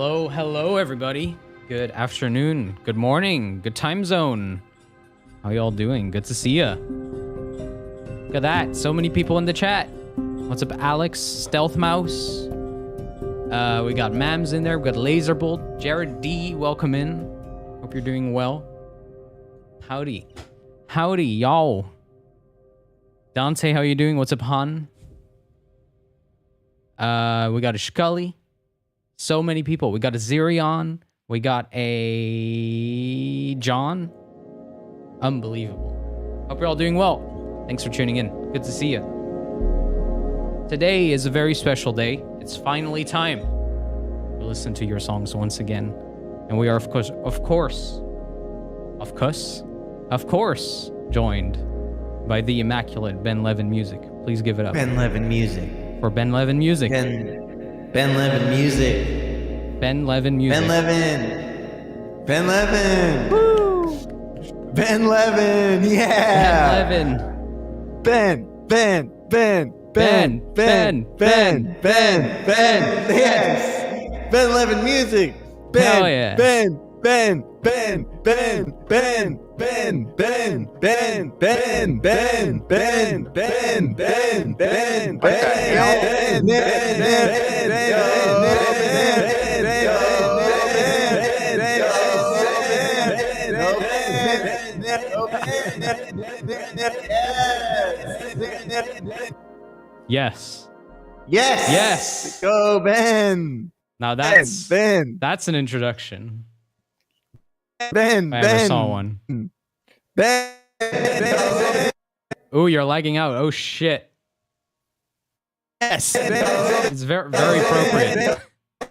Hello, hello, everybody. Good afternoon, good morning, good time zone. How y'all doing? Good to see ya. Look at that, so many people in the chat. What's up, Alex? Stealth Mouse. We got Mams in there. We got Laserbolt. Jared D, welcome in. Hope you're doing well. Howdy, howdy, y'all. Dante, how you doing? What's up, Han? We got a Scully. So many people. We got a Zerion. We got a John. Unbelievable. Hope you're all doing well. Thanks for tuning in. Good to see you. Today is a very special day. It's finally time to listen to your songs once again. And we are, of course, joined by the immaculate Ben Levin Music. Please give it up. Ben Levin Music. For Ben Levin Music. Ben Levin Music. Ben Levin Music. Ben Levin. Ben Levin. Woo! Ben Levin. Yeah. Ben Levin. Ben. Yes. Ben Levin Music. Hell yeah. Ben. Yes. Yes. Go Ben. Now that's Ben. That's an introduction. Ben. I never saw one. Ben. Ooh, you're lagging out. Oh shit. Yes. It's very, very appropriate.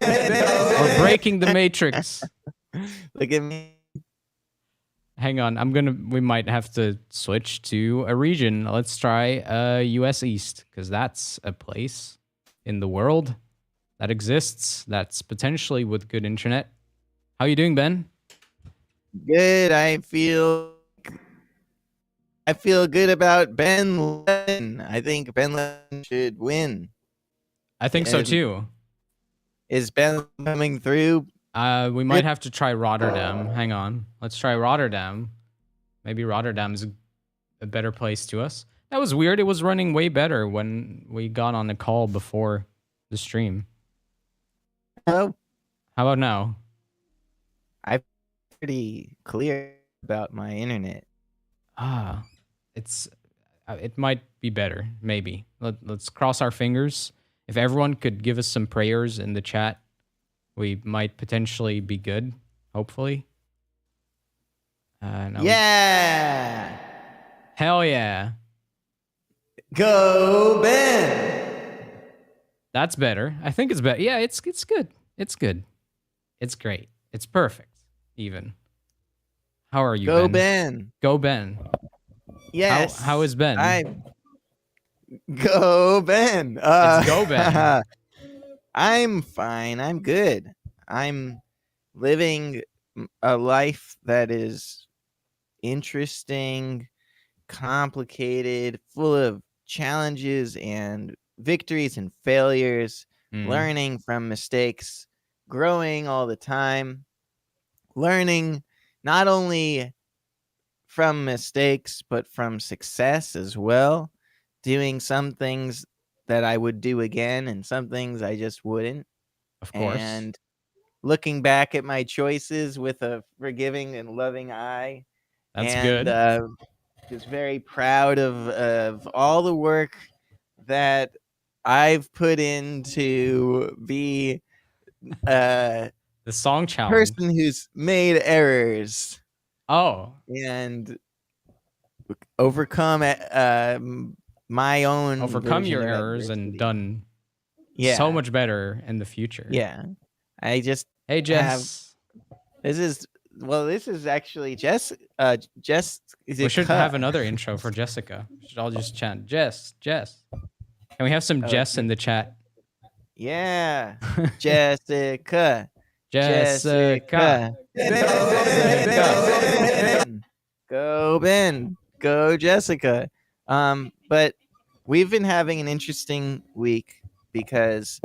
We're breaking the matrix. Look at me. Hang on, we might have to switch to a region. Let's try US East, because that's a place in the world that exists that's potentially with good internet. How you doing, Ben? Good. I feel good about Ben Levin. I think Ben Levin should win. I think so too. Is Ben coming through? We might have to try Rotterdam. Hang on. Let's try Rotterdam. Maybe Rotterdam's a better place to us. That was weird. It was running way better when we got on the call before the stream. Oh. How about now? I'm pretty clear about my internet. It might be better. Maybe. Let's cross our fingers. If everyone could give us some prayers in the chat, we might potentially be good, hopefully. No. Yeah! Hell yeah. Go Ben! That's better. I think it's better. Yeah, it's good. It's good. It's great. It's perfect, even. How are you, Go Ben? Ben! Go Ben. Yes. How is Ben? Go Ben! It's Go Ben. I'm fine. I'm good. I'm living a life that is interesting, complicated, full of challenges and victories and failures, learning from mistakes, growing all the time, learning not only from mistakes, but from success as well, doing some things that I would do again and some things I just wouldn't. Of course. And looking back at my choices with a forgiving and loving eye. That's and, good. Just very proud of all the work that I've put into be the song challenge. Person who's made errors. Oh. And overcome my own your errors and done so much better in the future. Yeah. I just Hey Jess. This is actually Jess. We should have another intro for Jessica. We should all just chant Jess. Can we have some Jess in the chat? Yeah. Jessica. Jessica. Go Ben. Go Jessica. But we've been having an interesting week because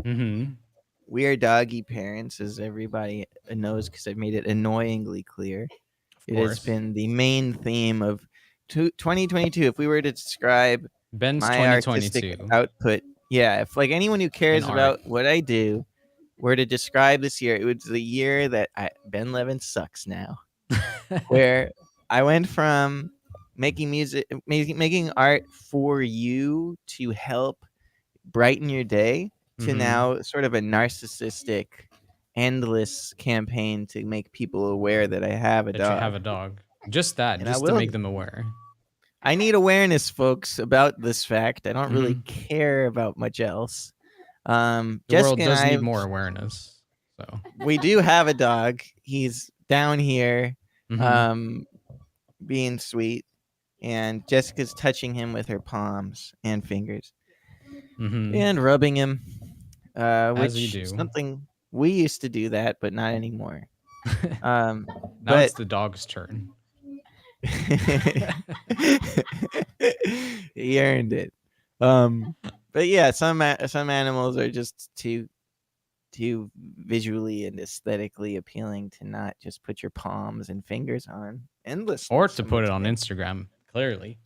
we are doggy parents, as everybody knows, because I've made it annoyingly clear. Of It has course. been the main theme of 2022. If we were to describe Ben's my artistic 2022 output, yeah, if like anyone who in cares art. about what I do were to describe this year, it was the year that Ben Levin sucks now, where I went from making music, making art for you to help brighten your day to Mm-hmm. now sort of a narcissistic, endless campaign to make people aware that I have a That you dog. have a dog. Just that, And I just to will. make them aware. I need awareness, folks, about this fact. I don't really Mm-hmm. care about much else. The world Jessica and does I, need more awareness. So. we do have a dog. He's down here, Mm-hmm. um, being sweet, and Jessica's touching him with her palms and fingers Mm-hmm. and rubbing him, As you which do. something we used to do that, but not anymore. Um, Now but it's the dog's turn. he earned it. But yeah, some animals are just too visually and aesthetically appealing to not just put your palms and fingers on endlessly. Or to Some put would it on say. Instagram, clearly.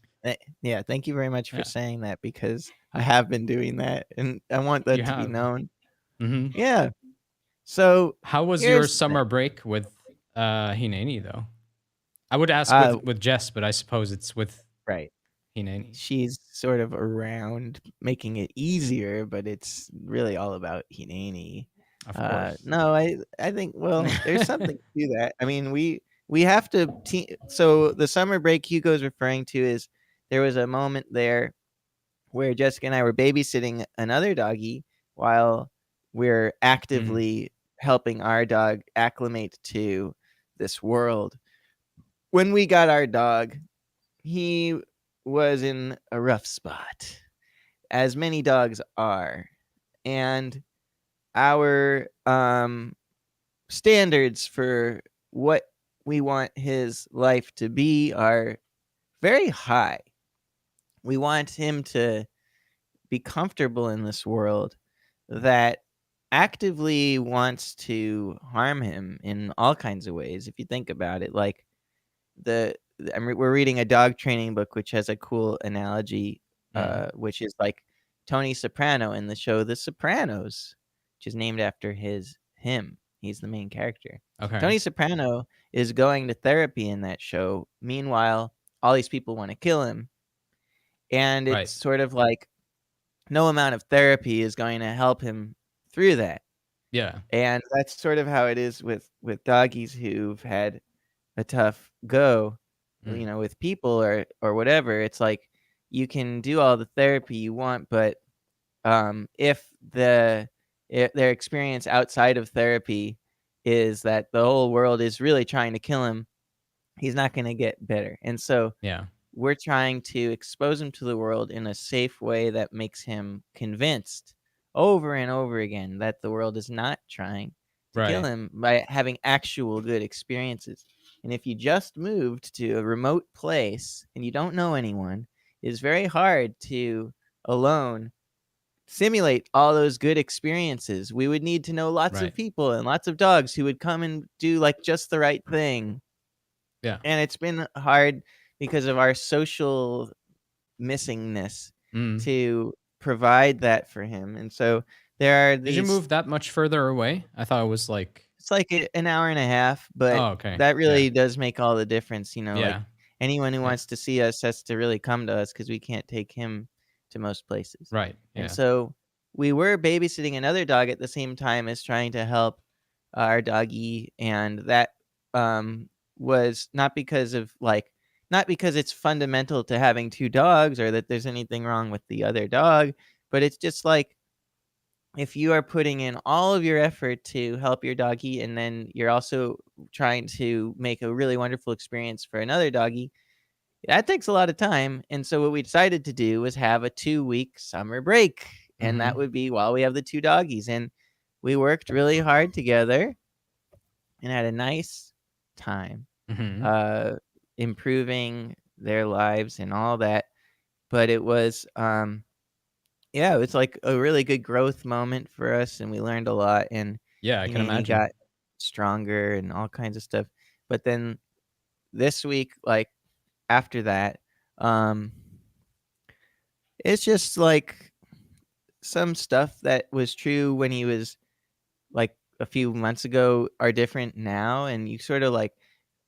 Yeah, thank you very much for Yeah. saying that, because I have been doing that and I want You that to be have. known. Mm-hmm. Yeah. So How was your here's the thing. summer break with Hineni though? I would ask Uh, with Jess, but I suppose it's with right. Hineni. She's sort of around making it easier, but it's really all about Hineni. Of course. No, I think, well, there's something to that. I mean, we have to so the summer break Hugo's referring to is there was a moment there where Jessica and I were babysitting another doggy while we're Mm. actively helping our dog acclimate to this world. When we got our dog, he was in a rough spot, as many dogs are. And our standards for what we want his life to be are very high. We want him to be comfortable in this world that actively wants to harm him in all kinds of ways. If you think about it, like we're reading a dog training book, which has a cool analogy, Mm. which is like Tony Soprano in the show The Sopranos, which is named after him. He's the main character. Okay. Tony Soprano is going to therapy in that show. Meanwhile, all these people want to kill him, and it's Right. sort of like no amount of therapy is going to help him through that. Yeah. And that's sort of how it is with doggies who've had a tough go, Mm. with people or whatever. It's like you can do all the therapy you want, but if their experience outside of therapy is that the whole world is really trying to kill him, he's not going to get better. And so Yeah. we're trying to expose him to the world in a safe way that makes him convinced over and over again that the world is not trying to kill Right. him by having actual good experiences. And if you just moved to a remote place and you don't know anyone, it's very hard to alone simulate all those good experiences. We would need to know lots of Right. people and lots of dogs who would come and do like just the right thing. Yeah. And it's been hard because of our social missingness Mm. to provide that for him. And so there are Did you these move that much further away? I thought it was like. it's like an hour and a half, but Oh, okay. that Yeah. really does make all the difference, like Yeah. anyone who Yeah. wants to see us has to really come to us because we can't take him to most places. Right. And Yeah. so we were babysitting another dog at the same time as trying to help our doggy, and that was not because it's fundamental to having two dogs or that there's anything wrong with the other dog, but it's just like if you are putting in all of your effort to help your doggy and then you're also trying to make a really wonderful experience for another doggy, that takes a lot of time. And so what we decided to do was have a 2-week summer break. And that Mm-hmm. would be while we have the two doggies. And we worked really hard together and had a nice time, Mm-hmm. uh, improving their lives and all that. But it was yeah, it was like a really good growth moment for us, and we learned a lot, and Yeah, I can he imagine. got stronger and all kinds of stuff. But then this week, like after that, um, it's just like some stuff that was true when he was like a few months ago are different now, and you sort of like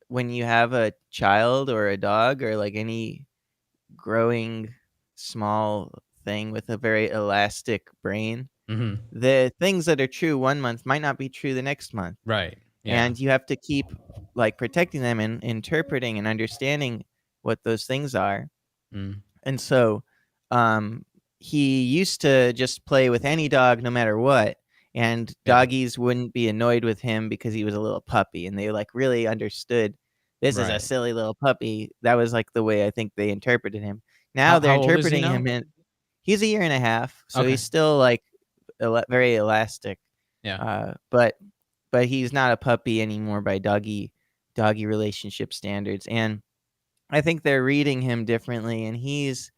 when you have a child or a dog or like any growing small thing with a very elastic brain, Mhm. the things that are true one month might not be true the next month. Right. Yeah. And you have to keep like protecting them and interpreting and understanding what those things are. Mm. And so, um, he used to just play with any dog no matter what, and Yeah. doggies wouldn't be annoyed with him because he was a little puppy, and they, like, really understood, "This is a Right. silly little puppy." That was, like, the way I think they interpreted him. Now How they're how old is he interpreting now? him in he's a year and a half, so Okay. he's still, like, very elastic, Yeah. but he's not a puppy anymore by doggy relationship standards, and I think they're reading him differently, and he's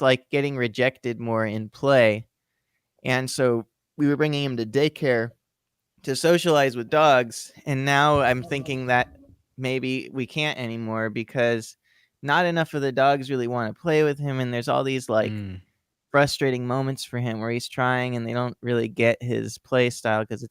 like getting rejected more in play. And so we were bringing him to daycare to socialize with dogs. And now I'm thinking that maybe we can't anymore because not enough of the dogs really want to play with him. And there's all these like Mm. frustrating moments for him where he's trying and they don't really get his play style because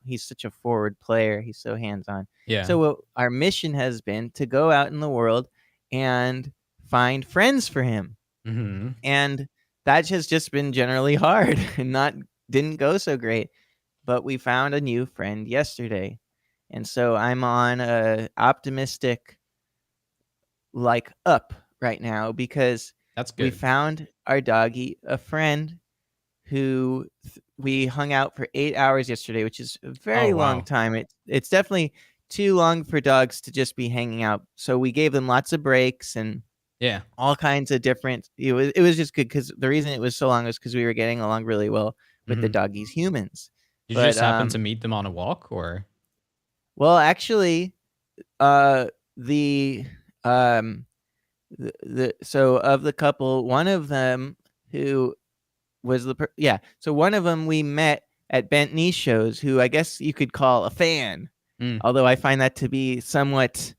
he's such a forward player. He's so hands on. Yeah. So what our mission has been to go out in the world and find friends for him, Mhm. and that has just been generally hard and not didn't go so great. But we found a new friend yesterday, and so I'm on a optimistic like up right now because That's we good. found our doggy a friend who we hung out for 8 hours yesterday, which is a Oh, very long wow. time. It's definitely too long for dogs to just be hanging out. So we gave them lots of breaks and Yeah. all kinds of different. It was just good because the reason it was so long was because we were getting along really well with the Mhm. doggies humans. Did you But just happen to meet them on a walk or? well, actually, uh, the um, so of the couple, one of them who was so one of them we met at Bentley shows, who I guess you could call a fan, Mm. although I find that to be somewhat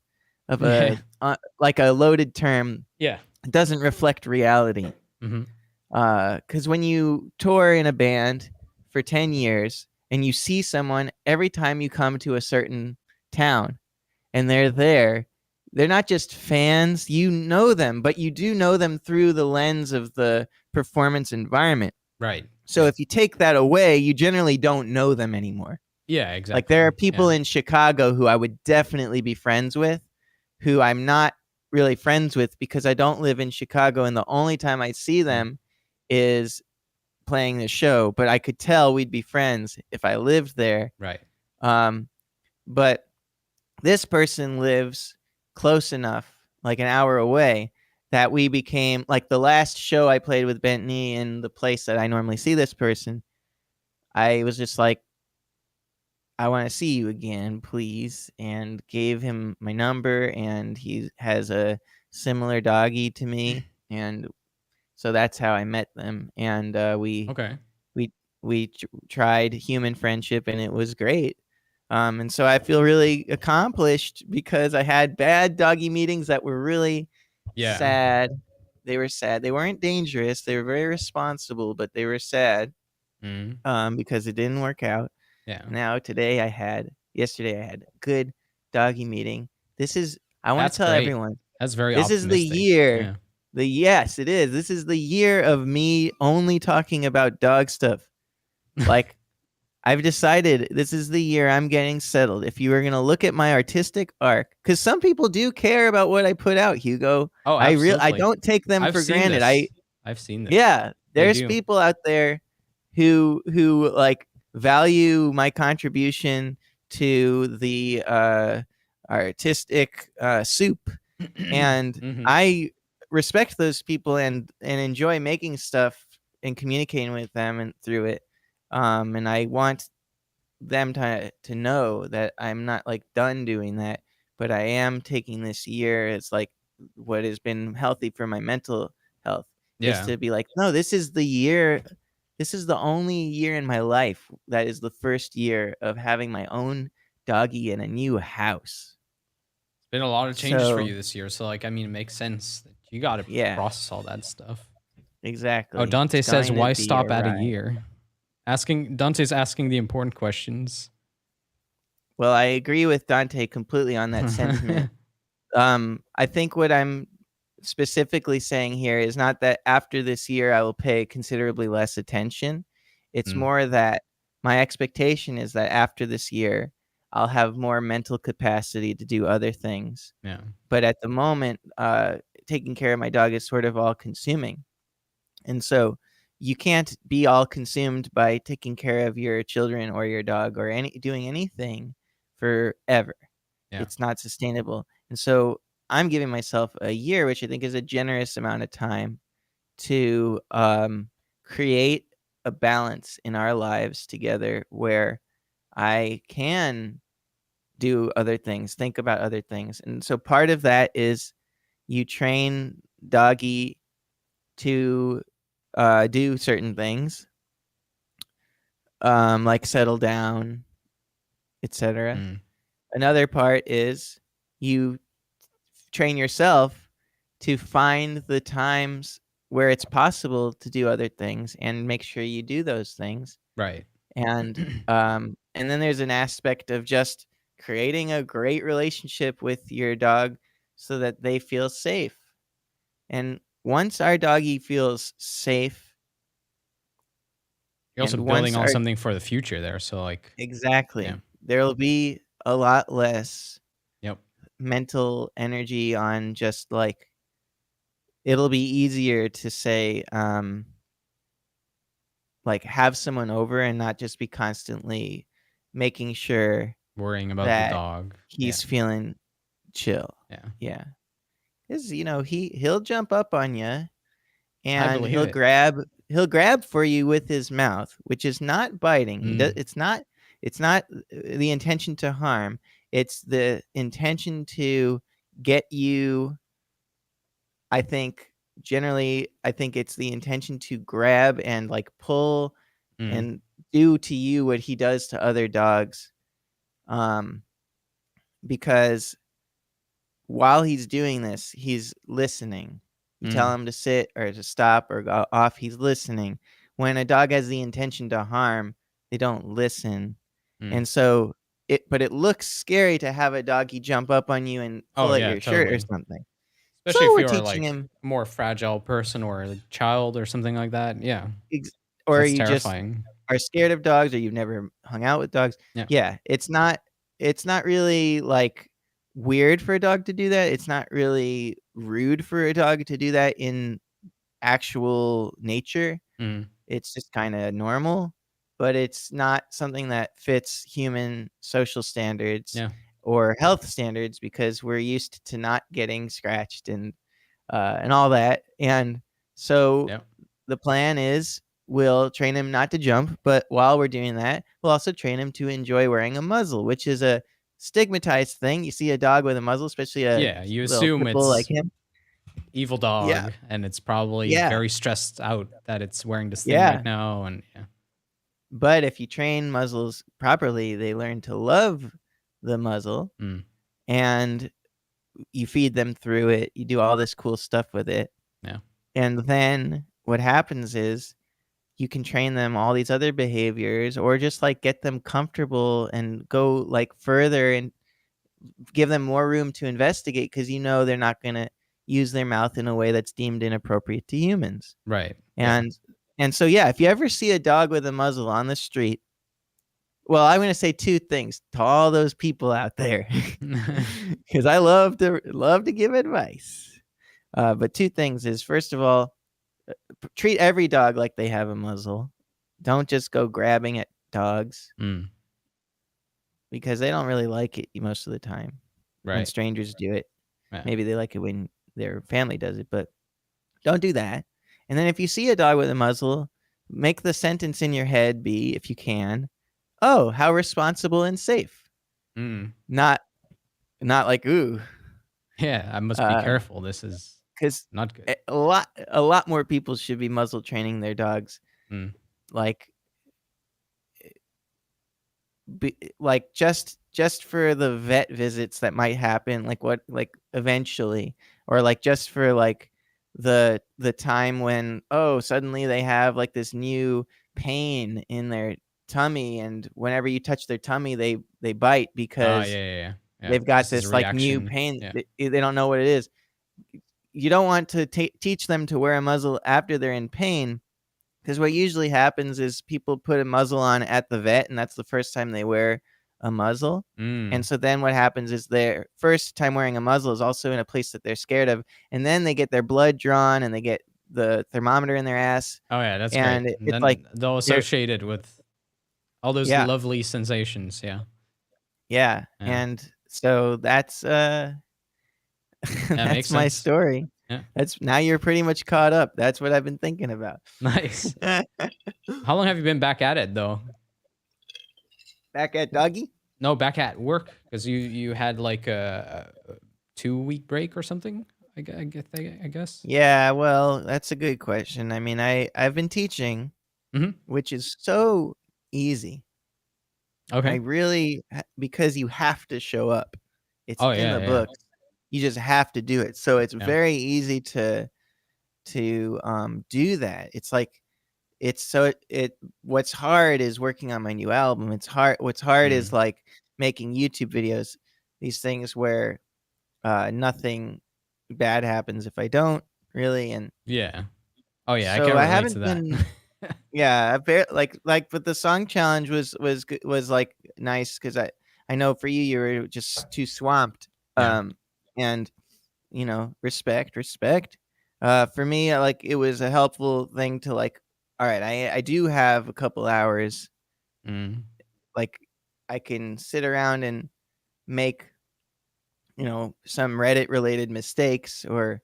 of Yeah. a like a loaded term. Yeah. It doesn't reflect reality. Mhm. Because when you tour in a band for 10 years and you see someone every time you come to a certain town and they're there, they're not just fans, you know them, but you do know them through the lens of the performance environment. Right. So Yeah. if you take that away, you generally don't know them anymore. Yeah, Like there are exactly. people Yeah. in Chicago who I would definitely be friends with, who I'm not really friends with because I don't live in Chicago, and the only time I see Mm. them is playing the show. But I could tell we'd be friends if I lived there. Right. Um, but this person lives close enough, like an hour away, that we became like the last show I played with Bentley in the place that I normally see this person. I was just like, I want to see you again, please, and gave him my number. And he has a similar doggy to me, and so that's how I met them. And Okay. we tried human friendship, and it was great. And so I feel really accomplished because I had bad doggy meetings that were really Yeah. sad. They were sad. They weren't dangerous. They were very responsible, but they were sad Mm. because it didn't work out. Yeah. Now yesterday I had a good doggy meeting. I want to That's tell great. everyone, That's very this is the optimistic. year. Yeah. Yes, it is. This is the year of me only talking about dog stuff. Like I've decided this is the year I'm getting settled. If you were going to look at my artistic arc, cuz some people do care about what I put out, Hugo. Oh, I absolutely. don't take them I've for seen granted. this. I've seen this. Yeah, They there's do. people out there who like value my contribution to the artistic soup, and Mhm. I respect those people and enjoy making stuff and communicating with them and through it. And I want them to know that I'm not like done doing that, but I am taking this year as like what has been healthy for my mental health. is Yeah. to be like, no, this is the year. This is the only year in my life that is the first year of having my own doggy in a new house. It's been a lot of changes for So you this year. So, like, I mean, it makes sense that you got to yeah, process all that stuff. Oh, exactly. It's Dante says, going to why be a stop at a ride. year? Dante's asking the important questions. Well, I agree with Dante completely on that sentiment. I think what I'm specifically saying here is not that after this year I will pay considerably less attention. It's Mm, more that my expectation is that after this year, I'll have more mental capacity to do other things. yeah. But at the moment, taking care of my dog is sort of all consuming. And so you can't be all consumed by taking care of your children or your dog or doing anything forever. Yeah. It's not sustainable. And so I'm giving myself a year, which I think is a generous amount of time to create a balance in our lives together where I can do other things, think about other things. And so part of that is you train doggy to do certain things, like settle down, etc. Mm, Another part is you train yourself to find the times where it's possible to do other things and make sure you do those things. right. And then there's an aspect of just creating a great relationship with your dog so that they feel safe. And once our doggy feels safe, You're also and building once on our something for the future there. So, like, yeah. exactly, there'll be a lot less Yep. mental energy on just like it'll be easier to say like have someone over and not just be constantly making sure Worrying about the that dog. Yeah. he's feeling chill. Yeah. Yeah. Cuz he'll jump up on you I and believe it. he'll grab for you with his mouth, which is not biting. Mm, It's not the intention to harm. It's the intention to get you. I think I think it's the intention to grab and like pull mm, and do to you what he does to other dogs. Um, because while he's doing this, he's listening. You tell mm, him to sit or to stop or go off, he's listening. When a dog has the intention to harm, they don't listen. mm. And so but it looks scary to have a doggy jump up on you and Oh, pull at yeah, your shirt or totally. something. So Especially if we're you're teaching like him a more fragile person or a child or something like that. Yeah. ex- or That's you just terrifying. are scared of dogs or you've never hung out with dogs. Yeah. Yeah, it's not really like weird for a dog to do that. It's not really rude for a dog to do that in actual nature. Mm, It's just kind of normal, but it's not something that fits human social standards yeah. or health standards because we're used to not getting scratched and all that. And so Yeah. the plan is we'll train him not to jump, but while we're doing that, we'll also train him to enjoy wearing a muzzle, which is a stigmatized thing. You see a dog with a muzzle, especially a Yeah. You little assume pit bull like it's him. evil Yeah, dog and it's probably yeah, very stressed out that it's wearing this thing yeah. right now. And yeah. But if you train muzzles properly, they learn to love the muzzle Mm, and you feed them through it. You do all this cool stuff with it. yeah. And then what happens is you can train them all these other behaviors or just like get them comfortable and go like further and give them more room to investigate because they're not going to use their mouth in a way that's deemed inappropriate to humans. Right. Yeah. And so yeah, if you ever see a dog with a muzzle on the street, well, I'm going to say two things to all those people out there because I love to give advice. But two things is first of all, treat every dog like they have a muzzle. Don't just go grabbing at dogs Mm, because they don't really like it most of the time when right. strangers do it. Yeah. Maybe they like it when their family does it, but don't do that. And then if you see a dog with a muzzle, make the sentence in your head be, if you can, "Oh, how responsible and safe." Mm. Not like, "Ooh." Yeah. I must be Uh, careful. This is. because Not good. a lot more people should be muzzle training their dogs. Mm. Like, like just for the vet visits that might happen, like eventually, or like just for like the time when, oh, suddenly they have like this new pain in their tummy, and whenever you touch their tummy, they bite Yeah, because yeah, yeah. Yeah. they've got This is a this like new reaction. pain. Yeah. They don't know what it is. You don't want to teach them to wear a muzzle after they're in pain, because what usually happens is people put a muzzle on at the vet, and that's the first time they wear a muzzle. And Mm. so then what happens is their first time wearing a muzzle is also in a place that they're scared of, and then they get their blood drawn and they get the thermometer in their ass, Oh yeah, that's great. and And it's like then they'll they're associate it with all those yeah, lovely sensations. Yeah. yeah. Yeah. And so that's That makes that's my sense. story. Yeah. That's now you're pretty much caught up. That's what I've been thinking about. Nice. How long have you been back at it though? Back at doggy? No, back at work because you had like a 2 week break or something. I guess. Yeah, well, that's a good question. I mean, I've been teaching, Hmm. which is so easy. I Okay. really because you have to show up. It's Oh in yeah, the yeah, books. You just have to do it. So it's yeah. very easy to do that. It's like it's so it what's hard is working on my new album. It's hard what's hard is Mm. like making YouTube videos. These things where nothing bad happens if I don't really. And Yeah. Oh yeah, I so can I relate to haven't that. been. Yeah, but the song challenge was like nice because I know for you you were just too swamped. Yeah. And respect. For me, like it was a helpful thing to like. All right, I do have a couple hours. Mm. Like I can sit around and make some Reddit related mistakes, or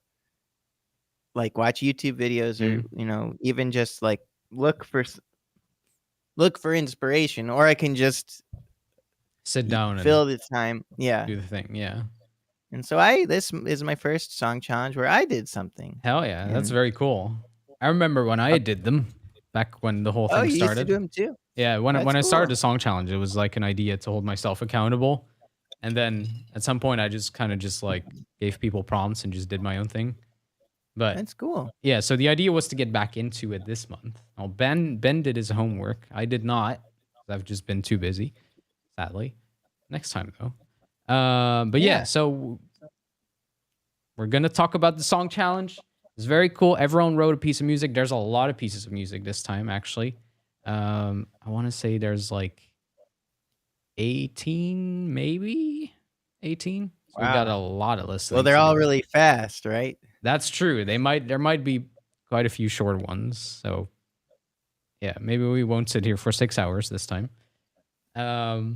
like watch YouTube videos, or Mm. even just like look for look for inspiration, or I can just Sit down and fill the time. Yeah. do the thing. Yeah. And so this is my first song challenge where I did something. Hell yeah, that's And very cool. I remember when I did them back when the whole oh, thing you used to started. do them too? Yeah, when That's I started cool. the song challenge, it was like an idea to hold myself accountable. And then at some point I just kind of just like gave people prompts and just did my own thing. But That's cool. yeah, so the idea was to get back into it this month. Now Ben did his homework. I did not. I've just been too busy, sadly. Next time though. But yeah, Yeah. so we're gonna talk about the song challenge. It's very cool. Everyone wrote a piece of music. There's a lot of pieces of music this time, actually. I want to say there's like 18, maybe 18. So we got Wow. a lot of Well, listening they're to all do. really fast, right? That's true. There might be quite a few short ones. So yeah, maybe we won't sit here for 6 hours this time. So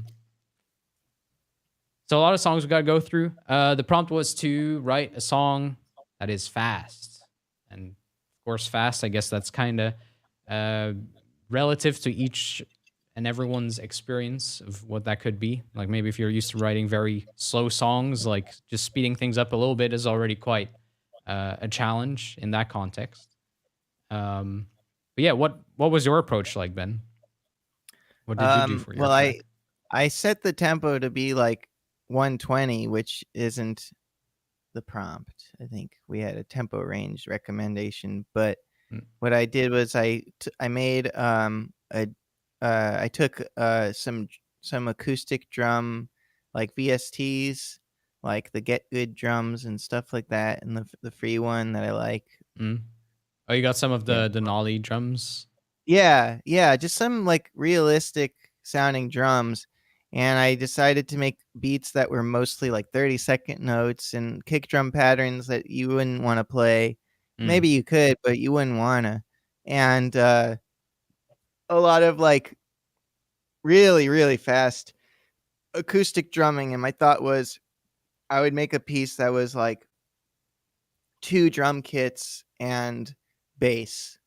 a lot of songs we got to go through. The prompt was to write a song that is fast. And of course, fast, I guess that's kind of relative to each and everyone's experience of what that could be. Like maybe if you're used to writing very slow songs, like just speeding things up a little bit is already quite a challenge in that context. But yeah, what was your approach like, Ben? What did you do for your Well, track? I set the tempo to be like 120, which isn't the prompt. I think we had a tempo range recommendation, but Mm. what I did was I made I took some acoustic drum, like VSTs, like the Get Good drums and stuff like that, and the free one that I like. Mm. Oh, you got some of Yeah. the Nolly drums? Yeah, just some like realistic sounding drums. And I decided to make beats that were mostly like 30-second notes and kick drum patterns that you wouldn't want to play. Mm. Maybe you could, but you wouldn't want to. And a lot of like really, really fast acoustic drumming. And my thought was I would make a piece that was like 2 drum kits and bass.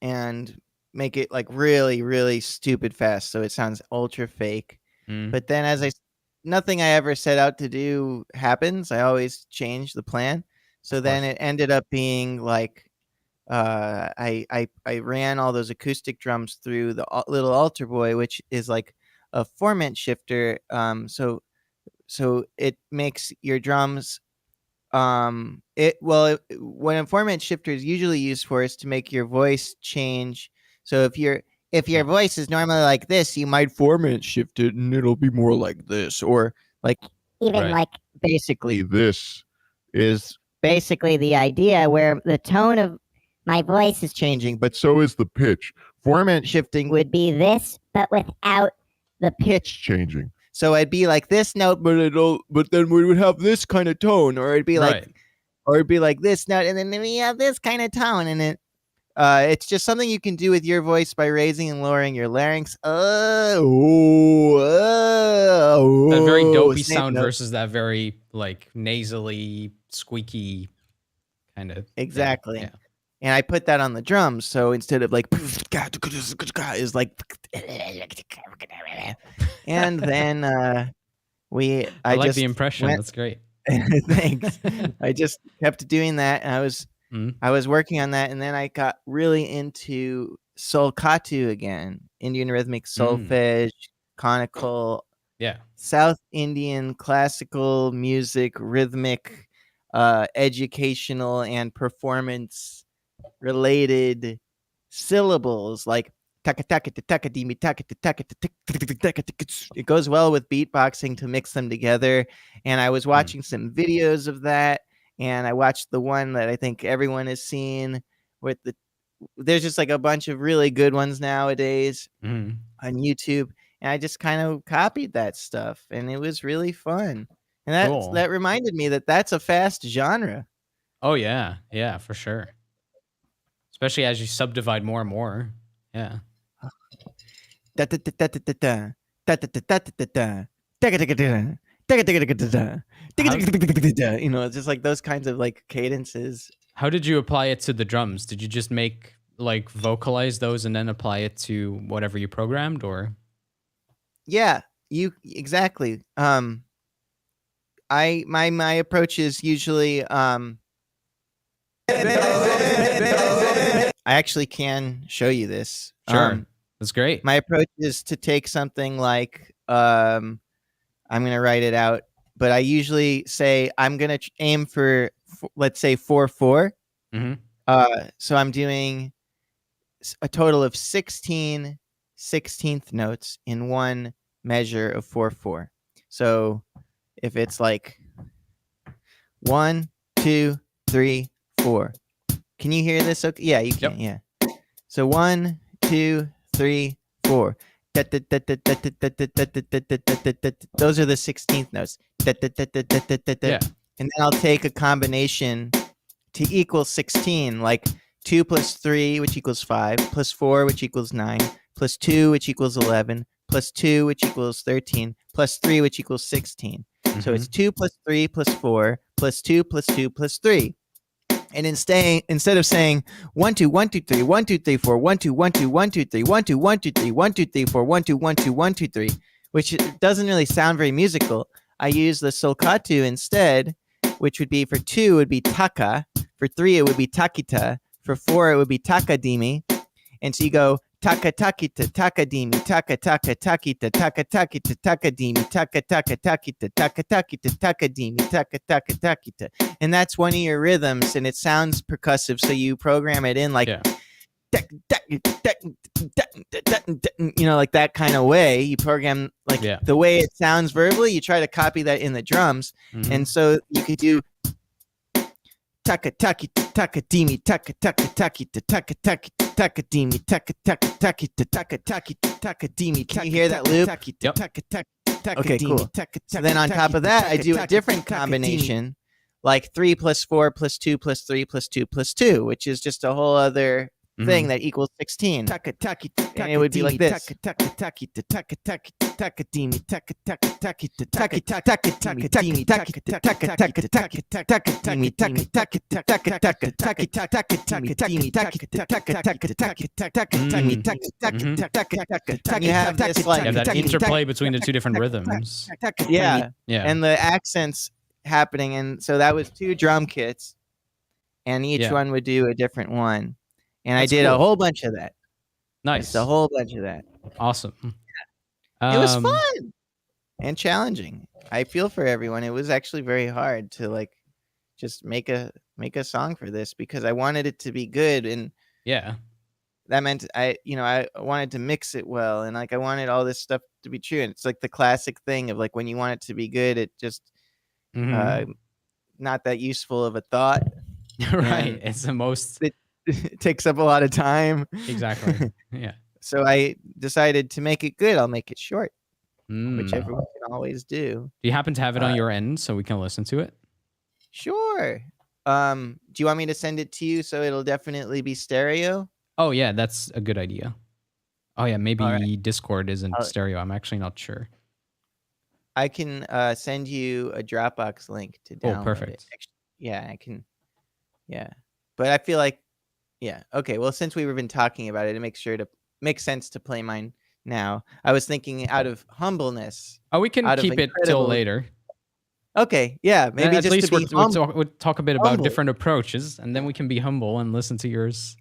And make it like really, really stupid fast, so it sounds ultra fake. Mm. But then nothing I ever set out to do happens. I always change the plan. So then it ended up being like I ran all those acoustic drums through the little altar boy, which is like a formant shifter. So it makes your drums what a formant shifter is usually used for is to make your voice change. So if your voice is normally like this, you might formant shift it and it'll be more like this, or like even like basically this is basically the idea where the tone of my voice is changing, but so is the pitch. Formant shifting would be this, but without the pitch changing. So it'd be like this note, but then we would have this kind of tone, or it'd be like this note, and then we have this kind of tone, and it's just something you can do with your voice by raising and lowering your larynx. That very dopey sound versus that very like nasally, squeaky kind of. Exactly. Yeah. And I put that on the drums, so instead of like is like, and then I like the impression. That's great. Thanks. I just kept doing that, and I was working on that, and then I got really into solcatu again, Indian rhythmic solfege, conical, South Indian classical music, rhythmic, educational and performance related syllables like it goes well with beatboxing to mix them together. And I was watching some videos of that, and I watched the one that I think everyone has seen with there's just like a bunch of really good ones nowadays on YouTube, and I just kind of copied that stuff, and it was really fun. And that reminded me that that's a fast genre. Oh yeah, for sure. Especially as you subdivide more and more. Yeah. You know, it's just like those kinds of like cadences. How did you apply it to the drums? Did you just vocalize those and then apply it to whatever you programmed, or? Yeah, exactly. My approach is usually I actually can show you this. Sure. That's great. My approach is to take something like, I'm going to write it out, but I usually say I'm going to aim for, let's say 4/4. So I'm doing a total of 16 16th notes in one measure of 4/4. So if it's like 1, 2, 3, 4. Can you hear this? Okay. Yeah, you can. Yep. Yeah. So 1, 2, 3, 4. Those are the 16th notes. Yeah. And then I'll take a combination to equal 16, like 2 plus 3, which equals 5, plus 4, which equals 9, plus 2, which equals 11, plus 2, which equals 13, plus 3, which equals 16. So it's 2 plus 3 plus 4, plus 2 plus 2 plus 3. And instead of saying 1 2 1 2 3 1 2 3 4 1 2 1 2 1 2 3 1 2 1 2 3 1 2 3 4 1 2 1 2 1 2 3, which doesn't really sound very musical, I use the solcatu instead, which would be for 2 would be taka, for 3 it would be takita, for 4 it would be takadimi, and so you go taka takita takadimi taka taka takita taka takita takadimi taka taka takita taka takita takadimi taka taka takita, and that's one of your rhythms, and it sounds percussive, so you program it in like you know, like that kind of way. You program like the way it sounds verbally, you try to copy that in the drums. And so you could do taka taki taka dimi taka taka taki taka taki taka dimi taka taka taki taka taki taka dimi. Can you hear that loop? Okay, cool. So then on top of that, I do a different combination, like 3 plus 4 plus 2 plus 3 plus 2 plus 2, which is just a whole other thing that equals 16. And it would be like this. You have this like that interplay between the two different rhythms. Yeah. And the accents happening, and so that was 2 drum kits. and each Yeah. one would do a different one. And I That's did a cool. whole bunch of that. Nice. Just a whole bunch of that. Awesome. It was fun and challenging. I feel for everyone. It was actually very hard to like just make a song for this because I wanted it to be good, and Yeah. that meant I wanted to mix it well, and like I wanted all this stuff to be true. And it's like the classic thing of like when you want it to be good, it just Mhm. not that useful of a thought. Right. And It's the most it takes up a lot of time. exactly. Yeah. So I decided to make it good. I'll make it short, which Mm. everyone can always do. Do you happen to have it on Uh, your end so we can listen to it? Sure. Do you want me to send it to you so it'll definitely be stereo? Oh yeah, that's a good idea. Oh yeah, All maybe right. Discord isn't I'll- stereo. I'm actually not sure. I can send you a Dropbox link to download it. Perfect. Yeah, I can. Yeah, but I feel like, yeah, okay. Well, since we've been talking about it, it makes sense to play mine now. I was thinking out of humbleness. Oh, we can Out of keep it till incredible- later. Okay, yeah, maybe At just least to be we'll talk a bit about humble. different approaches, and then we can be humble and listen to yours.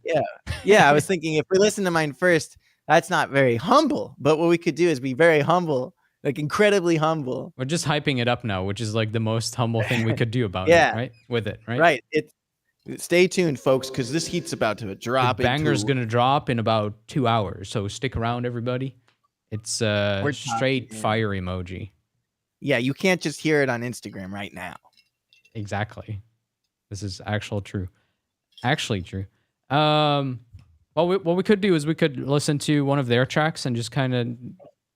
Yeah. I was thinking if we listen to mine first, that's not very humble. But what we could do is be very humble, like incredibly humble. We're just hyping it up now, which is like the most humble thing we could do about Yeah. it, right? With it, right? Right. Stay tuned, folks, because this heat's about to drop. The banger's gonna drop in about 2 hours, so stick around, everybody. It's straight talking, fire emoji. Yeah, you can't just hear it on Instagram right now. Exactly. This is actually true. What we could do is we could listen to one of their tracks and just kind of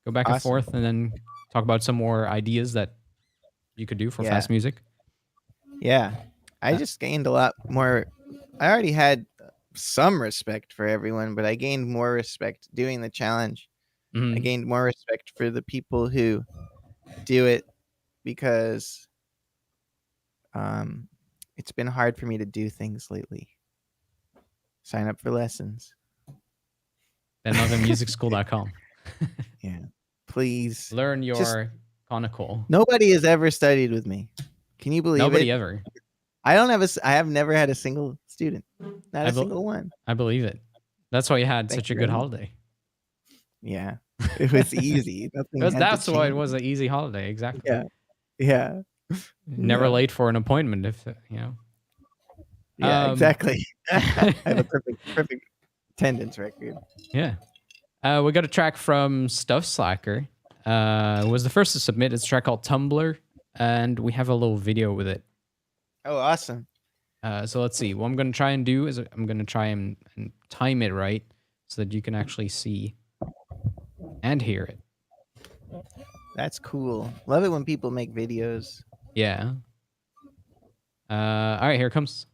go back and Awesome. forth, and then talk about some more ideas that you could do for Yeah. fast music. Yeah, I just gained a lot more. I already had some respect for everyone, but I gained more respect doing the challenge. I Mhm. gained more respect for the people who do it because it's been hard for me to do things lately. Sign up for lessons. BenLevinMusicSchool.com. Yeah, please. Learn your conical. Nobody has ever studied with me. Can you believe Nobody it? ever. I have never had a single student. Not a single one. I believe it. That's why you had Thank such a you good very much. holiday. Yeah, it was easy. Nothing had to That's why it change. was an easy holiday. Exactly. Yeah. Never Yeah. late for an appointment, if you know. Yeah, exactly. I have a perfect attendance record. Yeah. We got a track from Stuff Slacker. Was the first to submit. It's a track called Tumblr, and we have a little video with it. Oh, awesome. So let's see. What I'm going to try and do is I'm going to try and time it right so that you can actually see and hear it. That's cool. Love it when people make videos. Yeah. All right, here it comes.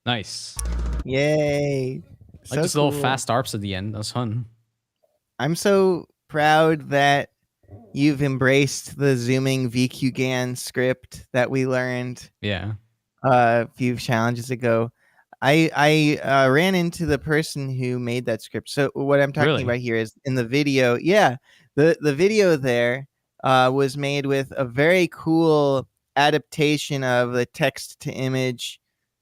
Nice. Yay. Like just little fast ARPs at the end. That's fun. I'm so proud that you've embraced the zooming VQGAN script that we learned Yeah. a few challenges ago. I ran into the person who made that script. So what I'm talking Really? about here is in the video. Yeah, the video there was made with a very cool adaptation of the text to image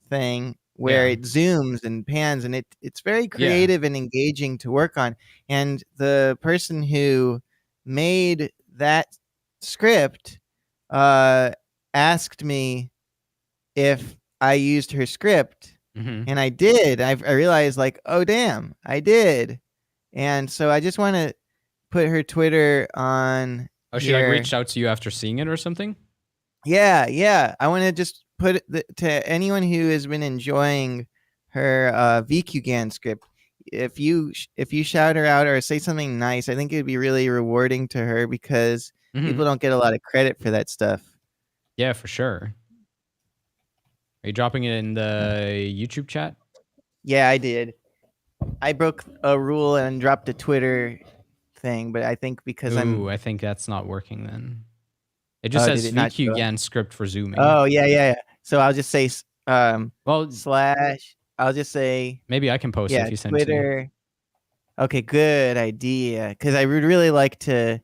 thing where Yeah. it zooms and pans, and it's very creative and engaging to work on. And the person who made that script asked me if I used her script, Mhm. and I did. I realized, like, oh damn, I did. And so I just want to put her Twitter on. Oh, she like here. reached out to you after seeing it or something? Yeah. I want to just put it to anyone who has been enjoying her VQGAN script. If you shout her out or say something nice, I think it'd be really rewarding to her because Hmm. People don't get a lot of credit for that stuff. Yeah, for sure. Are you dropping it in the YouTube chat? Yeah, I did. I broke a rule and dropped a Twitter thing, but I think because Ooh, I'm I think that's not working then. It just oh, did says it not show up? VQGAN script for zooming. Oh yeah. So I'll just say Well, slash. I'll just say maybe I can post it yeah if you send it to me. Twitter. Okay, good idea. Because I would really like to.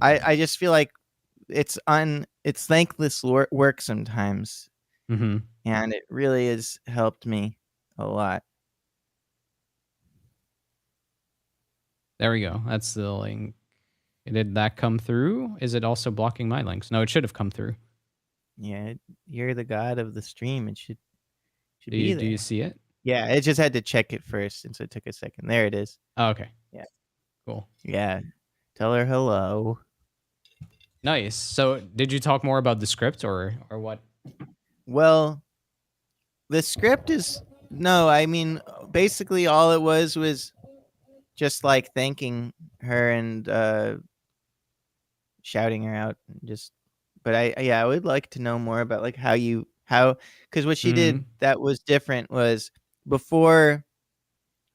I just feel like it's thankless work sometimes, Mm-hmm. and it really has helped me a lot. There we go. That's the link. Did that come through? Is it also blocking my links? No, it should have come through. Yeah, you're the god of the stream. It should Do be you there. see it? Yeah, it just had to check it first, and so it took a second. There it is. Oh, okay. Yeah. Cool. Yeah. Tell her hello. Nice. So, did you talk more about the script or what? Well, the script is no, I mean basically all it was just like thanking her and shouting her out and just but I would like to know more about like how because what she Mm-hmm. did that was different was before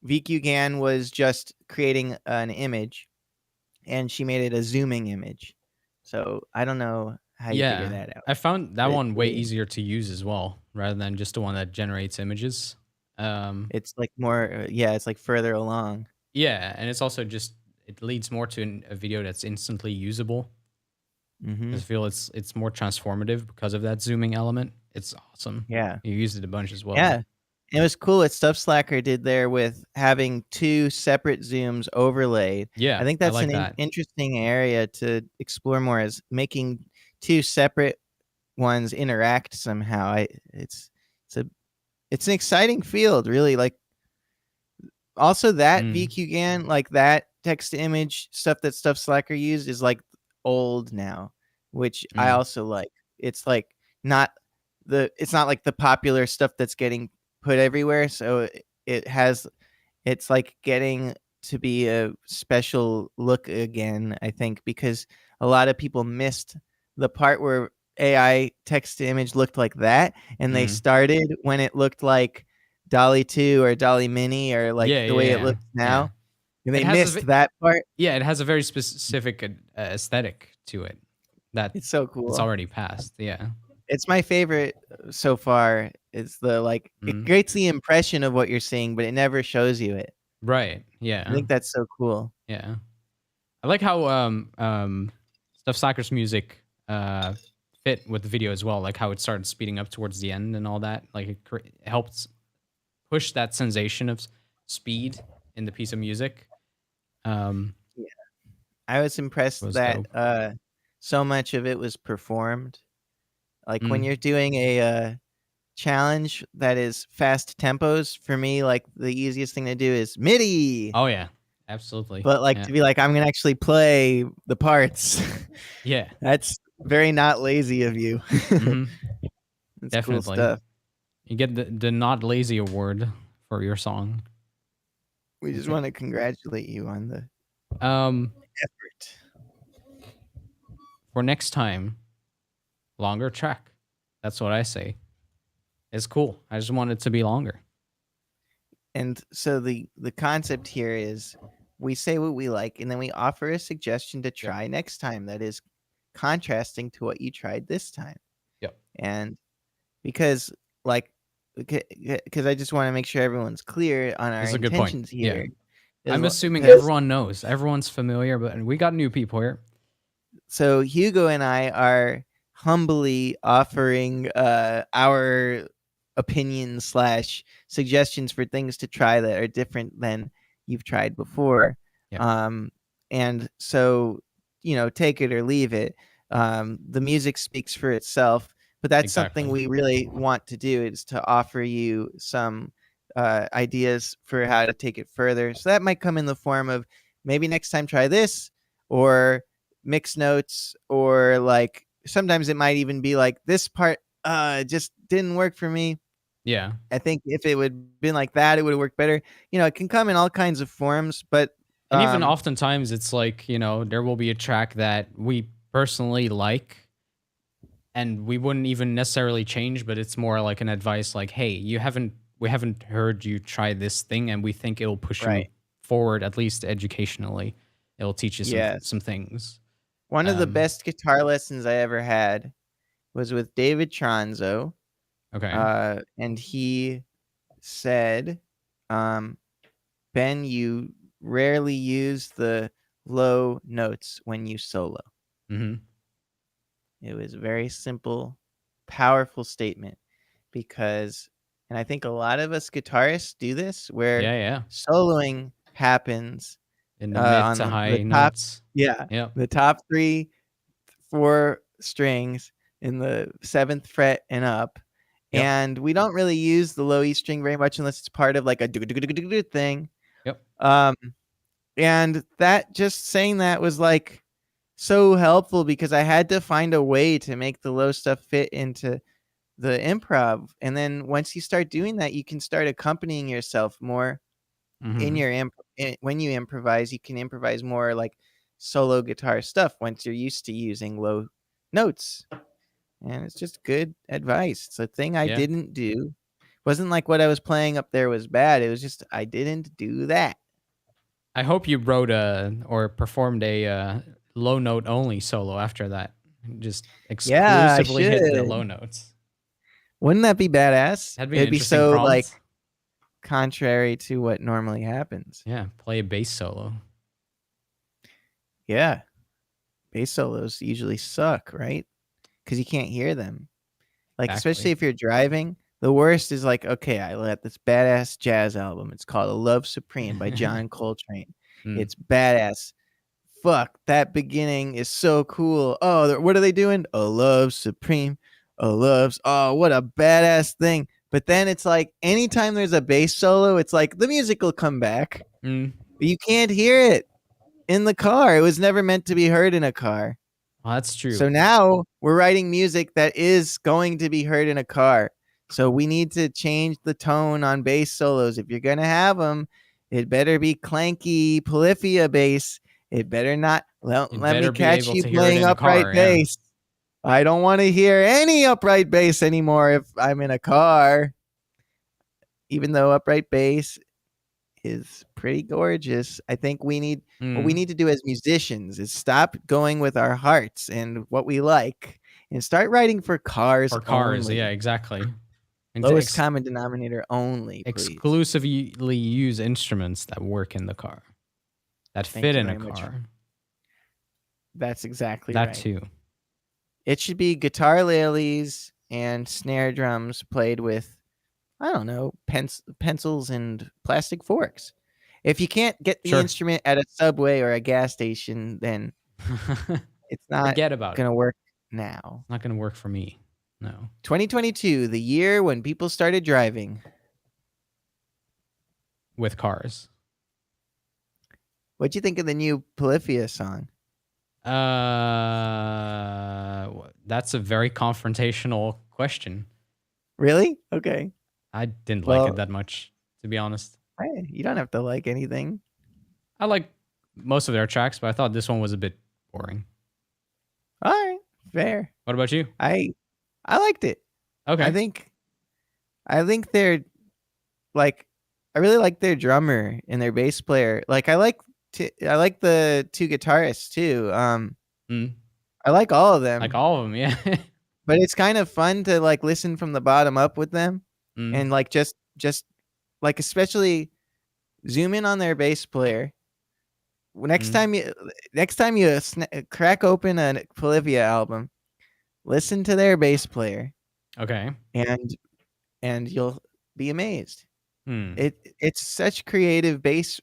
VQGAN was just creating an image and she made it a zooming image. So I don't know how you figure Yeah, that out. I found that But one way easier to use as well, rather than just the one that generates images. it's like more yeah, it's like further along. Yeah, and it's also just it leads more to a video that's instantly usable. I Mhm. feel it's more transformative because of that zooming element. It's awesome. Yeah. You used it a bunch as well. Yeah. It was cool what Stuff Slacker did there with having two separate zooms overlaid. I Yeah, think I that's like an that. interesting area to explore more is making two separate ones interact somehow. It's a it's an exciting field, really. Like also that Mm, VQGAN, like that text to image stuff that Stuff Slacker used is like old now, which I mm, also like. It's like not it's not like the popular stuff that's getting put everywhere. So it's like getting to be a special look again, I think, because a lot of people missed the part where AI text to image looked like that. And they mm. started when it looked like Dolly 2 or Dolly Mini or like Yeah, the yeah, way it yeah, looks yeah. now. And It they has missed that part. yeah, it has a very specific aesthetic to it that It's so it's cool. already passed. Yeah. It's my favorite so far. It's the like it Mm. creates the impression of what you're seeing, but it never shows you it. Right. I Yeah. think that's so cool. Yeah. I like how Stuff Soccer's music fit with the video as well, like how it started speeding up towards the end and all that. Like it helped push that sensation of speed in the piece of music. Um Yeah. I was impressed was that dope. so much of it was performed. Like when Mm. you're doing a challenge that is fast tempos, for me, like the easiest thing to do is MIDI. Oh yeah. Absolutely. But like Yeah. to be like, I'm gonna actually play the parts. Yeah. That's very not lazy of you. Mhm. It's cool Definitely. stuff. You get the not lazy award for your song. We just want to congratulate you on the Um effort. for next time, longer track. That's what I say. It's cool. I just want it to be longer. And so the concept here is we say what we like and then we offer a suggestion to Yep. try next time that is contrasting to what you tried this time. Yep. And because like because I just want to make sure everyone's clear on our This is a good point. intentions Yeah. here. I'm assuming Because everyone knows. Everyone's familiar, but we got new people here. so Hugo and I are humbly offering our opinions slash suggestions for things to try that are different than you've tried before. Yeah. And so, take it or leave it. The music speaks for itself, but that's something Exactly. we really want to do is to offer you some ideas for how to take it further. So that might come in the form of maybe next time try this or mix notes, or like sometimes it might even be like this part just didn't work for me. Yeah. I think if it would been like that, it would have worked better. It can come in all kinds of forms, but And even Um, oftentimes it's like, there will be a track that we personally like and we wouldn't even necessarily change, but it's more like an advice like, hey, we haven't heard you try this thing and we think it'll push you right. forward, at least educationally. It'll teach you Yes. some things. One of the Um, best guitar lessons I ever had was with David Tronzo. okay. And he said, um, Ben, you rarely use the low notes when you solo. Mm-hmm. It was a very simple, powerful statement because, and I think a lot of us guitarists do this where Yeah, yeah. soloing happens In the mid on to the high top, notes. yeah, Yep. the top 3, 4 strings in the 7th fret and up. Yep. And we don't really use the low E string very much unless it's part of like a thing. Yep. Um, and that just saying that was like so helpful because I had to find a way to make the low stuff fit into the improv. And then once you start doing that, you can start accompanying yourself more in Mm-hmm. your when you improvise. You can improvise more like solo guitar stuff once you're used to using low notes. And it's just good advice. It's a thing I Yeah. didn't do. Wasn't like what I was playing up there was bad. It was just I didn't do that. I hope you wrote or performed a low note only solo after that. Just Yeah, I exclusively hit the low should. notes. Wouldn't that be badass? That'd be an It'd be interesting so like prompt. contrary to what normally happens. Yeah, play a bass solo. Yeah. Bass solos usually suck, right? Because you can't hear them. Like, especially Exactly. if you're driving. The worst is like, okay, I let this badass jazz album. It's called A Love Supreme by John Coltrane. Mm. It's badass. Fuck, that beginning is so cool. Oh, what are they doing? A Love Supreme. A love's. Oh, what a badass thing. But then it's like anytime there's a bass solo, it's like the music will come back. Mm. But you can't hear it in the car. It was never meant to be heard in a car. Well, that's true. So now we're writing music that is going to be heard in a car. So we need to change the tone on bass solos. If you're going to have them, it better be clanky polyphia bass. It better not You let me better be catch able you to hear it playing in a upright car. Yeah. bass. I don't want to hear any upright bass anymore if I'm in a car. Even though upright bass is pretty gorgeous. I think what we Mm. need to do as musicians is stop going with our hearts and what we like and start writing for cars For cars. Yeah, only. exactly. Lowest common denominator only, please. Exclusively use instruments that work in the car, that Thank fit you in a very much. car. That's exactly That right. too. It should be guitar lilies and snare drums played with, I don't know, pencils and plastic forks. If you can't get the Sure. instrument at a Subway or a gas station, then it's not Forget about it. going to work now. Not going to work for me. No. 2022, the year when people started driving. With cars. What'd you think of the new Polyphia song? That's a very confrontational question. Really? Okay. I didn't like it Well, that much, to be honest. hey, you don't have to like anything. I like most of their tracks, but I thought this one was a bit boring. All right, fair. What about you? I liked it. Okay. I think they're like I really like their drummer and their bass player. Like I like the two guitarists too. Mm. I like all of them. Like all of them, yeah. But it's kind of fun to like listen from the bottom up with them Mm. and like just like especially zoom in on their bass player. Next time you crack open a Polyphia album, listen to their bass player Okay. and you'll be amazed. Hmm. It's such creative bass Is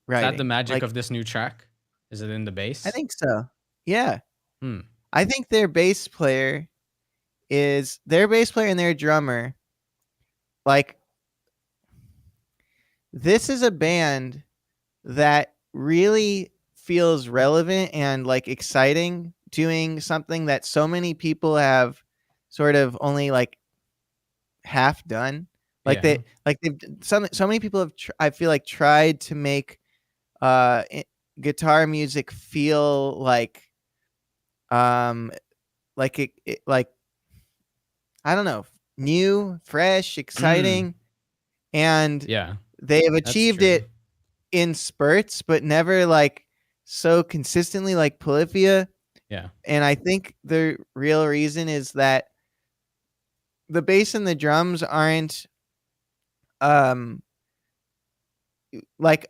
writing. that the magic Like, of this new track? Is it in the bass? I think so. Yeah. Hmm. I think their bass player and their drummer. Like, this is a band that really feels relevant and like exciting, doing something that so many people have sort of only like half done. Like Yeah. so many people have I feel like tried to make guitar music feel um like I don't know, new, fresh, Mm, exciting, and yeah, they have that's achieved true. it in spurts, but never like so consistently like Polyphia. Yeah. And I think the real reason is that the bass and the drums aren't um like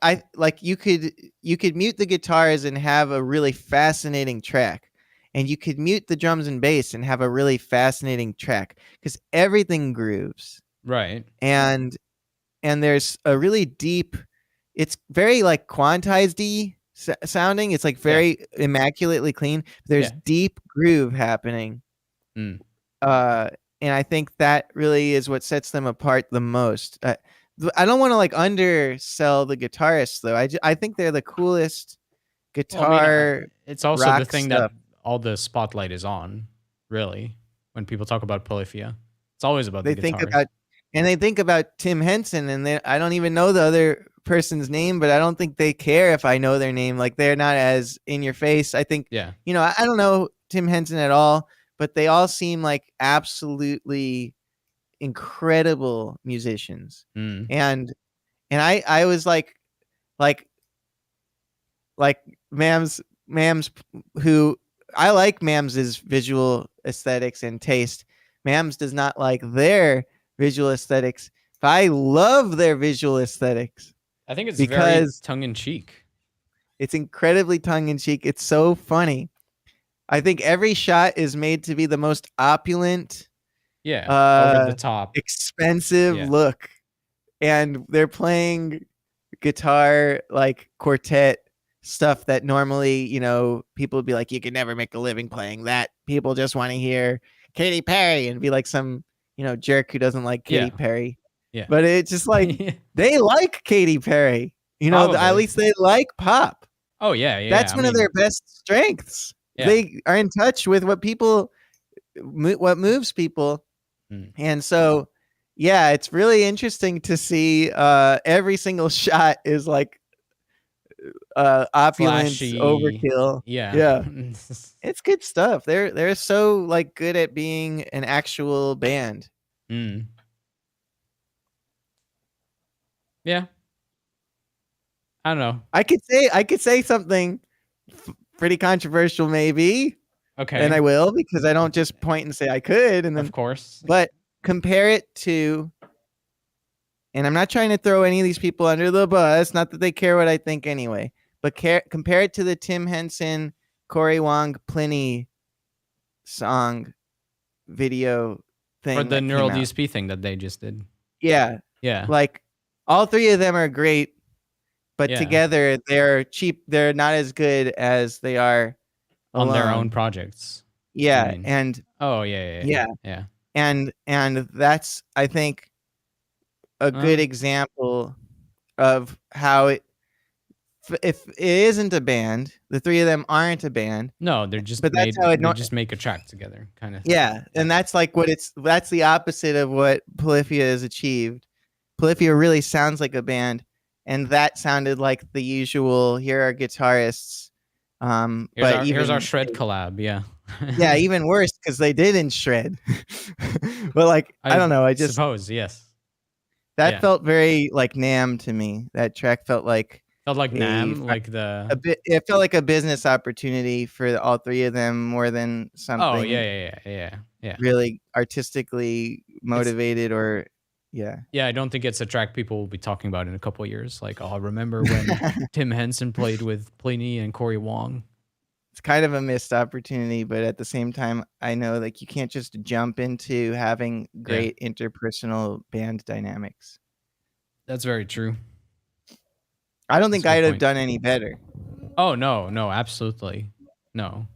you could mute the guitars and have a really fascinating track, and you could mute the drums and bass and have a really fascinating track because everything grooves, Right. and there's a really deep, it's very like quantized sounding, it's like Yeah. very immaculately clean, there's Yeah. deep groove happening. Mm. uh and I think that really is what sets them apart the most. I don't want to like undersell the guitarists though. I think they're the coolest Well, I mean, guitar it's also the rock thing that stuff. all the spotlight is on, really. When people talk about Polyphia, it's always about the They think guitars. about and they think about Tim Henson, and I don't even know the other person's name, but I don't think they care if I know their name. Like they're not as in your face. I think, Yeah. you know, I don't know Tim Henson at all, but they all seem like absolutely incredible musicians. Mm. And I was like like Mams, who I like Mams's visual aesthetics and taste. Mams does not like their visual aesthetics, but I love their visual aesthetics I think it's very because tongue in cheek. it's incredibly tongue in cheek. It's so funny. I think every shot is made to be the most opulent, Yeah. Over the uh, top. expensive Yeah. look, and they're playing guitar like quartet stuff that normally, you know, people would be like, you could never make a living playing that. People just want to hear Katy Perry and be like some, you know, jerk who doesn't like Katy Yeah. Perry. Yeah. But it's just like they like Katy Perry. You know, at Probably. least they like pop. Oh yeah. Yeah. That's I one of their mean, best strengths. yeah. They are in touch with what moves people. Mm. And so, yeah, it's really interesting to see every single shot is like opulence Flashy. overkill. Yeah. Yeah. It's good stuff. They're so like good at being an actual band. Mm. Yeah. I don't know. I could say something pretty controversial maybe, and Okay. I will, because I don't just point and say I could and then, Of course. but compare it to, and I'm not trying to throw any of these people under the bus, not that they care what I think anyway, but compare it to the Tim Henson, Corey Wong, Pliny song video Or thing the that came neural out. DSP thing that they just did. Yeah. Yeah. Like all three of them are great, but Yeah. together they're cheap. They're not as good as they are On alone. their own projects. Yeah. I mean. And Oh yeah. yeah. Yeah. And that's, I think, a good example of how if it isn't a band, the three of them aren't a band. No, they're just But that's how it they just make a track together, kind of. yeah, and that's like that's the opposite of what Polyphia has achieved. Polyphia really sounds like a band, and that sounded like the usual. Here are guitarists, Here's our shred collab. Yeah. yeah, even worse because they didn't shred. But like I don't know, I just suppose yes. that Yeah. felt very like Nam to me. That track felt like Felt like a Nam, like the. a bit. It felt like a business opportunity for all three of them more than something. Oh yeah. Really artistically motivated or yeah. Yeah, I don't think it's a track people will be talking about in a couple of years. Like, oh, remember when Tim Henson played with Pliny and Corey Wong? It's kind of a missed opportunity, but at the same time, I know like you can't just jump into having great interpersonal band dynamics. That's very true. I don't think That's a good I'd have point. done any better. Oh no, absolutely. No.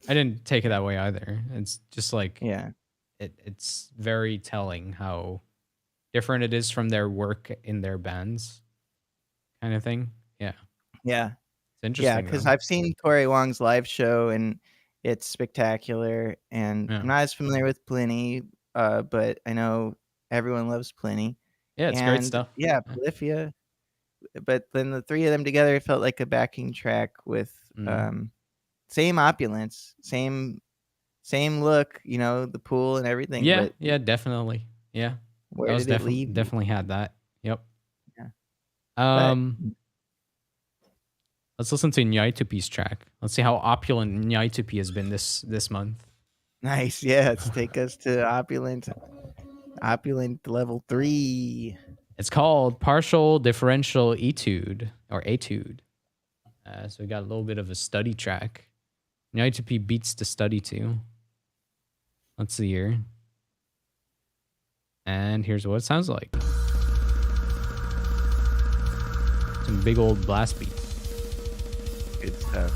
I didn't take it that way either. It's just like Yeah. It's very telling how different it is from their work in their bands, kind of thing. Yeah. Yeah. It's interesting. Yeah, because I've seen Corey Wong's live show and it's spectacular. And I'm not as familiar with Pliny, but I know everyone loves Pliny. Yeah, it's great stuff. Yeah, Polyphia. but then the three of them together felt like a backing track with same opulence, same look, the pool and everything. Yeah, But yeah, definitely. Yeah, that where was did it leave you? definitely had that. Yep. Yeah. But Let's listen to Nyaitupi's track. Let's see how opulent Nyaitupi has been this month. nice. Yeah, let's take us to opulent level 3. It's called Partial Differential Etude or Etude. So we got a little bit of a study track. Nyaitupi beats to study to. Let's see here. And here's what it sounds like. Some big old blast beats. Good stuff.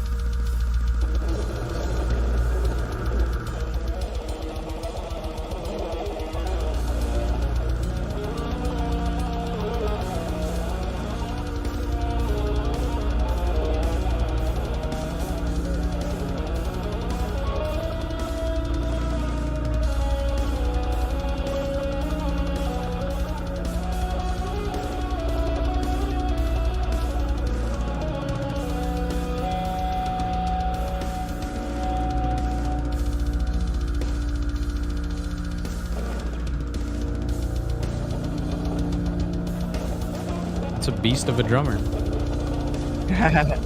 A beast of a drummer. A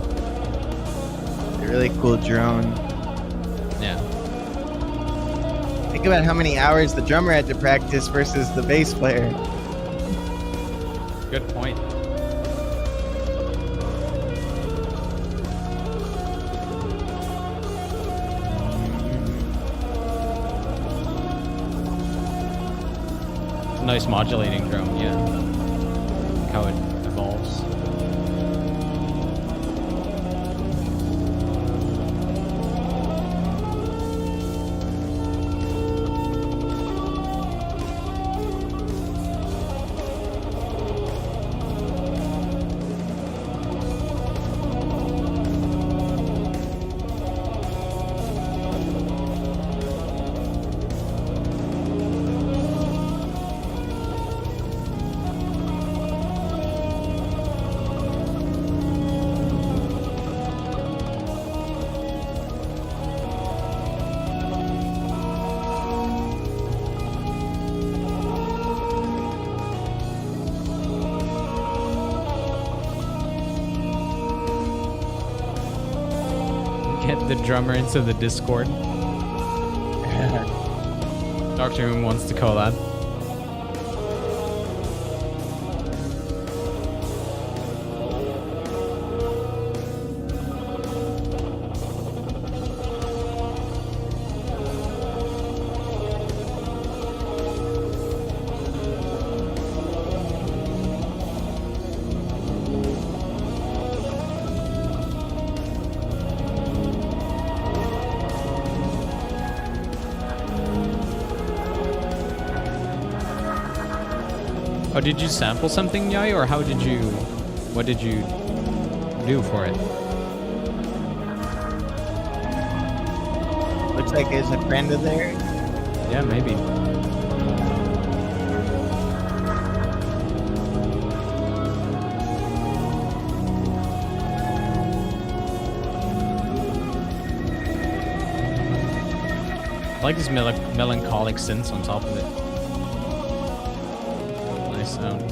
really cool drone. Yeah. Think about how many hours the drummer had to practice versus the bass player. Good point. It's a nice modulating drone, yeah. Look how it evolves. Get the drummer into the Discord. Dr. Moon wants to collab. Oh, did you sample something, Yai, or what did you do for it? Looks like there's a friend of theirs. Yeah, maybe. I like this melancholic synths on top of it. Nice sound.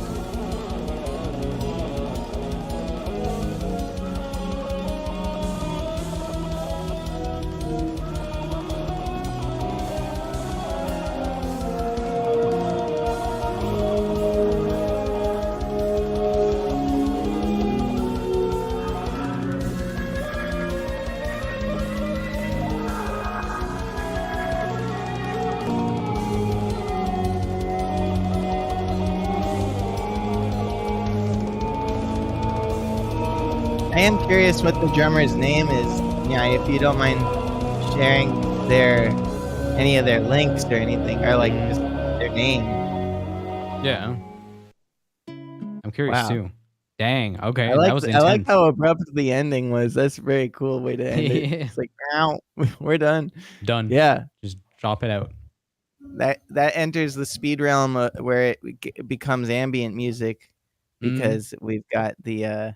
I am curious what the drummer's name is. Yeah, if you don't mind sharing any of their links or anything, or like just their name. Yeah. I'm curious Wow. too. Dang. Okay. I like that was intense. I like how abrupt the ending was. That's a very cool way to end it. It's like, ow, we're done. Done. Yeah. Just drop it out. That enters the speed realm where it becomes ambient music. Mm. because we've got the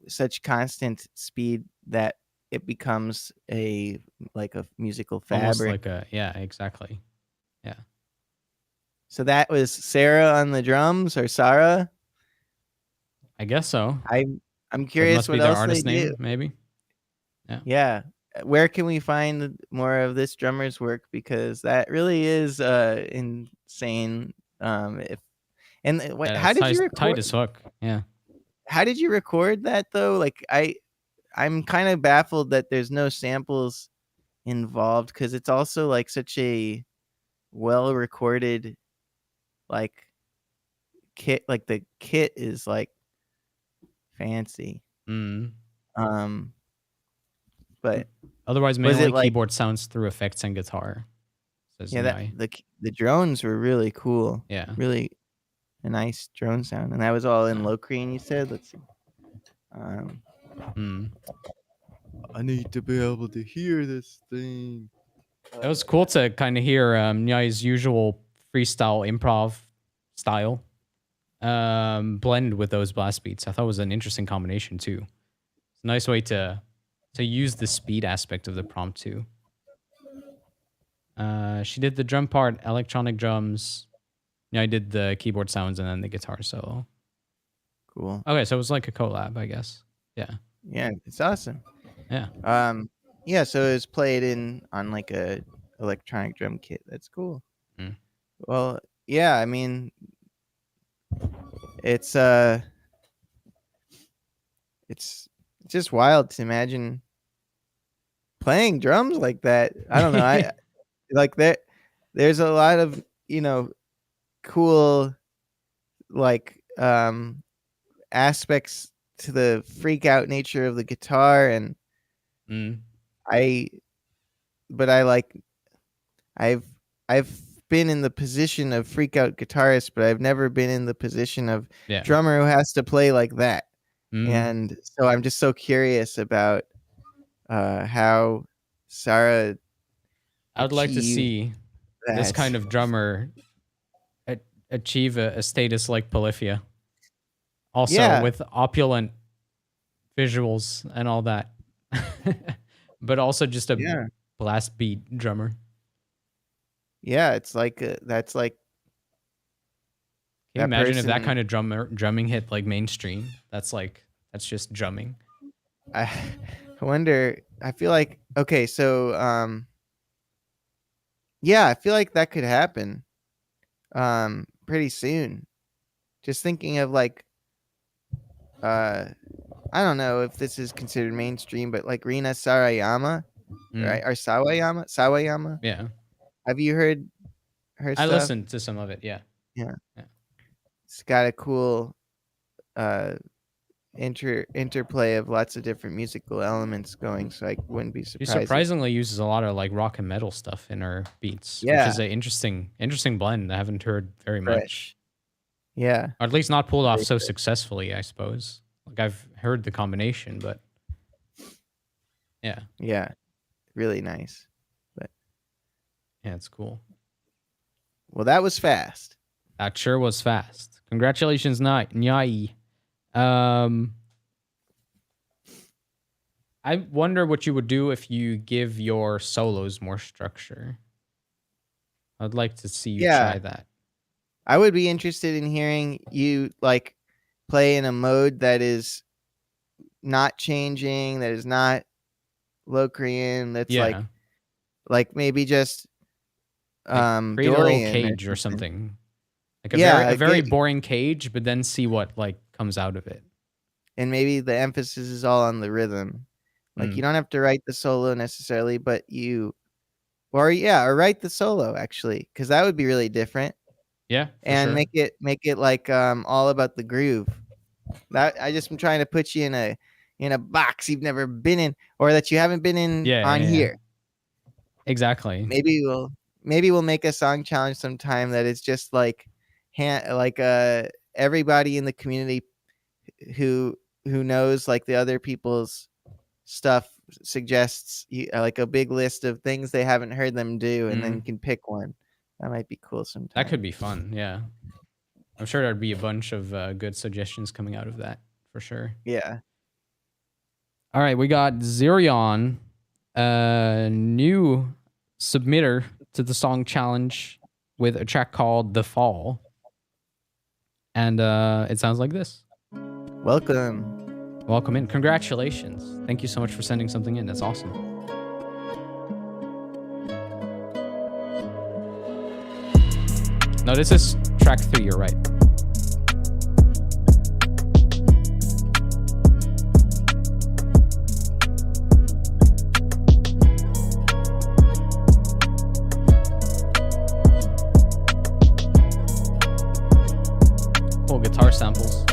such constant speed that it becomes a like a musical Almost like fabric. a, yeah, exactly. Yeah. So that was Sarah on the drums, or Sarah. I guess so. I'm That curious must be what their else they artist do. name, maybe. Yeah. Yeah. Where can we find more of this drummer's work? Because that really is insane. If and what? Yeah, How it's did you tight record? as fuck. Yeah. How did you record that though? Like I'm kind of baffled that there's no samples involved, because it's also like such a well recorded like kit. Like the kit is like fancy. Mm. Um, but Otherwise, was it mainly like, keyboard sounds through effects and guitar, says yeah, that Nyai. the drones were really cool. Yeah. Really a nice drone sound, and that was all in Yeah. Locrian, you said. Let's see. Um, Mm. I need to be able to hear this thing. It was cool to kind of hear Nyai's usual freestyle improv style blend with those blast beats. I thought it was an interesting combination too. It's a nice way to use the speed aspect of the prompt too. She did the drum part, electronic drums. Yeah, I did the keyboard sounds and then the guitar solo. Cool. Okay, so it was like a collab, I guess. Yeah. Yeah, it's awesome. Yeah. Yeah, so it was played on like a electronic drum kit. That's cool. Mm. Well, yeah, I mean, it's it's just wild to imagine playing drums like that. I don't know. I like there's a lot of, cool like aspects to the freak out nature of the guitar, and Mm. I but I like I've I've been in the position of freak out guitarist, but I've never been in the position of Yeah. drummer who has to play like that. Mm. And so I'm just so curious about how Sarah I would like to achieved see this that. kind of drummer achieve a status like Polyphia. Also Yeah, with opulent visuals and all that. But also just a yeah, blast beat drummer. yeah. It's like that's like Can you that imagine if that person. kind of drumming hit like mainstream? That's just drumming. I wonder. I feel like, okay, so yeah, I feel like that could happen pretty soon. Just thinking of like uh I don't know if this is considered mainstream, but like Rina Sarayama, Mm. right? Or Sawayama. Yeah. Have you heard her I stuff? listened to some of it, yeah. Yeah. Yeah. It's got a cool uh interplay of lots of different musical elements going, so I wouldn't be She surprised if, surprisingly uses a lot of like rock and metal stuff in her beats, which yeah, is an interesting blend I haven't heard very much. fresh. Yeah. Or at least not pulled off Very so fresh. successfully, I suppose. Like I've heard the combination, but yeah. Yeah. Really nice. But Yeah, it's cool. well, that was fast. That sure was fast. Congratulations, Nyai. Um, I wonder what you would do if you give your solos more structure. I'd like to see you Yeah. try that. I would be interested in hearing you like play in a mode that is not changing, that is not Locrian, that's Yeah, like maybe just like create a little Dorian or cage or something. something. Like Yeah, a very boring cage, but then see what like comes out of it. and maybe the emphasis is all on the rhythm. Like Mm. you don't have to write the solo necessarily, but or write the solo actually, because that would be really different. Yeah, for And sure. make it like all about the groove. That I just am trying to put you in a box you've never been in, or that you haven't been in Yeah, on yeah, yeah. here. Exactly. Maybe we'll make a song challenge sometime that is just like everybody in the community who knows like the other people's stuff suggests like a big list of things they haven't heard them do, and then Mm. you can pick one. That might be cool sometime. That could be fun. Yeah. I'm sure there'd be a bunch of good suggestions coming out of that for sure. Yeah. All right, we got Zerion, a new submitter to the song challenge with a track called The Fall. And it sounds like this. Welcome. Welcome in. Congratulations. Thank you so much for sending something in. That's awesome. No, this is track 3, you're right. Cool guitar samples.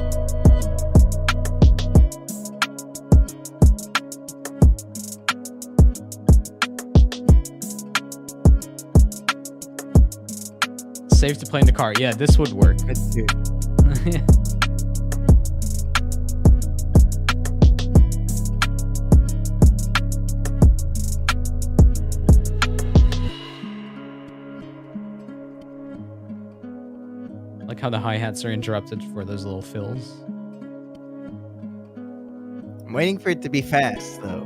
Safe to play in the car. Yeah, this would work. That's good. Like how the hi-hats are interrupted for those little fills. I'm waiting for it to be fast, though.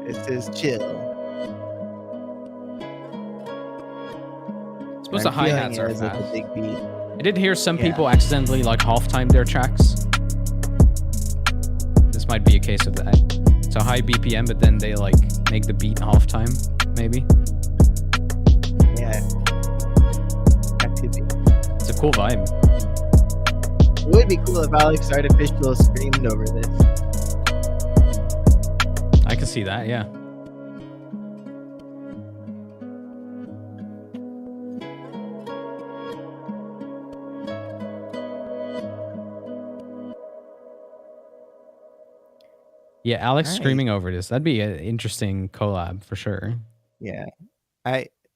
It says chill. I suppose the hi-hats are like a fast. big beat. I did hear some people accidentally like half-time their tracks. This might be a case of that. So high BPM, but then they like make the beat half-time, maybe. Yeah. That could be. It's a cool vibe. It would be cool if Alex Artificial screamed over this. I can see that, yeah. Yeah, Alex screaming over this. That'd be an interesting collab for sure. Yeah.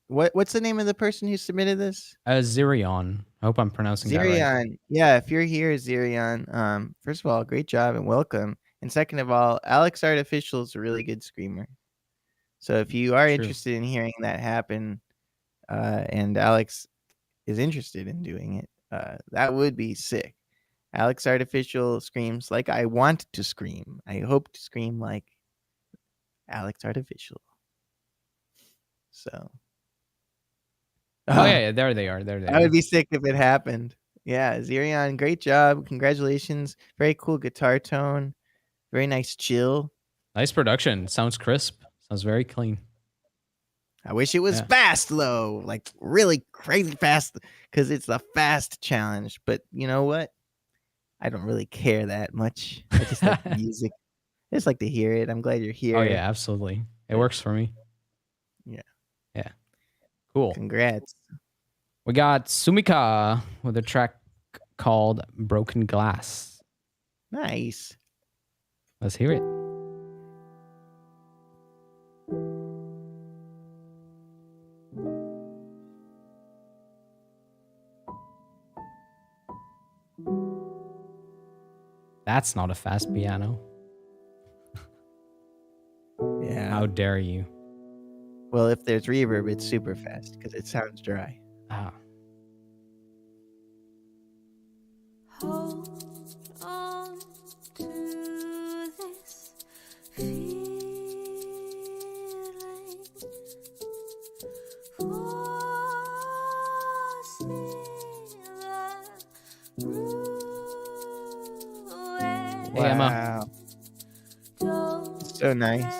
What's the name of the person who submitted this? Zerion. I hope I'm pronouncing that right. Zerion. Yeah, if you're here, Zerion, first of all, great job and welcome. And second of all, Alex Artificial is a really good screamer. So if you are interested in hearing that happen, and Alex is interested in doing it, that would be sick. Alex Artificial screams like I want to scream. I hope to scream like Alex Artificial. So. Oh, yeah, there they are. There they are. That would be sick if it happened. Yeah, Zerion, great job. Congratulations. Very cool guitar tone. Very nice chill. Nice production. Sounds crisp. Sounds very clean. I wish it was fast, though. Like, really crazy fast, because it's the fast challenge. But you know what? I don't really care that much. I just like the music. I just like to hear it. I'm glad you're here. Oh, yeah, absolutely. It works for me. Yeah. Yeah. Cool. Congrats. We got Sumika with a track called Broken Glass. Nice. Let's hear it. That's not a fast piano. Yeah. How dare you? Well, if there's reverb, it's super fast because it sounds dry. Ah. Hold on to this feeling. Hey, Emma. So nice.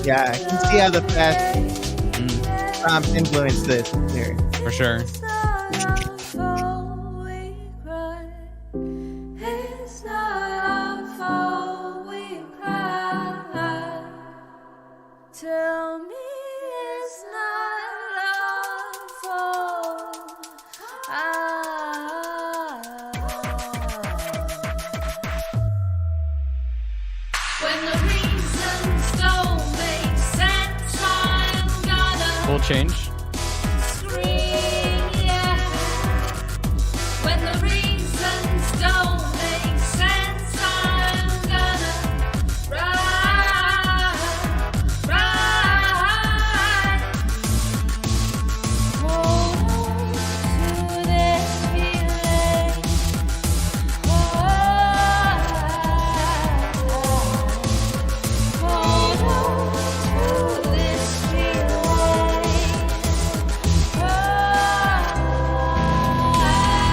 Yeah, I can see how the fast prompt influenced this here. For sure. Tell me When the reasons don't make sense, I'm gonna Full change. scream, yeah. When the reasons don't make sense, I'm gonna ride. Hold on to this feeling. Hold on to this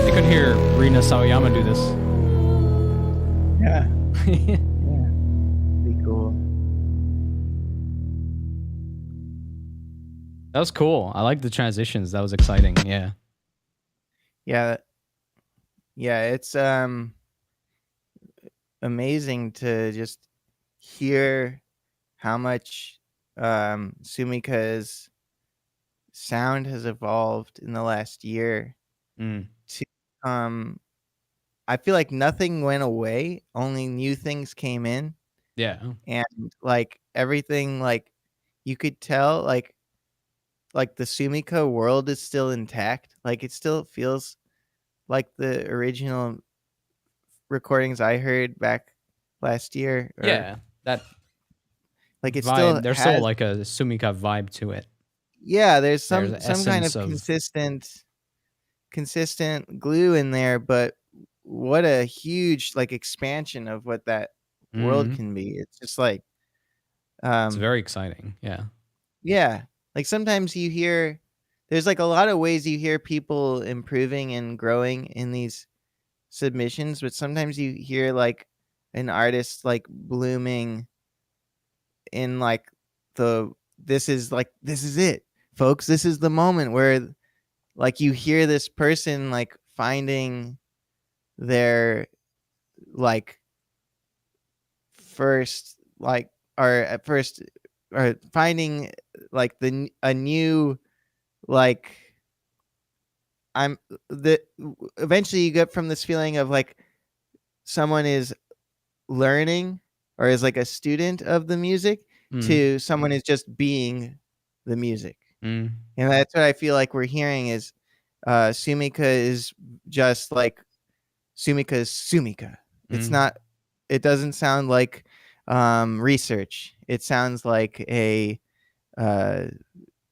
I could hear Rina Sawayama do this. Yeah. Yeah. Be cool. That was cool. I like the transitions. That was exciting. Yeah. Yeah. Yeah, it's amazing to just hear how much Sumika's sound has evolved in the last year. Mm. To I feel like nothing went away, only new things came in, Yeah. and like everything, like you could tell like the Sumika world is still intact. Like it still feels like the original recordings I heard back last year, or Yeah. That like it still vibe. There's still has, like a Sumika vibe to it. yeah, there's There's an some kind essence of of. consistent glue in there, but what a huge like expansion of what that world Mhm. can be. It's just like It's very exciting. Yeah. yeah, like sometimes you hear there's like a lot of ways you hear people improving and growing in these submissions, but sometimes you hear like an artist like blooming in like this is it, folks. This is the moment where like you hear this person like finding their like first like or at first or finding like a new like I'm the eventually you get from this feeling of like someone is learning or is like a student of the music Mm. to someone is just being the music. Mm. And that's what I feel like we're hearing is Sumika is just like Sumika is Sumika. It's Mm. not, it doesn't sound like research. It sounds like a uh,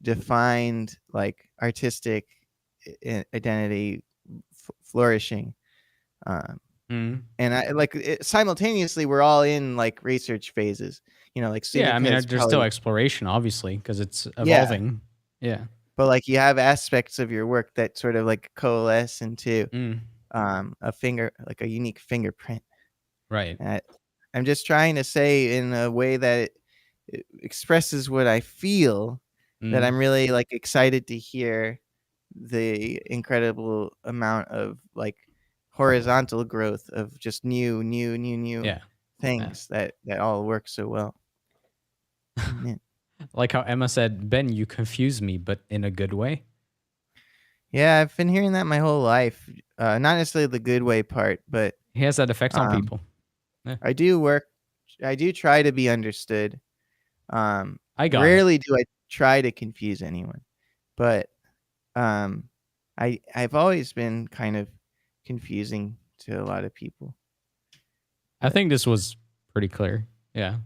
defined like artistic identity flourishing. Mm. And I like simultaneously we're all in like research phases. You know, like Yeah. I Sumika mean, is there's still probably, exploration, obviously, because it's yeah, evolving. Yeah. but like you have aspects of your work that sort of like coalesce into Mm. a finger, like a unique fingerprint. Right. And I'm just trying to say in a way that it expresses what I feel, that Mm. I'm really like excited to hear the incredible amount of like horizontal growth of just new Yeah. things that all work so well. Yeah. Like how Emma said, Ben, you confuse me, but in a good way. Yeah, I've been hearing that my whole life. Not necessarily the good way part, but He has that effect on people. Yeah. I do try to be understood. I got it. Rarely do I try to confuse anyone, but I've always been kind of confusing to a lot of people. I think this was pretty clear. Yeah.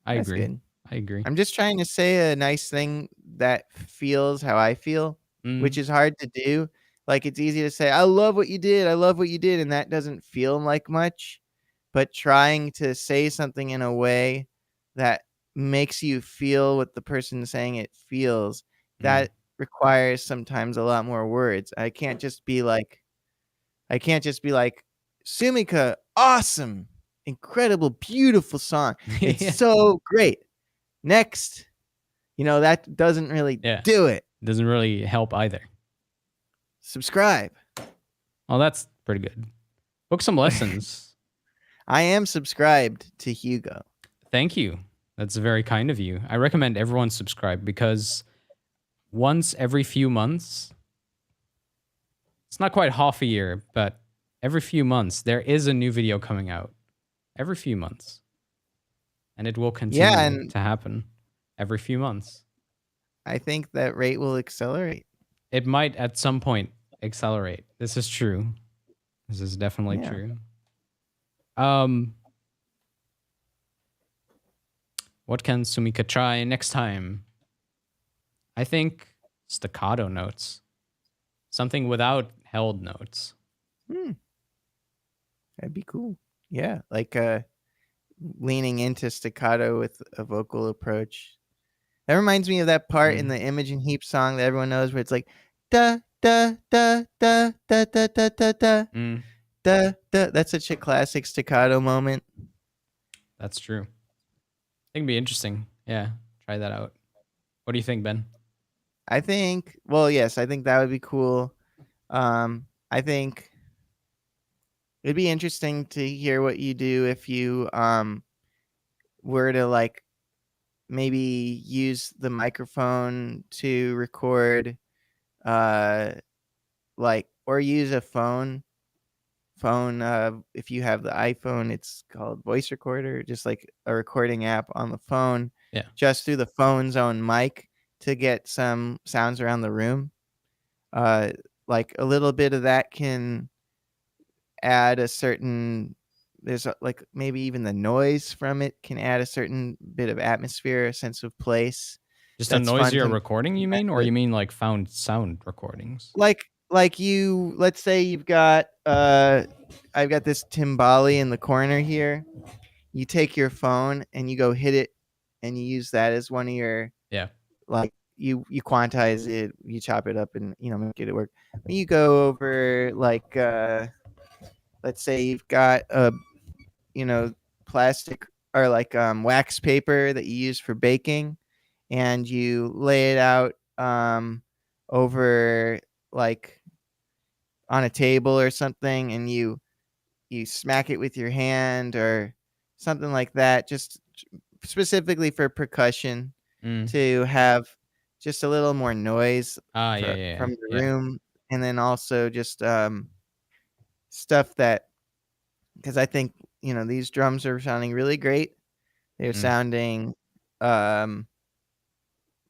I That's agree. good. I agree. I'm just trying to say a nice thing that feels how I feel, which Mm. is hard to do. Like it's easy to say, I love what you did. I love what you did. And that doesn't feel like much. But trying to say something in a way that makes you feel what the person saying it feels, that requires sometimes a lot more words. I can't just be like, Sumika, awesome, incredible, beautiful song. It's Yeah. so great. Next. You know, that doesn't really Yeah. do it. Doesn't really help either. Subscribe. Well, that's pretty good. Book some lessons. I am subscribed to Hugo. Thank you. That's very kind of you. I recommend everyone subscribe because once every few months, it's not quite half a year, but every few months, there is a new video coming out. Every few months. And it will continue and to happen every few months. I think that rate will accelerate. It might at some point accelerate. This is true. This is definitely Yeah. true. What can Sumika try next time? I think staccato notes. Something without held notes. That'd be cool. Yeah, like leaning into staccato with a vocal approach. That reminds me of that part in the Imogen Heap song that everyone knows where it's like da da da da da da da da da da da. That's such a classic staccato moment. That's true. I think it'd be interesting. Yeah, try that out. What do you think, Ben? I think, well, yes, I think that would be cool. I think it'd be interesting to hear what you do if you were to like maybe use the microphone to record like, or use a phone if you have the iPhone, it's called voice recorder, just like a recording app on the phone. Yeah. Just through the phone's own mic to get some sounds around the room. Like a little bit of that can add a certain, like maybe even the noise from it can add a certain bit of atmosphere, a sense of place. Just That's a fun noisier to recording, you mean? Or you mean like found sound recordings? like you, let's say you've got I've got this timbali in the corner here. You take your phone and you go hit it and you use that as one of your, like you quantize it, you chop it up and make it work. When you go over like let's say you've got a plastic or like wax paper that you use for baking, and you lay it out over like on a table or something, and you smack it with your hand or something like that, just specifically for percussion, to have just a little more noise from the room. And then also just stuff that, because I think these drums are sounding really great. They're sounding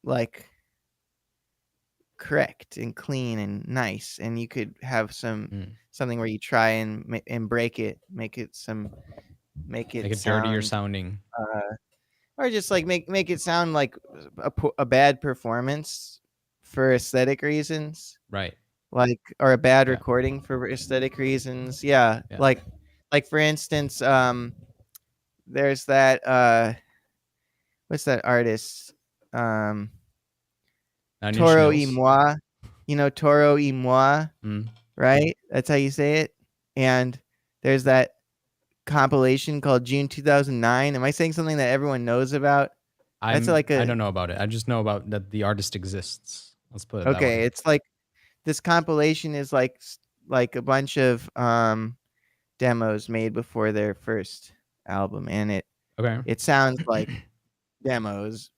like correct and clean and nice, and you could have something where you try and break it, make it dirtier sounding, or just like make it sound like a bad performance for aesthetic reasons, right? Like, or a bad recording for aesthetic reasons. Yeah. Like for instance, there's that what's that artist? Toro y Moi. Toro y Moi, right? That's how you say it. And there's that compilation called June 2009. Am I saying something that everyone knows about? I don't know about it. I just know about that the artist exists. Let's put it that way. Okay, it's like this compilation is like a bunch of demos made before their first album, and it sounds like demos,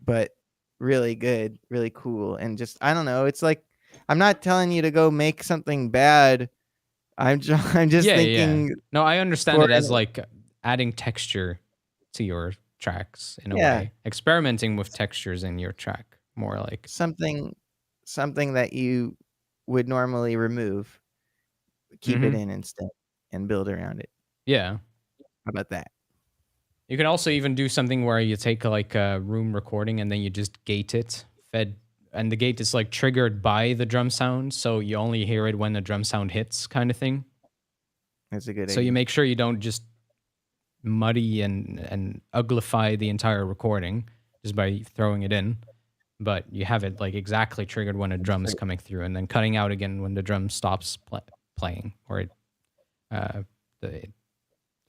but really good, really cool, and just I don't know. It's like I'm not telling you to go make something bad. I'm just thinking. Yeah. No, I understand it as like adding texture to your tracks in a way, experimenting with textures in your track, more like something that you would normally remove, keep it in instead, and build around it. Yeah. How about that? You can also even do something where you take like a room recording and then you just gate it, and the gate is like triggered by the drum sound, so you only hear it when the drum sound hits, kind of thing. That's a good idea. So you make sure you don't just muddy and uglify the entire recording just by throwing it in, but you have it like exactly triggered when a drum is coming through, and then cutting out again when the drum stops playing, or the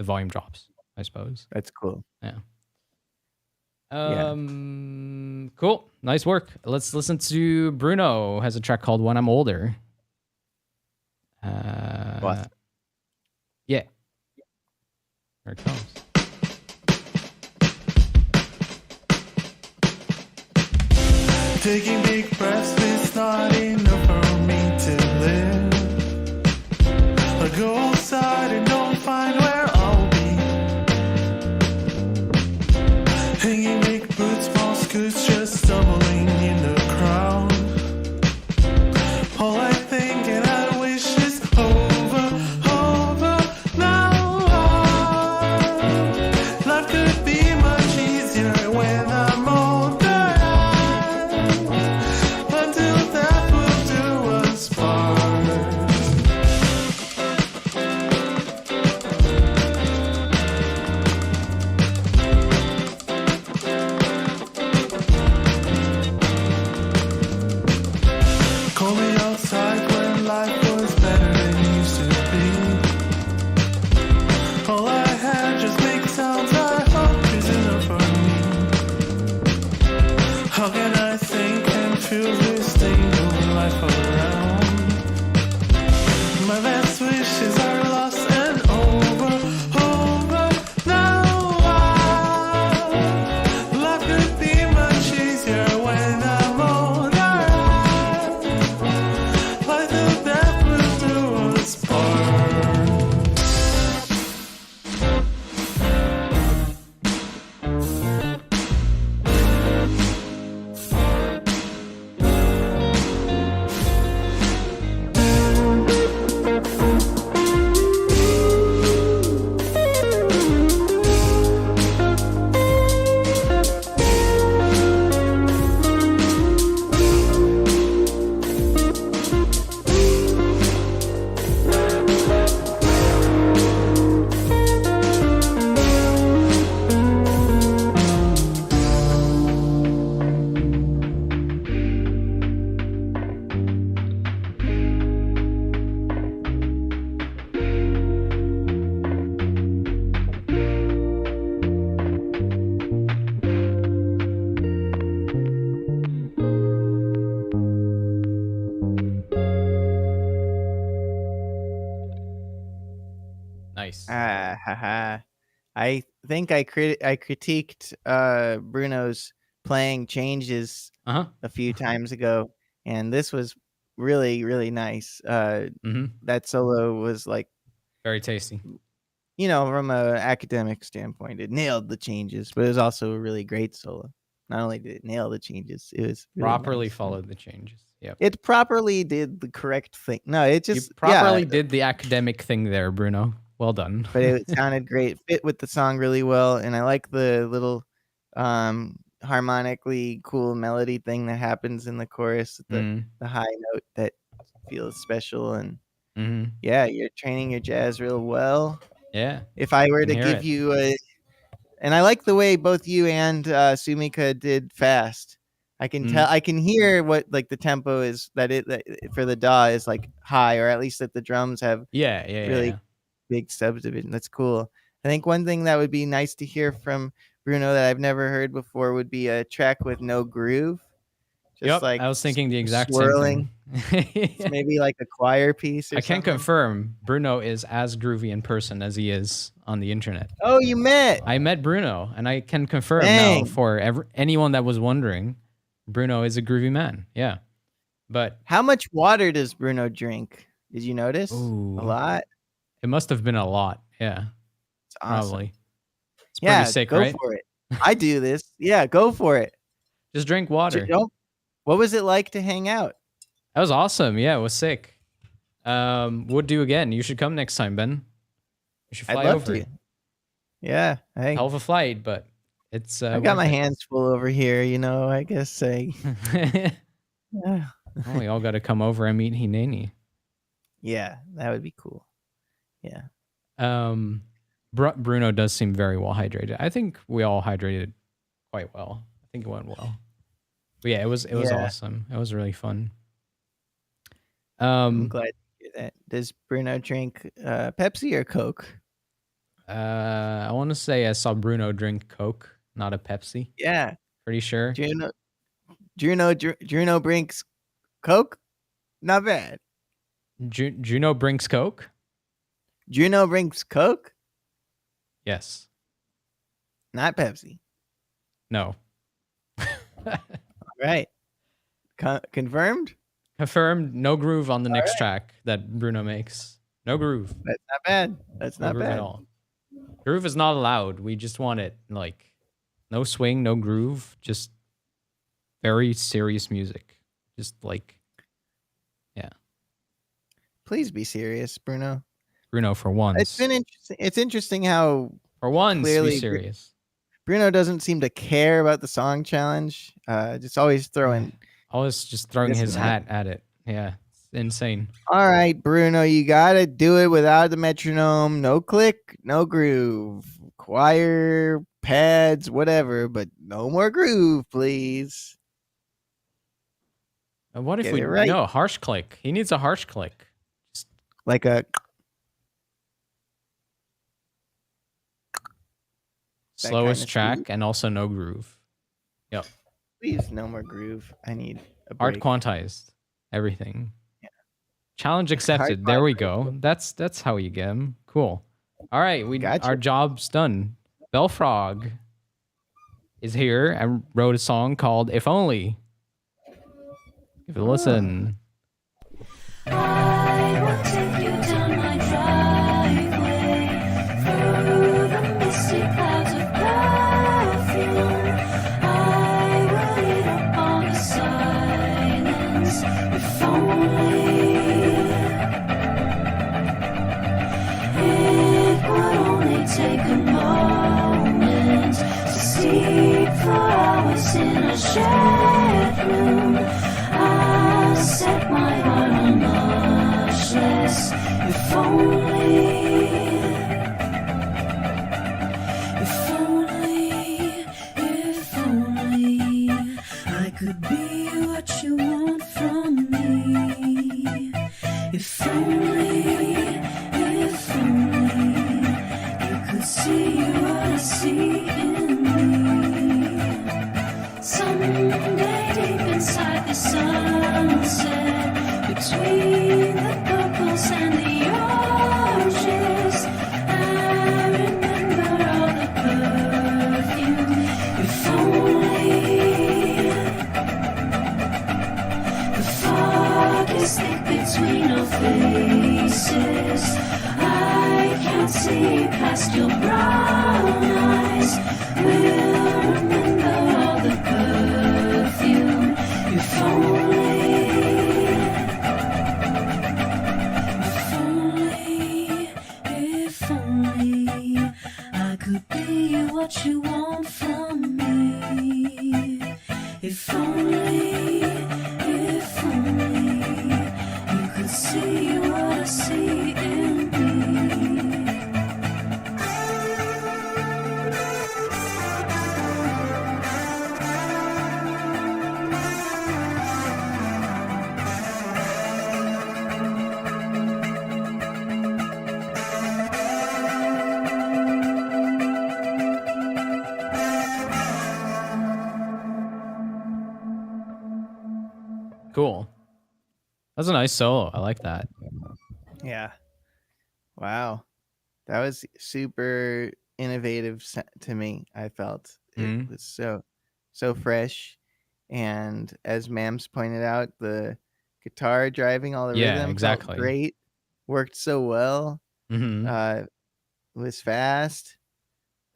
volume drops, I suppose. That's cool. Yeah. Cool. Nice work. Let's listen to Bruno. Has a track called When I'm Older. Awesome. Yeah. Here it comes. Taking big breaths is not enough for me to live. I go outside and don't find where I'll be. Hanging big boots, small scoots, just stumbling in the crowd. All I think and I wish is over now. Life could be much easier when I'm older. Until death will do us part. Call me outside when life was better than it used to be. All I had just make sounds I hope is enough for me. How can I think and feel this thing moving life around? My best wishes are lost and over now. Life could be much easier when I'm older. Life till death will do us part. Nice. I think I critiqued Bruno's playing changes Uh-huh. a few times ago, and this was really, really nice. Mm-hmm. That solo was like, Very tasty. you know, from a academic standpoint, it nailed the changes, but it was also a really great solo. Not only did it nail the changes, it was really Properly nice. followed the changes. Yep. It properly did the correct thing. No, it You just properly did the academic thing there, Bruno. Well done. but it sounded great, fit with the song really well, and I like the little harmonically cool melody thing that happens in the chorus, the high note that feels special. And Mm-hmm. yeah, you're training your jazz real well. Yeah. If I were Can to hear give it. you and I like the way both you and Sumika did fast. I can tell, I can hear what like the tempo is that for the DAW is like high, or at least that the drums have Yeah. really big subdivision. That's cool. I think one thing that would be nice to hear from Bruno that I've never heard before would be a track with no groove. Just Yep, like I was thinking the exact swirling. same thing. Maybe like a choir piece or I can something. confirm Bruno is as groovy in person as he is on the internet. Oh, you met? I met Bruno, and I can confirm Dang. now for anyone that was wondering, Bruno is a groovy man. Yeah. But how much water does Bruno drink? Did you notice? Ooh. A lot? It must have been a lot. Yeah. It's awesome. Probably. It's yeah, pretty sick, go right? for it. I do this. Yeah, go for it. Just drink water. What was it like to hang out? That was awesome. Yeah, it was sick. Would do again. You should come next time, Ben. You should fly I'd love over. to. Yeah. Hey. Hell of a flight, but it's I've got my hands full over here, you know, I guess yeah. Oh, we all got to come over and meet Hineni. Yeah, that would be cool. Yeah. Bruno does seem very well hydrated. I think we all hydrated quite well. I think it went well. But yeah, it was awesome. It was really fun. I'm glad to hear that. Does Bruno drink Pepsi or Coke? I want to say I saw Bruno drink Coke, not a Pepsi. Yeah. Pretty sure. Juno drinks Coke? Not bad. Juno drinks Coke? Juno brings Coke, Yes. not Pepsi. No. All right. Confirmed? Confirmed. No groove on the All next right. track that Bruno makes. No groove. That's not bad. That's No not groove at bad. all. Groove is not allowed. We just want it like no swing, no groove, just very serious music. Just like, yeah. Please be serious, Bruno. Bruno, for It's once. been interesting. It's interesting how For once, clearly be serious. Bruno doesn't seem to care about the song challenge. Just always throwing. Always just throwing this his and that. hat at it. Yeah, it's insane. All right, Bruno, you gotta do it without the metronome. No click, no groove. Choir, pads, whatever, but no more groove, please. And what if Get we it right. no harsh click? He needs a harsh click. Just Like a slowest kinda track speed? and also no groove. Yep. please, no more groove. I need a Hard break. quantized. Everything. Yeah. Challenge accepted. There we go. That's how you get him. Cool. All right, Gotcha. our job's done. Belfrog is here and wrote a song called "If Only." Give it a listen. I will take you down my driveway through the misty clouds of perfume. I will eat up all the silence, if only it would only take a moment to sleep for hours in a shared room. I'll set my heart on much less, if only I could be what you want from me. If only you could see what I see in me. Someday deep inside the sunset, between the purples and the oranges, I remember all the perfume. If only the fog is thick between our faces, I can't see past your brown eyes. We'll remember all the perfume. If only I could be what you want from me. If only you could see what I see in me. Cool. That's a nice solo. I like that. Yeah. Wow. That was super innovative to me. I felt it was so fresh, and as Mams pointed out, the guitar driving all the Yeah, rhythm exactly. felt great. Worked so well. Mm-hmm. Was fast.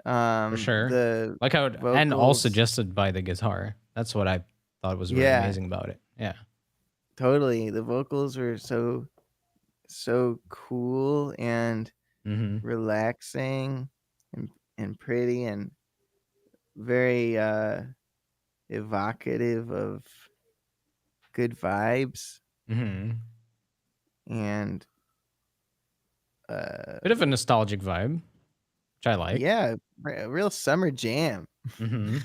For sure. The Like how it, and all vocals- suggested by the guitar. That's what I thought was really Yeah. amazing about it. Yeah. totally, the vocals were so cool and Mm-hmm. relaxing and pretty and very evocative of good vibes Mm-hmm. and Bit of a nostalgic vibe, which I like. yeah, a real summer jam. Mm-hmm.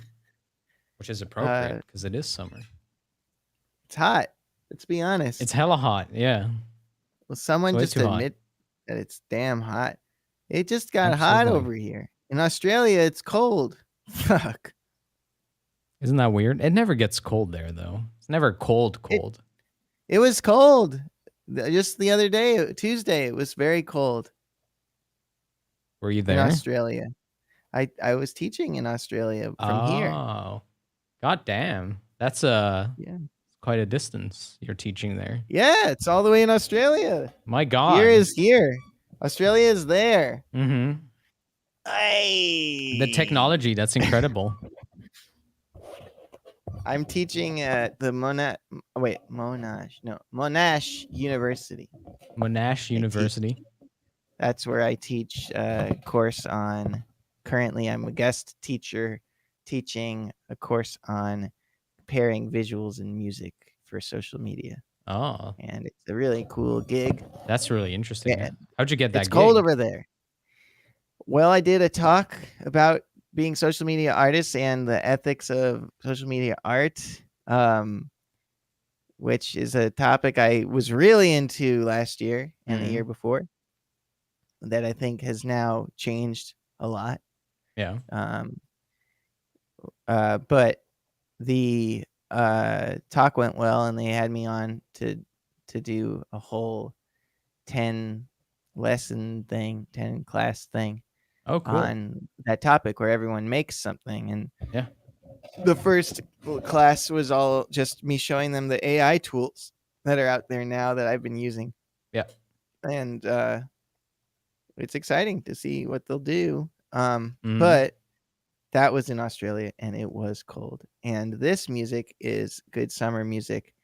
Which is appropriate because it is summer. It's hot, let's be honest. It's hella hot. Yeah. Will someone way just too hot. admit that it's damn hot? It just got hot Absolutely. over here. In Australia, it's cold. Fuck. Isn't that weird? It never gets cold there, though. It's never cold. It was cold. Just the other day, Tuesday, it was very cold. Were you in there? Australia. I was teaching in Australia from here. Oh, god damn. That's Yeah. quite a distance you're teaching there. Yeah, it's all the way in Australia. My god. Here is here. Australia is there. Mm-hmm. The technology, that's incredible. I'm teaching at the Monash University. Monash University. That's where I teach a course on. Currently, I'm a guest teacher teaching a course on pairing visuals and music for social media, Oh, and it's a really cool gig. that's really interesting. Yeah. How'd you get that It's cold gig? over there. Well, I did a talk about being social media artists and the ethics of social media art, which is a topic I was really into last year and the year before, that I think has now changed a lot. Yeah. But the talk went well, and they had me on to do a whole 10 lesson thing, 10 class thing Oh, cool. on that topic where everyone makes something. And Yeah. the first class was all just me showing them the AI tools that are out there now that I've been using. Yeah. And it's exciting to see what they'll do. Mhm. But that was in Australia, and it was cold. And this music is good summer music.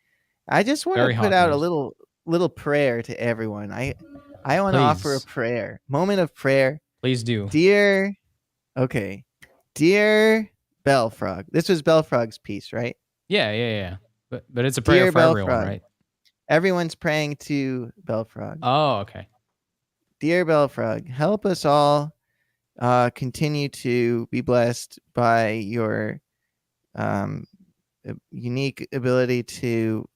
I just want Very to hot put out a music. little prayer to everyone. I want to offer a Please. prayer, moment of prayer. Please do. Dear Bellfrog. This was Bellfrog's piece, right? Yeah. But it's a prayer Dear for everyone, Bellfrog. right? Everyone's praying to Bellfrog. Oh, okay. Dear Bellfrog, help us all continue to be blessed by your unique ability to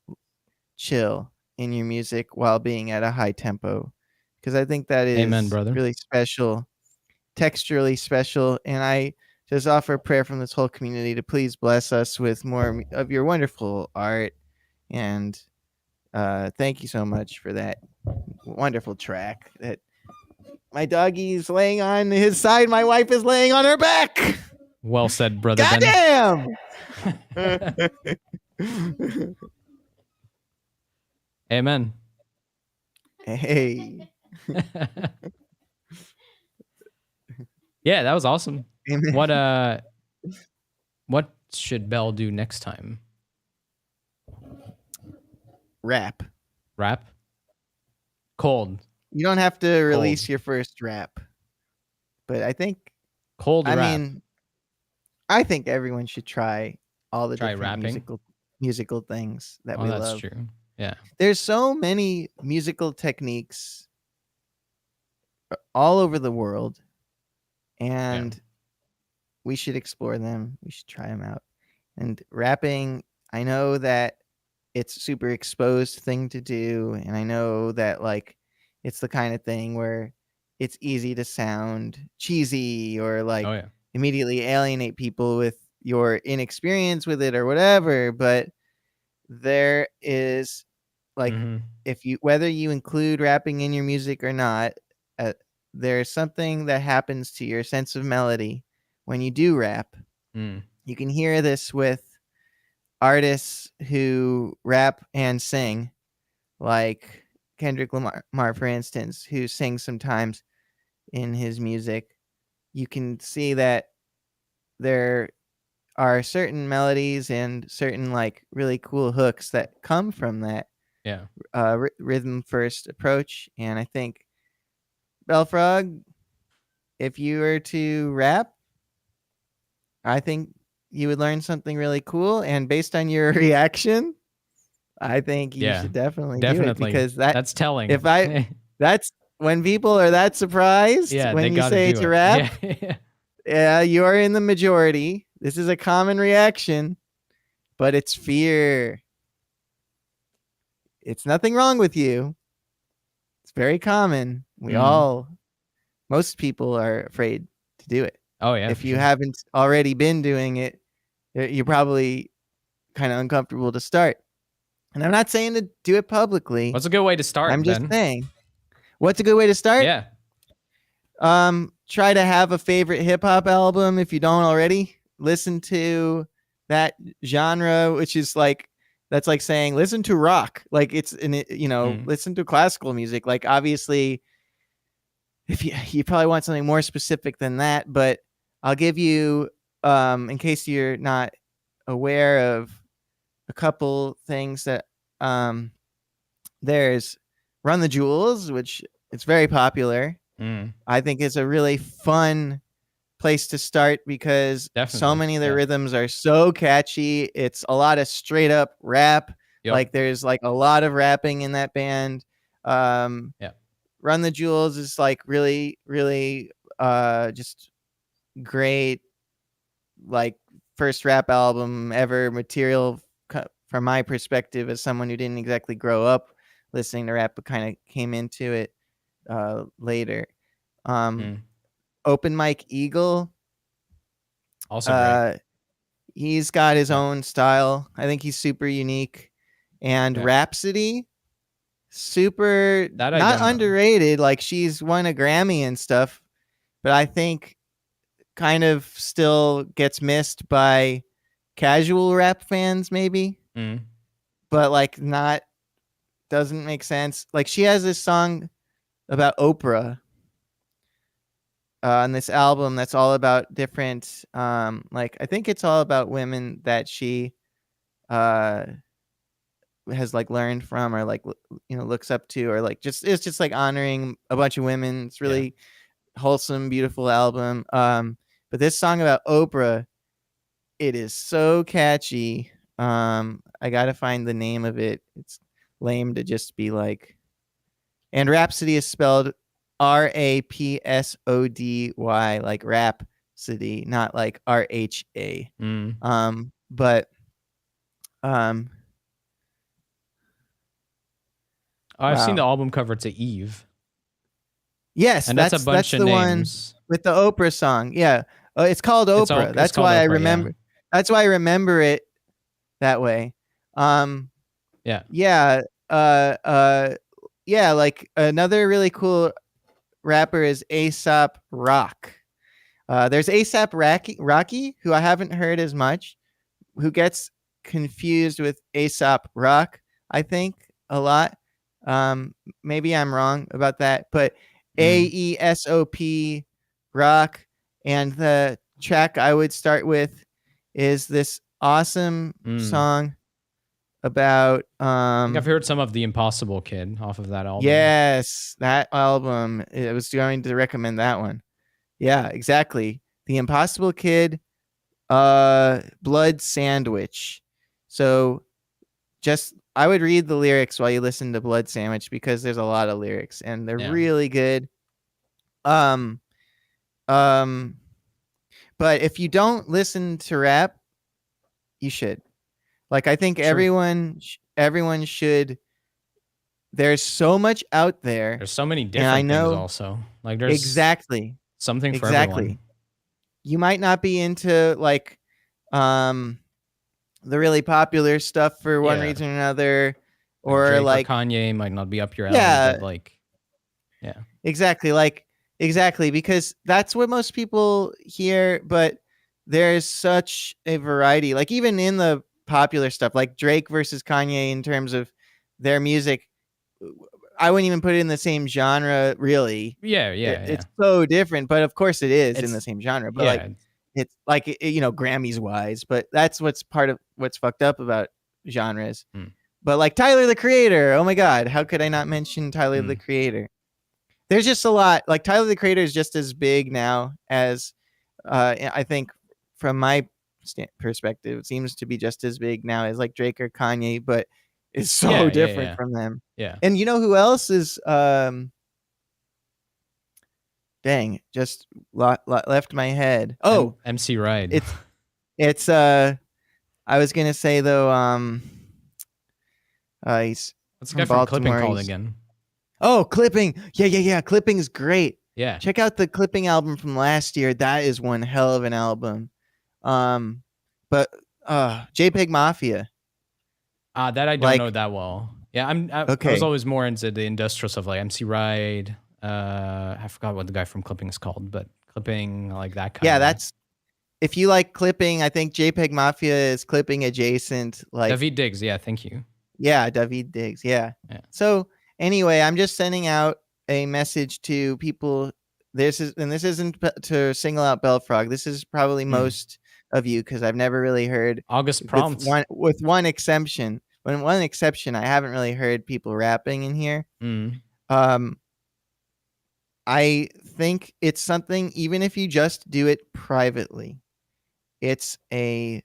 chill in your music while being at a high tempo, because I think that is Amen, brother. really special, texturally special. And I just offer a prayer from this whole community to please bless us with more of your wonderful art. And thank you so much for that wonderful track that my doggy's laying on his side. My wife is laying on her back. Well said, brother Ben. Goddamn! Amen. Hey. Yeah, that was awesome. Amen. What should Bell do next time? Rap. Rap? Cold. You don't have to release your first rap, but I think Cold rap. mean, I think everyone should try all the Try different rapping? musical things that Oh, we that's love. true. Yeah. There's so many musical techniques all over the world, and we should explore them. We should try them out. And rapping, I know that it's a super exposed thing to do, and I know that like it's the kind of thing where it's easy to sound cheesy or like Oh, yeah. immediately alienate people with your inexperience with it or whatever. But there is like, if you, whether you include rapping in your music or not, there's something that happens to your sense of melody when you do rap. You can hear this with artists who rap and sing, like Kendrick Lamar, for instance, who sings sometimes in his music. You can see that there are certain melodies and certain like really cool hooks that come from that rhythm first approach. And I think Bellfrog, if you were to rap, I think you would learn something really cool. And based on your reaction, I think you should definitely do it, because that's telling. That's when people are that surprised when you say to rap. Yeah, you are in the majority. This is a common reaction, but it's fear. It's nothing wrong with you. It's very common. Most people are afraid to do it. Oh, yeah. If you haven't already been doing it, you're probably kind of uncomfortable to start. And I'm not saying to do it publicly. What's a good way to start? I'm just saying. What's a good way to start? Yeah. try to have a favorite hip hop album if you don't already. Listen to that genre, which is like that's like saying listen to rock. Like it's listen to classical music. Like obviously, if you probably want something more specific than that, but I'll give you in case you're not aware of a couple things that there's Run the Jewels, which it's very popular. I think it's a really fun place to start because so many of the rhythms are so catchy. It's a lot of straight up rap. Yep. Like there's like a lot of rapping in that band. Run the Jewels is like really, really just great, like first rap album ever material from my perspective as someone who didn't exactly grow up listening to rap but kind of came into it later. Open Mike Eagle, also great. He's got his own style. I think he's super unique. And Rhapsody, super not underrated. Like she's won a Grammy and stuff, but I think kind of still gets missed by casual rap fans maybe. But like doesn't make sense. Like she has this song about Oprah on this album that's all about different like I think it's all about women that she has like learned from or like looks up to, or like it's just like honoring a bunch of women. It's really wholesome, beautiful album. But this song about Oprah, it is so catchy. I gotta find the name of it. It's lame to just be like, and Rhapsody is spelled Rapsody, like Rhapsody, not like RHA. I've seen the album cover to Eve. Yes, and that's a bunch of names with the Oprah song. Yeah, it's called Oprah. That's why I remember. Yeah. That's why I remember it that way. Like another really cool rapper is A$AP Rock. There's A$AP Rocky, who I haven't heard as much, who gets confused with A$AP Rock, I think, a lot. Maybe I'm wrong about that, but AESOP Rock, and the track I would start with is this awesome song about I think I've heard some of The Impossible Kid off of that album. Yes, that album. I was going to recommend that one. Yeah, exactly. The Impossible Kid, Blood Sandwich. So just I would read the lyrics while you listen to Blood Sandwich because there's a lot of lyrics and they're really good. But if you don't listen to rap, you should. Like I think everyone should. There's so much out there. There's so many different things also. Like there's something for everyone. You might not be into like the really popular stuff for one reason or another, or like Kanye might not be up your alley. But like, exactly, because that's what most people hear. But there's such a variety. Like even in the popular stuff, like Drake versus Kanye in terms of their music, I wouldn't even put it in the same genre, really. It's so different, but of course it is in the same genre. But like, it's like Grammys wise, but that's what's part of what's fucked up about genres. But like Tyler the Creator, oh my God, how could I not mention Tyler the Creator? There's just a lot. Like Tyler the Creator is just as big now as I think from my perspective, it seems to be just as big now as like Drake or Kanye, but it's so different from them. Yeah. And you know who else is just left my head. Oh, MC Ride. It's I was gonna say though, he's what's the guy from Clipping called again? Oh, Clipping. Yeah. Clipping's great. Yeah. Check out the Clipping album from last year. That is one hell of an album. But JPEG Mafia. That I don't know that well. Yeah, I was always more into the industrial stuff like MC Ride. I forgot what the guy from Clipping is called, but clipping, like that kind Yeah, of. that's if you like clipping. I think JPEG Mafia is clipping adjacent. Like David Diggs. Yeah, thank you. yeah, David Diggs. Yeah. Yeah. So anyway, I'm just sending out a message to people. This isn't to single out Belfrog. This is probably most of you because I've never really heard August prompts. with one exception. One exception, I haven't really heard people rapping in here. Um, I think it's something. Even if you just do it privately, it's an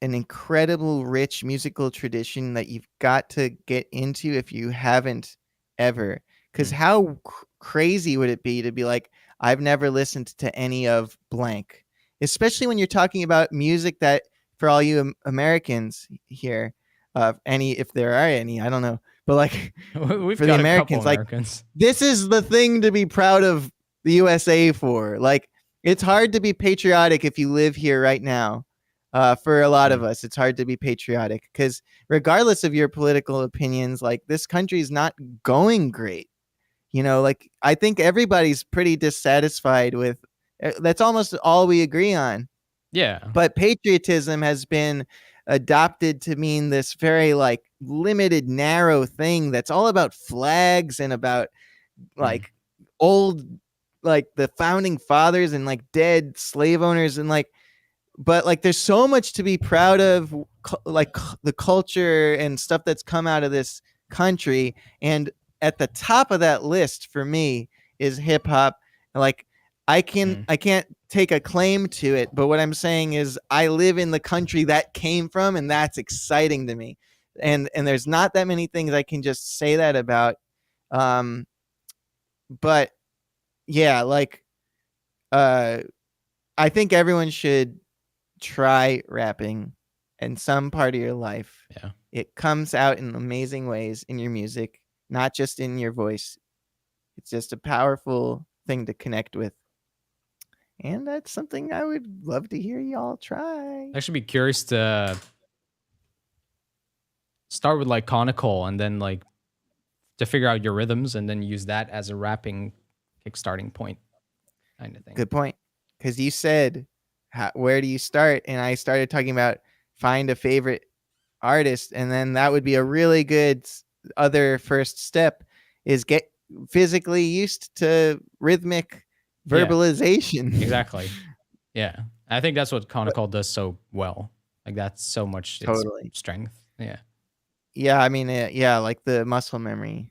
incredible rich musical tradition that you've got to get into if you haven't ever. Because how crazy would it be to be like, I've never listened to any of blank, especially when you're talking about music that, for all you Americans here, if there are any, I don't know, but like We've for got the a couple Americans, like Americans. this is the thing to be proud of the USA for. Like it's hard to be patriotic if you live here right now. For a lot of us, it's hard to be patriotic because regardless of your political opinions, like this country is not going great. You know, like I think everybody's pretty dissatisfied with. That's almost all we agree on. Yeah. But patriotism has been adopted to mean this very like limited, narrow thing that's all about flags and about like old, like the founding fathers and like dead slave owners and like. But like there's so much to be proud of, like the culture and stuff that's come out of this country. And at the top of that list for me is hip hop. Like I can't take a claim to it, but what I'm saying is I live in the country that came from, and that's exciting to me. And there's not that many things I can just say that about. But yeah, like I think everyone should try rapping in some part of your life. Yeah. It comes out in amazing ways in your music, not just in your voice. It's just a powerful thing to connect with. And that's something I would love to hear y'all try. I should be curious to start with like conical and then like to figure out your rhythms and then use that as a rapping kickstarting point kind of thing. Good point. Because you said, where do you start? And I started talking about find a favorite artist. And then that would be a really good other first step is get physically used to rhythmic verbalization. Yeah, exactly. Yeah. I think that's what conical does so well. Like that's so much Totally. its strength. Yeah. Yeah. I mean, yeah, like the muscle memory.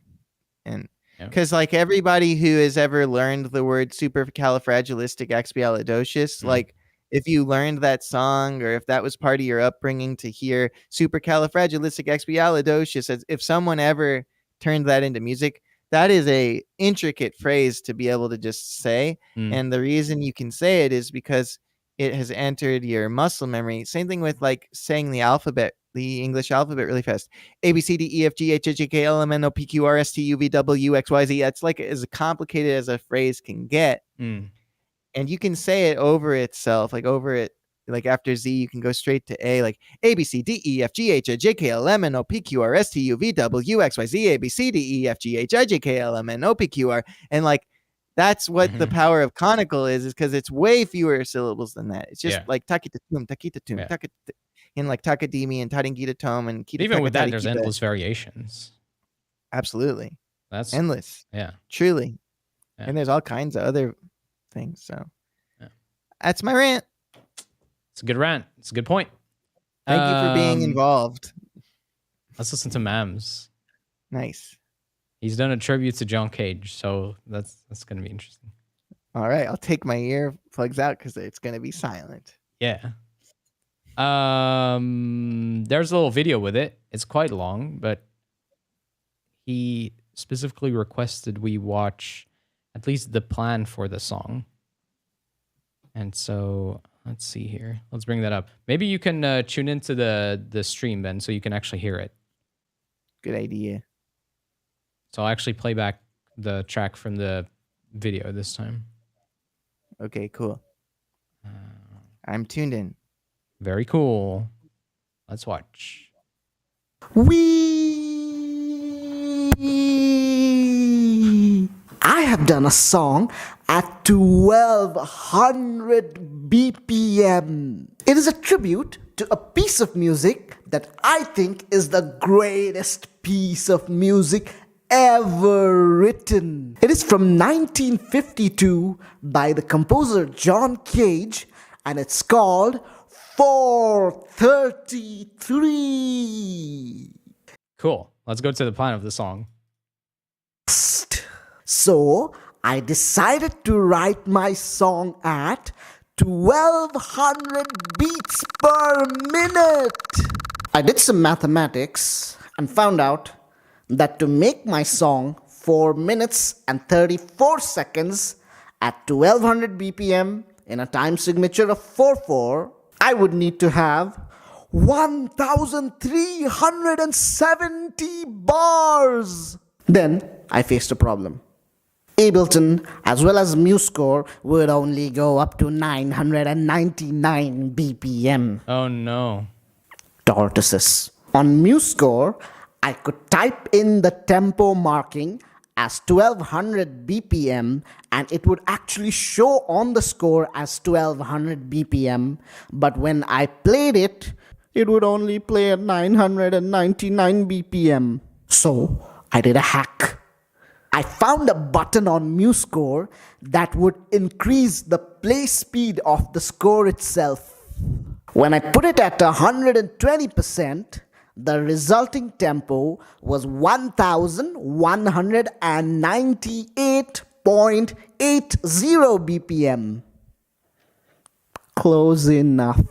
And because like everybody who has ever learned the word supercalifragilisticexpialidocious, like if you learned that song or if that was part of your upbringing to hear supercalifragilisticexpialidocious, as if someone ever turned that into music, that is a intricate phrase to be able to just say. And the reason you can say it is because it has entered your muscle memory. Same thing with like saying the alphabet, the English alphabet really fast. A, B, C, D, E, F, G, H, I, J, K, L, M, N, O, P, Q, R, S, T, U, V, W, X, Y, Z. It's like as complicated as a phrase can get. And you can say it over itself, like over it, like after Z, you can go straight to A, like A, B, C, D, E, F, G, H, I, J, K, L, M, N, O, P, Q, R, S, T, U, V, W, X, Y, Z, A, B, C, D, E, F, G, H, I, J, K, L, M, N, O, P, Q, R. And like, that's what the power of conical is because it's way fewer syllables than that. It's just like takitatum, takitatum, and like takadimi and taringita tom and kita. Even with that, there's endless variations. Absolutely. That's endless. Yeah. Truly. Yeah. And there's all kinds of other things. So that's my rant. It's a good rant. It's a good point. Thank you for being involved. Let's listen to Mams. Nice. He's done a tribute to John Cage, so that's going to be interesting. All right, I'll take my earplugs out because it's going to be silent. Yeah. There's a little video with it. It's quite long, but he specifically requested we watch at least the plan for the song. And so let's see here. Let's bring that up. Maybe you can tune into the stream, Ben, so you can actually hear it. Good idea. So I'll actually play back the track from the video this time. Okay, cool. I'm tuned in. Very cool. Let's watch. I have done a song at 1200 BPM. It is a tribute to a piece of music that I think is the greatest piece of music ever written. It is from 1952 by the composer John Cage, and it's called 433. Cool. Let's go to the plan of the song. So I decided to write my song at 1200 beats per minute. I did some mathematics and found out that to make my song 4 minutes and 34 seconds at 1200 BPM in a time signature of 4/4, I would need to have 1370 bars. Then I faced a problem. Ableton as well as MuseScore would only go up to 999 BPM. Oh no. Tortoises. On MuseScore, I could type in the tempo marking as 1200 BPM and it would actually show on the score as 1200 BPM, but when I played it, it would only play at 999 BPM. So I did a hack. I found a button on MuseScore that would increase the play speed of the score itself. When I put it at 120%, the resulting tempo was 1198.80 BPM. Close enough.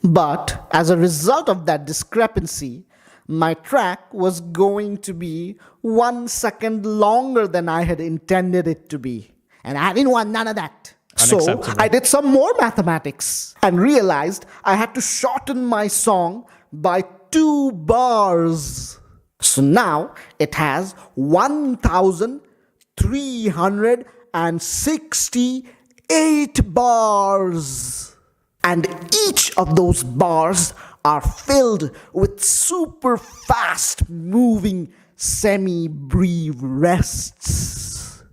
But as a result of that discrepancy, my track was going to be 1 second longer than I had intended it to be. And I didn't want none of that. So Unacceptable. I did some more mathematics and realized I had to shorten my song by 2 bars. So now it has 1368 bars. And each of those bars are filled with super fast moving semi-brief rests.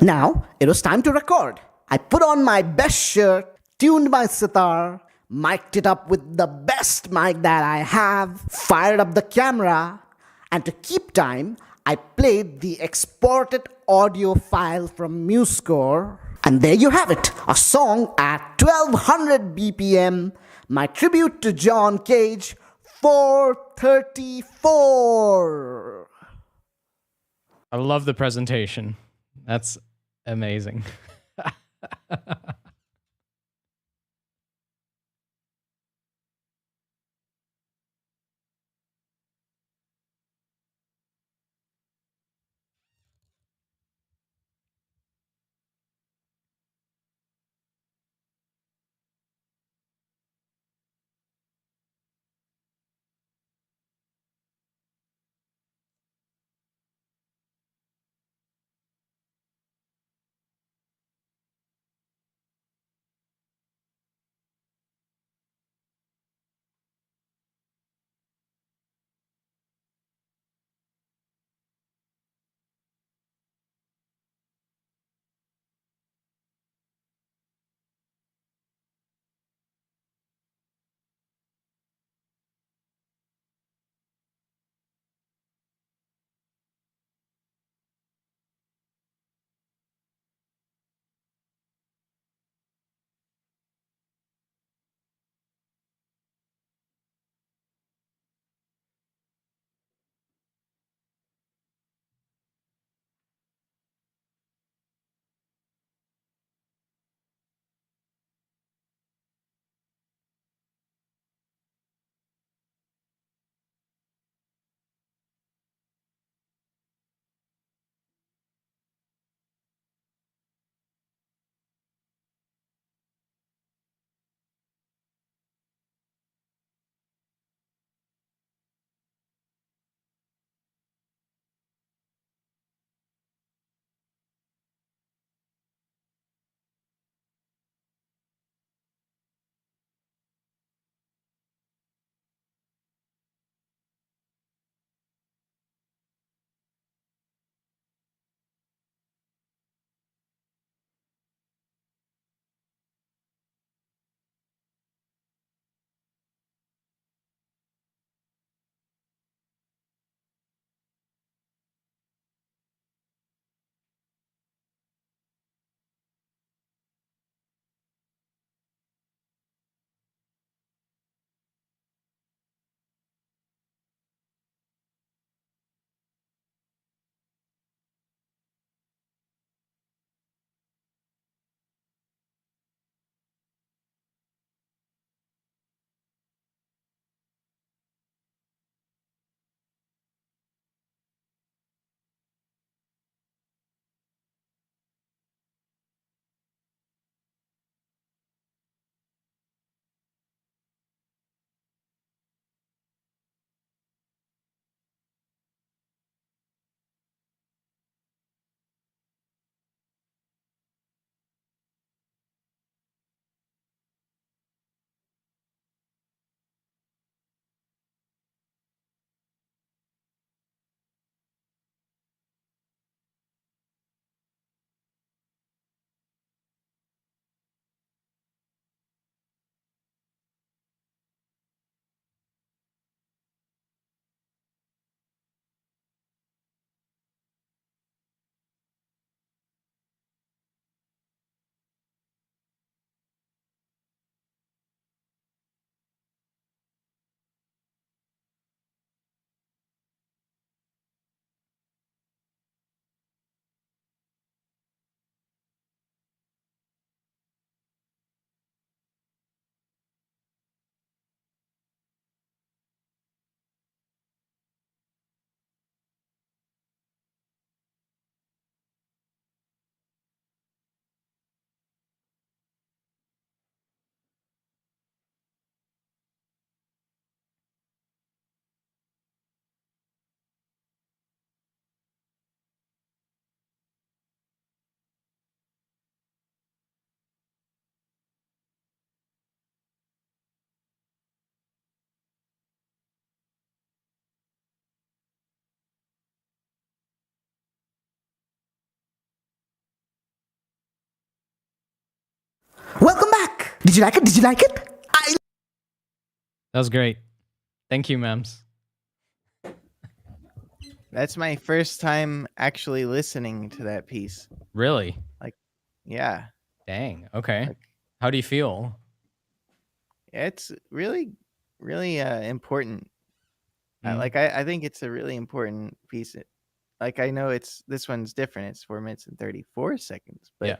Now it was time to record. I put on my best shirt, tuned my sitar, mic'd it up with the best mic that I have, fired up the camera, and to keep time, I played the exported audio file from MuseScore. And there you have it, a song at 1200 BPM, my tribute to John Cage, 434. I love the presentation. That's amazing. Did you like it? Did you like it? That was great. Thank you, Mams. That's my first time actually listening to that piece. Really? Yeah. Dang. Okay. Like, How do you feel? it's really, really important. Mm. I think it's a really important piece. Like, I know this one's different. It's 4 minutes and 34 seconds. But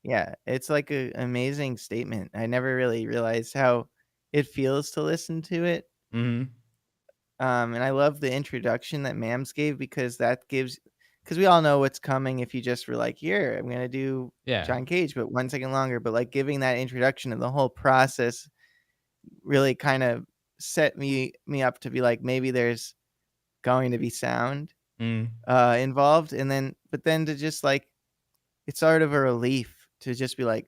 yeah, it's like an amazing statement. I never really realized how it feels to listen to it. Mm-hmm. And I love the introduction that Mams gave, because we all know what's coming if you just were like, here, I'm going to do Yeah. John Cage, but 1 second longer. But like giving that introduction and the whole process really kind of set me up to be like, maybe there's going to be sound Mm. involved. But then to just like, it's sort of a relief to just be like,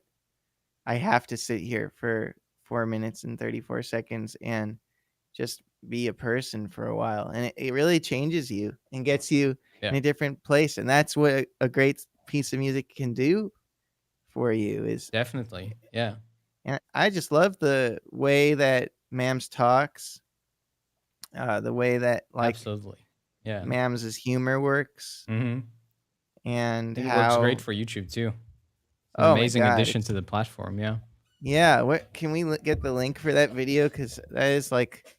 I have to sit here for 4 minutes and 34 seconds and just be a person for a while. And it really changes you and gets you in a different place. And that's what a great piece of music can do for you is Definitely. Yeah. And I just love the way that Mams talks, the way that like Absolutely. Yeah. Mams's humor works, Mm-hmm. and It how works great for YouTube too. Oh my Amazing God, addition to the platform. Yeah. Yeah, what can we get the link for that video? Because that is like,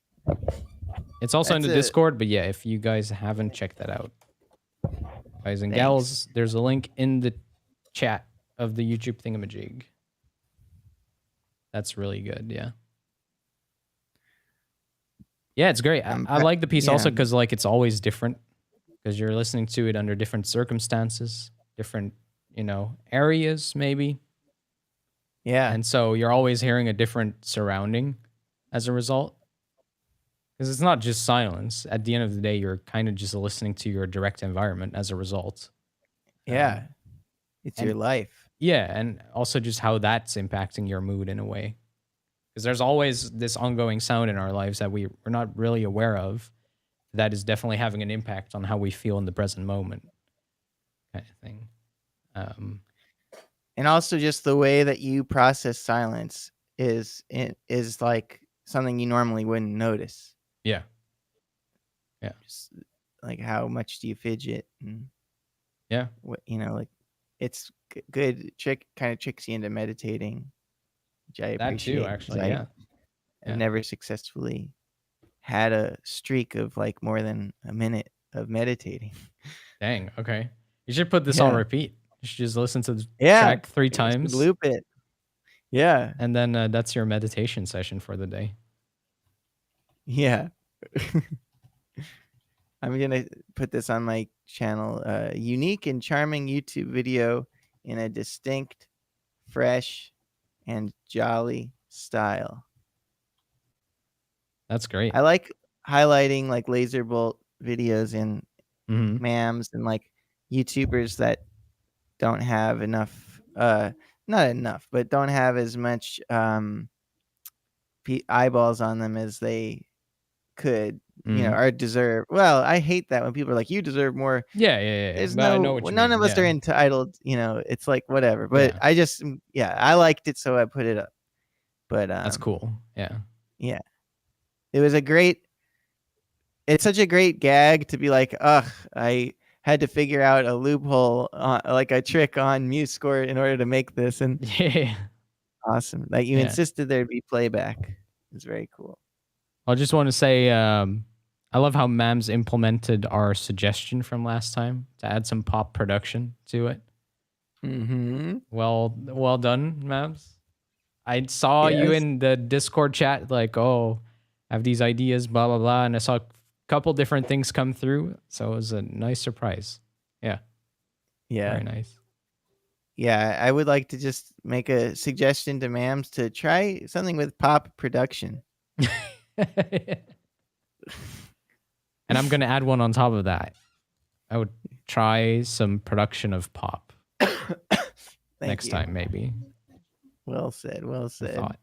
It's also in the that's a- Discord, but yeah, if you guys haven't checked that out, guys and gals, there's a link in the chat of the YouTube thingamajig. That's really good. Yeah. Yeah, it's great. I like the piece also because like it's always different, because you're listening to it under different circumstances, different, areas maybe. yeah, And so you're always hearing a different surrounding as a result. Because it's not just silence. At the end of the day, you're kind of just listening to your direct environment as a result. yeah, it's your life. Yeah, and also just how that's impacting your mood in a way. Because there's always this ongoing sound in our lives that we're not really aware of that is definitely having an impact on how we feel in the present moment, kind of thing. And also just the way that you process silence is like something you normally wouldn't notice. Yeah. Yeah. Just like how much do you fidget, and Yeah. what, like it's good trick, kind of tricks you into meditating, which I That appreciate. too, actually. 'cause Yeah. I've never successfully had a streak of like more than a minute of meditating. Dang. Okay. You should put this on Yeah. repeat. You should just listen to the Yeah, track 3 just times. loop it. Yeah, And then that's your meditation session for the day. yeah. I'm gonna put this on my channel. Unique and charming YouTube video in a distinct, fresh, and jolly style. That's great. I like highlighting like laser bolt videos in Mhm. Mams and like YouTubers that don't have enough, not enough, but don't have as much eyeballs on them as they could, Mhm. or deserve. Well, I hate that when people are like, "You deserve more." Yeah. There's But I know what you none mean. of us Yeah. are entitled. It's like whatever. But Yeah. I just, I liked it, so I put it up. But That's cool. Yeah. yeah, it was it's such a great gag to be like, ugh, I had to figure out a loophole, like a trick on MuseScore in order to make this, and Yeah. awesome. Like you Yeah. insisted there'd be playback. It's very cool. I just want to say, I love how Mams implemented our suggestion from last time to add some pop production to it. Mm-hmm. Well done, Mams. I saw you Yes. in the Discord chat, like, oh, I have these ideas, blah, blah, blah. And I saw a couple different things come through. So it was a nice surprise. Yeah. Yeah. Very nice. Yeah, I would like to just make a suggestion to Mams to try something with pop production. And I'm going to add one on top of that. I would try some production of pop next time, maybe. Well said. Well I said. thought.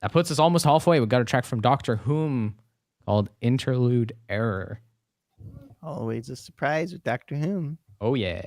That puts us almost halfway. We got a track from Doctor Whom called Interlude Error. Always a surprise with Doctor Whom. Oh, yeah.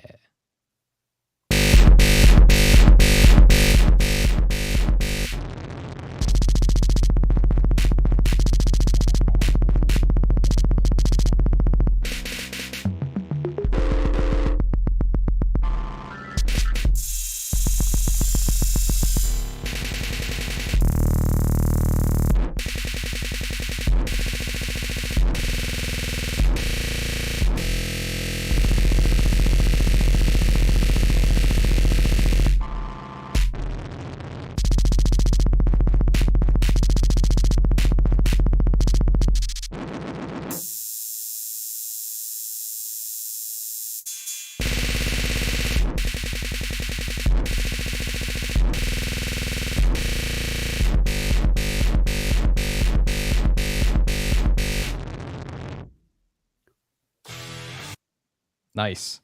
Nice.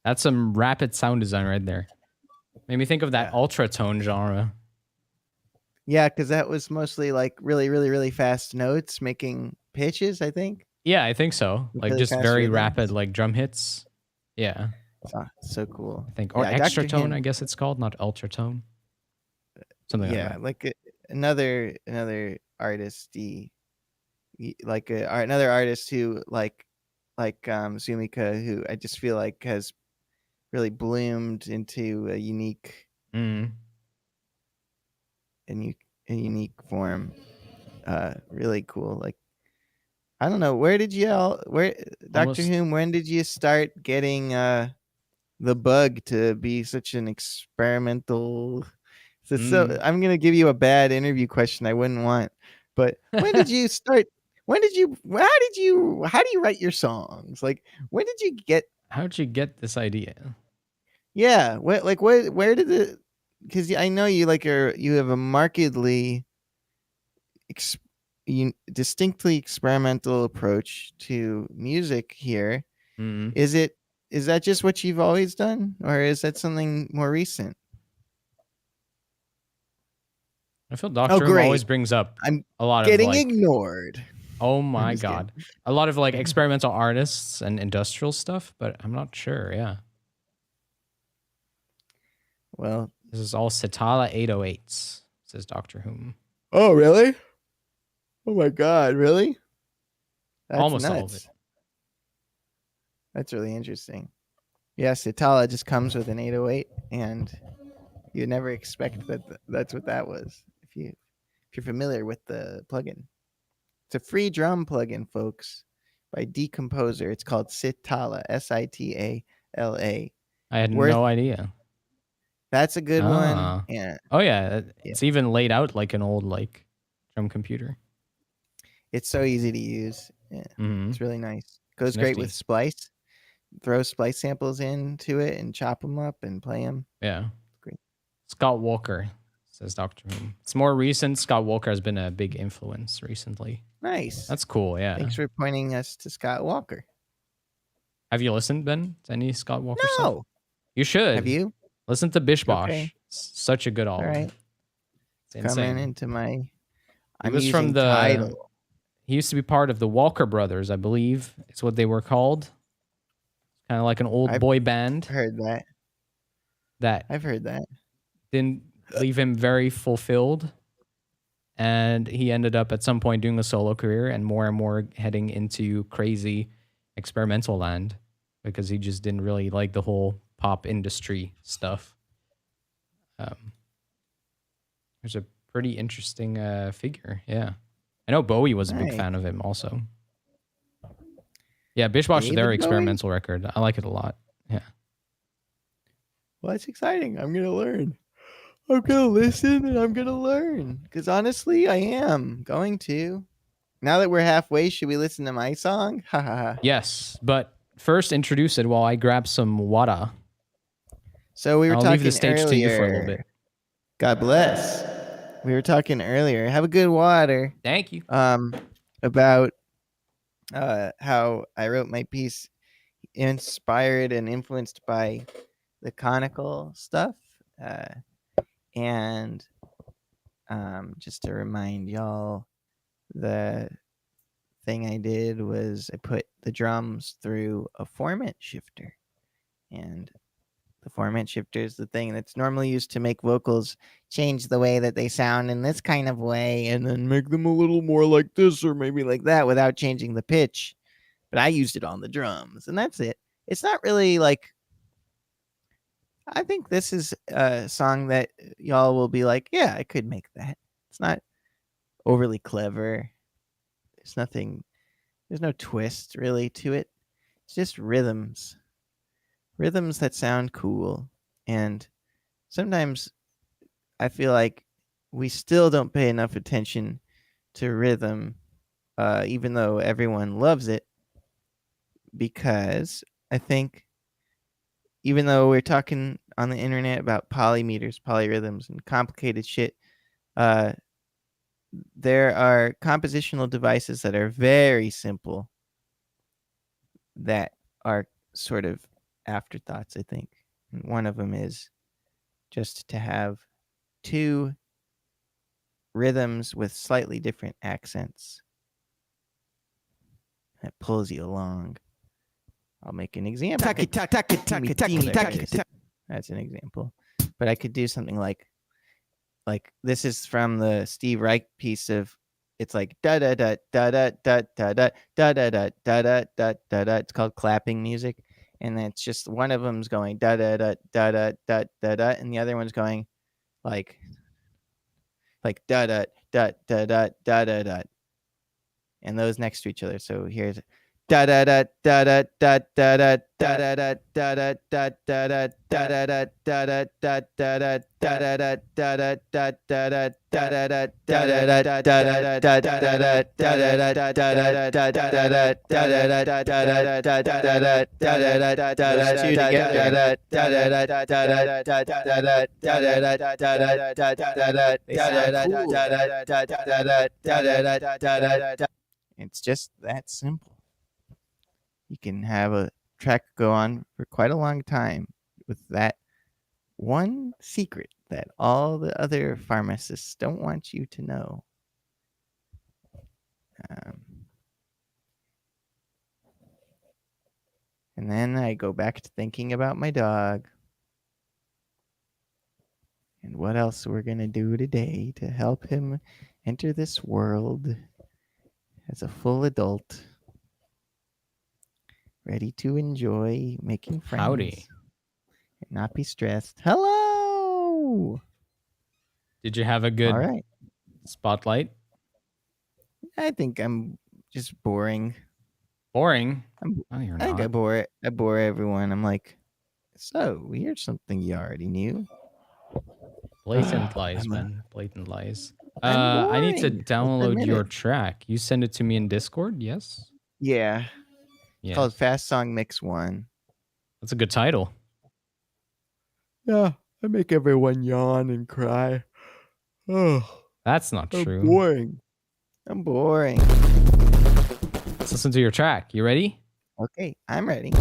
That's some rapid sound design right there. Made me think of that Yeah. ultra tone genre. Yeah, because that was mostly like really, really, really fast notes making pitches, I think. Yeah, I think so. With Like really just fast very rhythms. rapid, like drum hits. Yeah, So cool. I think. Or Yeah, extra Dr. tone, Him. I guess it's called, not ultra tone. Something like Yeah, that. like another artist, another artist who like Sumika, who I just feel like has really bloomed into a unique Mm. a unique form. Really cool. Like I don't know, where Dr. Almost. Whom, when did you start getting the bug to be such an experimental? So I'm gonna give you a bad interview question I wouldn't want. But when did you start? How do you write your songs? Like when did you get? How'd you get this idea? Yeah, where did it? Because I know you have a markedly ex, distinctly experimental approach to music here. Mm. Is that just what you've always done, or is that something more recent? I feel Oh, Doctor Who always great! brings up I'm a lot of getting like, ignored. oh I'm my just kidding. god, a lot of like experimental artists and industrial stuff, but I'm not sure. Yeah, Well, this is all Sitala 808s, says Doctor Whom. oh really? Oh my god, really? That's Almost all of it. nuts. That's really interesting. Yes, Itala just comes with an 808, and you never expect that that's what that was. If you're familiar with the plugin, it's a free drum plugin, folks, by Decomposer. It's called Sitala, Sitala. I had Worth. no idea. That's a good one. Ah. And Oh yeah, yeah, it's even laid out like an old like drum computer. it's so easy to use. Yeah, Mm-hmm. it's really nice. Goes It's great nifty. with Splice. Throw Splice samples into it and chop them up and play them. Yeah. Great. Scott Walker, says Doctor Who. It's more recent. Scott Walker has been a big influence recently. Nice. That's cool. Yeah. Thanks for pointing us to Scott Walker. Have you listened, Ben, to any Scott Walker stuff? No. You should. Have you? Listen to Bish Bosh. Okay. It's such a good All album. right. It's Coming insane. into my. He I'm was using from the. Tidal. He used to be part of the Walker Brothers, I believe. It's what they were called. Kind of like an old boy band Heard that. that I've heard that. didn't leave him very fulfilled. And he ended up at some point doing a solo career and more heading into crazy experimental land because he just didn't really like the whole pop industry stuff. There's a pretty interesting figure. Yeah. I know Bowie was a big Nice. fan of him also. Yeah, Bish Bosh is David their Bowie? experimental record. I like it a lot. Yeah. Well, that's exciting. I'm gonna learn. I'm gonna listen and I'm gonna learn. Because honestly, I am going to. Now that we're halfway, should we listen to my song? Ha ha ha. Yes, but first introduce it while I grab some water. So we were I'll talking leave the stage earlier. to you for a little bit. God bless. We were talking earlier. Have a good water. Thank you. About how I wrote my piece inspired and influenced by the conical stuff. And just to remind y'all, the thing I did was I put the drums through a format shifter. And the format shifter is the thing that's normally used to make vocals change the way that they sound in this kind of way and then make them a little more like this or maybe like that without changing the pitch. But I used it on the drums and that's it. It's not really like, I think this is a song that y'all will be like, yeah, I could make that. It's not overly clever. There's no twist really to it. It's just rhythms that sound cool. And sometimes I feel like we still don't pay enough attention to rhythm, even though everyone loves it, because I think even though we're talking on the internet about polymeters, polyrhythms, and complicated shit, there are compositional devices that are very simple that are sort of afterthoughts, I think. And one of them is just to have two rhythms with slightly different accents that pulls you along. I'll make an example. That's an example. But I could do something like this is from the Steve Reich piece of, it's like da da da da da da da da da da da da da da da da. It's called clapping music, and it's just one of them's going da da da da da da da da, and the other one's going like da da da da da da da da, and those next to each other. So here's da da da da da da da da da da da da da da da da da da da It's just that simple. You can have a track go on for quite a long time with that one secret that all the other pharmacists don't want you to know. And then I go back to thinking about my dog and what else we're going to do today to help him enter this world as a full adult, ready to enjoy making friends. Howdy. And not be stressed. Hello. Did you have a good All right. spotlight? I think I'm just boring. Boring? I'm- Oh, you're I think I not. bore everyone. I'm like, so here's something you already knew. Blatant lies, I'm a- man. Blatant lies. I'm I need to boring. Let's download admit your it. track. You send it to me in Discord, yes? Yeah. It's Yeah. called Fast Song Mix 1. That's a good title. Yeah. I make everyone yawn and cry. Oh, That's not true. boring. I'm boring. Let's listen to your track. You ready? Okay, I'm ready.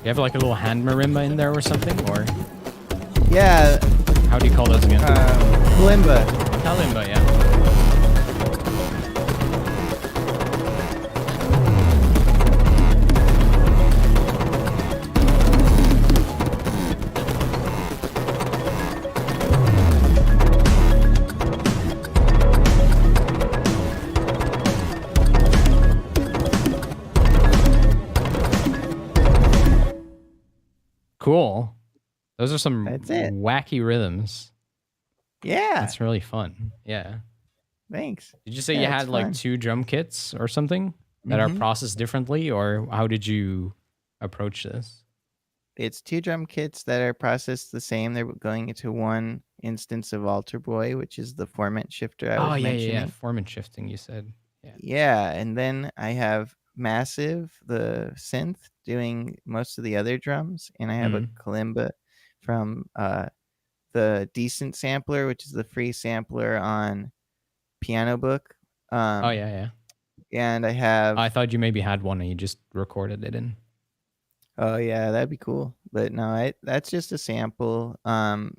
You have like a little hand marimba in there or something? Or Yeah, how do you call those again? kalimba. Kalimba, yeah. Cool. Those are some That's it. wacky rhythms. Yeah, That's really fun. Yeah. thanks. Did you say Yeah, you it's had like fun. 2 drum kits or something that are Mhm. processed differently, or how did you approach this? It's 2 drum kits that are processed the same. They're going into one instance of Alter Boy, which is the format shifter I was Oh, yeah, mentioning. yeah, yeah. Formant shifting, you said. Yeah. Yeah, and then I have Massive, the synth, doing most of the other drums, and I have a kalimba from the Decent Sampler, which is the free sampler on Piano Book. Oh, yeah, yeah. And I have I thought you maybe had one and you just recorded it in. Oh yeah, that'd be cool. But no, that's just a sample.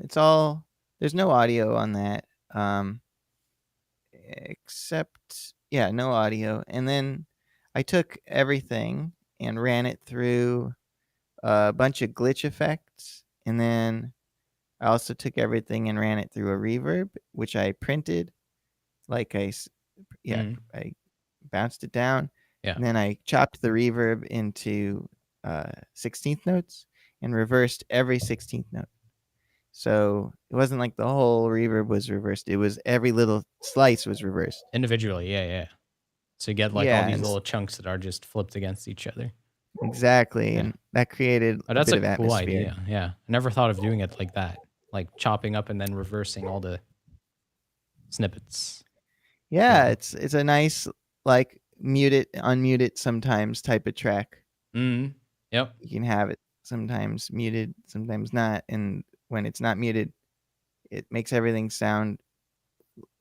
It's all, there's no audio on that. Except no audio. And then I took everything and ran it through a bunch of glitch effects, and then I also took everything and ran it through a reverb, which I printed. Like Mm. I bounced it down, Yeah. and then I chopped the reverb into 16th notes and reversed every 16th note. So it wasn't like the whole reverb was reversed. It was every little slice was reversed. Individually, yeah. So you get like all Yeah, these and little chunks that are just flipped against each other. exactly, Yeah. and that created Oh, a that's bit a of cool atmosphere. idea. Yeah. I never thought of doing it like that. Like chopping up and then reversing all the snippets. Yeah, Cool. it's a nice like mute it, unmute it sometimes type of track. Mm. Yep. You can have it sometimes muted, sometimes not, and when it's not muted, it makes everything sound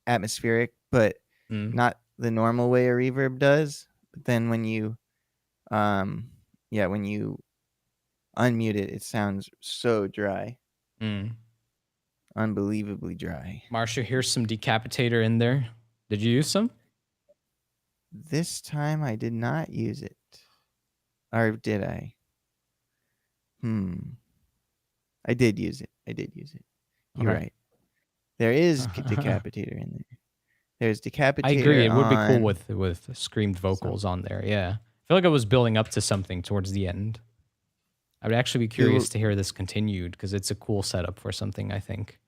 atmospheric, but Mm. not the normal way a reverb does. But then when you when you unmute it, it sounds so dry. Mm. Unbelievably dry. Marsha, here's some decapitator in there. Did you use some? This time I did not use it. Or did I? I did use it. You're Okay. right. There is decapitator in there. There's decapitator I agree. It would be cool on with screamed vocals on there. Yeah. I feel like it was building up to something towards the end. I would actually be curious to hear this continued because it's a cool setup for something, I think.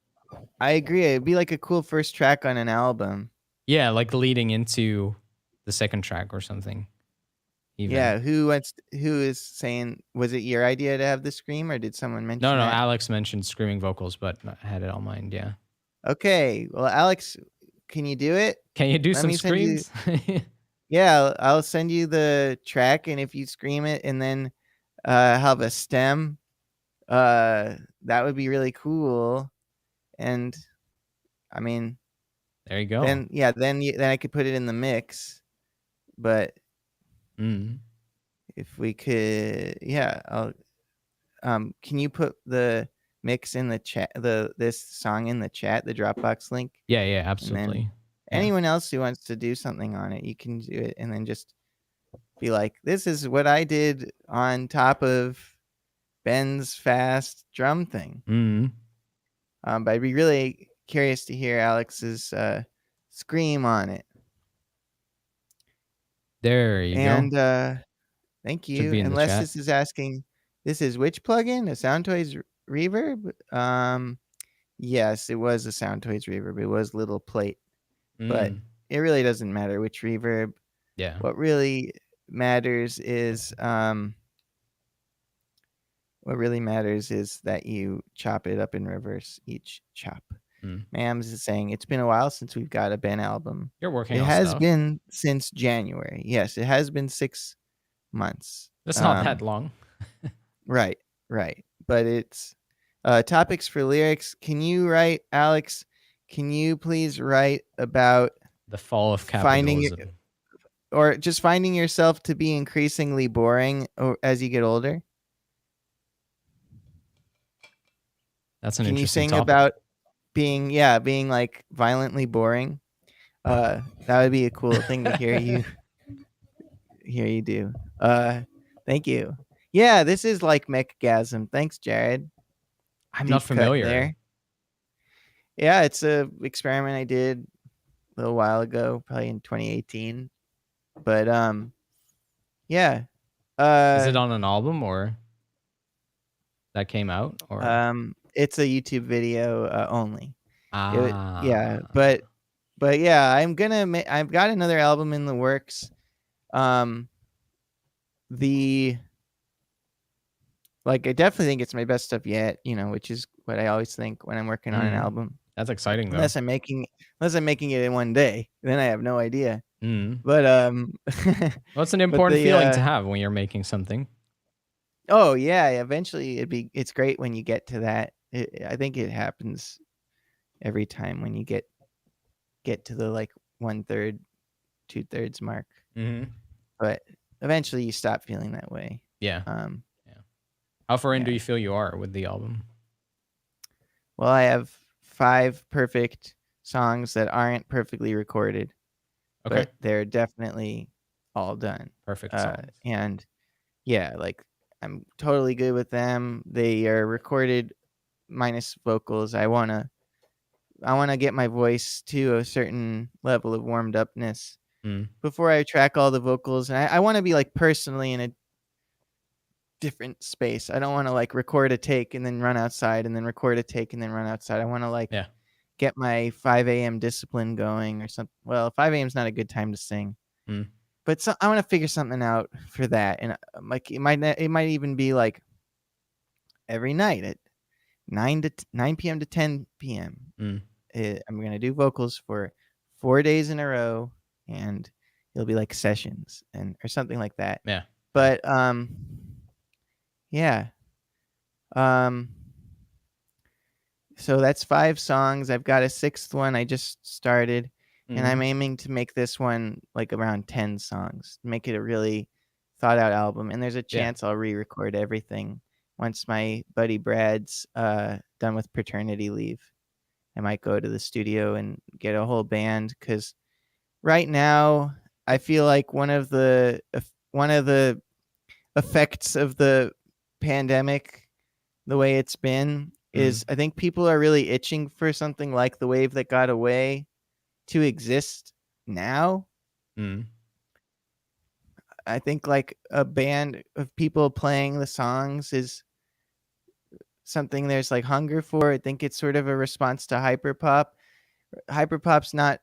I agree. It'd be like a cool first track on an album. Yeah, like leading into the second track or something. Even. Yeah, who is saying, was it your idea to have the scream, or did someone mention No, that? Alex mentioned screaming vocals, but I had it on mind, yeah. Okay, well, Alex, can you do it? Can you do Let some me send you- screams? Yeah, I'll send you the track, and if you scream it and then have a stem, that would be really cool. And I mean, There you go. then I could put it in the mix. But if we could, I'll can you put the mix in the chat, this song in the chat, the Dropbox link? Yeah, absolutely. Anyone else who wants to do something on it, you can do it, and then just be like, this is what I did on top of Ben's fast drum thing. But I'd be really curious to hear Alex's scream on it. There you go. And thank you. Should be in the Unless chat. this is asking, this is which plugin? A Soundtoys reverb? Yes, it was a Soundtoys reverb. It was Little Plate. But it really doesn't matter which reverb. Yeah. What really matters is that you chop it up in reverse each chop. Mams is saying it's been a while since we've got a Ben album. You're working on on has stuff. been since January. Yes, it has been 6 months. That's not that long. Right. But it's topics for lyrics. Can you write, Alex? Can you please write about the fall of capitalism? Or just finding yourself to be increasingly boring as you get older? That's an Can interesting you sing topic. about being like violently boring? That would be a cool thing to hear you do. Thank you. Yeah, this is like Mechgasm. Thanks, Jared. I'm not familiar. There. Yeah, it's a experiment I did a little while ago, probably in 2018. But yeah. Is it on an album or that came out? Or it's a YouTube video only. Ah. But yeah, I've got another album in the works. I definitely think it's my best stuff yet, which is what I always think when I'm working on an album. That's exciting though. Unless I'm making it in one day, then I have no idea. But well, it's an important feeling to have when you're making something. Oh yeah, eventually it's great when you get to that. I think it happens every time when you get to the like 1/3, 2/3 mark. But eventually you stop feeling that way. Yeah. How far in do you feel you are with the album? Well, I have 5 perfect songs that aren't perfectly recorded. Okay. but they're definitely all done. Perfect songs. And yeah, like I'm totally good with them. They are recorded minus vocals. I wanna get my voice to a certain level of warmed upness Mm. before I track all the vocals, and I wanna be like personally in a different space. I don't wanna like record a take and then run outside and then record a take and then run outside. I wanna like Yeah. get my 5 a.m. discipline going or something. Well, 5 a.m. is not a good time to sing, Mm. but I want to figure something out for that. And like it might even be like every night at 9 p.m. to 10 p.m. Mm. I'm gonna do vocals for 4 days in a row, and it'll be like sessions and or something like that. Yeah. But yeah. Um, So that's 5 songs. I've got a 6th one I just started, and I'm Mm. aiming to make this one like around 10 songs, make it a really thought out album. And there's a Yeah. chance I'll re-record everything once my buddy Brad's done with paternity leave. I might go to the studio and get a whole band because right now I feel like one of the effects of the pandemic, the way it's been, is I think people are really itching for something like The Wave That Got Away to exist now. Mm. I think like a band of people playing the songs is something there's like hunger for. I think it's sort of a response to hyperpop. Hyperpop's not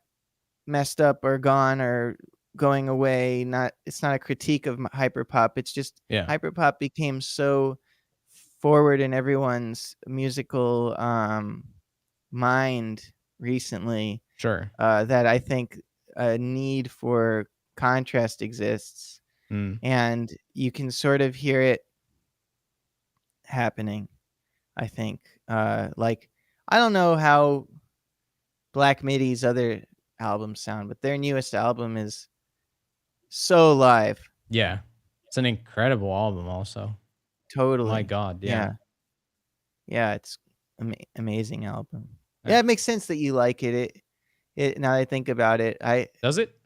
messed up or gone or going away. It's not a critique of hyperpop. It's just Yeah. hyperpop became so forward in everyone's musical mind recently Sure. that I think a need for contrast exists, Mm. and you can sort of hear it happening. I think like I don't know how Black Midi's other albums sound, but their newest album is so live. Yeah. It's an incredible album also. Totally. My God. Yeah. Yeah, it's amazing album. Yeah. Yeah, it makes sense that you like it. Now that I think about it, Does it?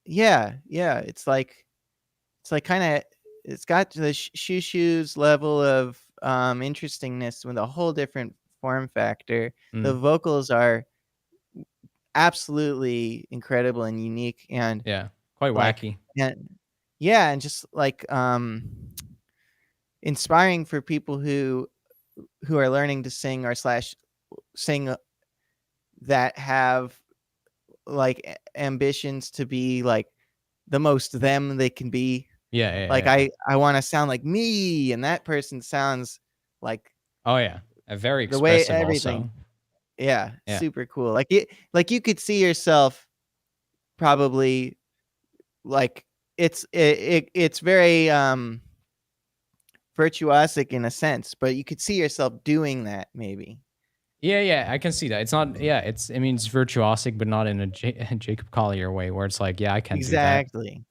yeah, it's like kind of it's got the shoes level of interestingness with a whole different form factor. The Mm. vocals are absolutely incredible and unique, and Yeah. Quite like wacky. and yeah, and just like inspiring for people who are learning to sing or slash sing that have like ambitions to be like the most them they can be. Yeah. Yeah. Like Yeah. I want to sound like me, and that person sounds like Oh yeah. Very the way expressive everything. also. Yeah, Yeah. super cool. Like you could see yourself probably like it's very virtuosic in a sense, but you could see yourself doing that maybe. Yeah, yeah, I can see that. It's not, yeah, I mean, it's virtuosic, but not in a Jacob Collier way where it's like, yeah, I can do that. Exactly.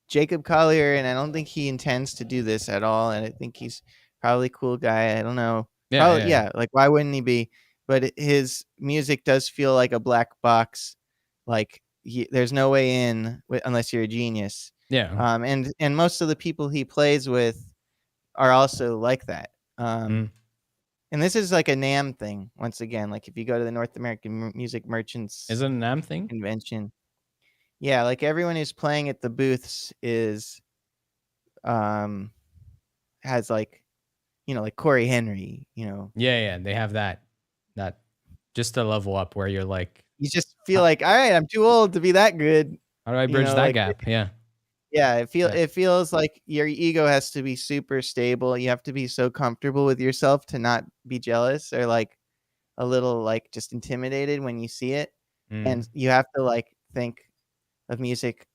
Jacob Collier, and I don't think he intends to do this at all, and I think he's probably a cool guy. I don't know. Yeah, Probably, yeah. yeah, like why wouldn't he be? But his music does feel like a black box. Like there's no way in unless you're a genius. Yeah. And most of the people he plays with are also like that. Mm. And this is like a NAMM thing once again. Like if you go to the North American Music Merchants Is it an AM thing? convention, yeah, like everyone who's playing at the booths is has like like Corey Henry, Yeah, yeah, they have that just a level up where you're like, you just feel like, all right, I'm too old to be that good. how do I bridge that like, gap? Yeah. Yeah, it Yeah. feels like your ego has to be super stable. You have to be so comfortable with yourself to not be jealous or like a little like just intimidated when you see it. Mm. And you have to like think of music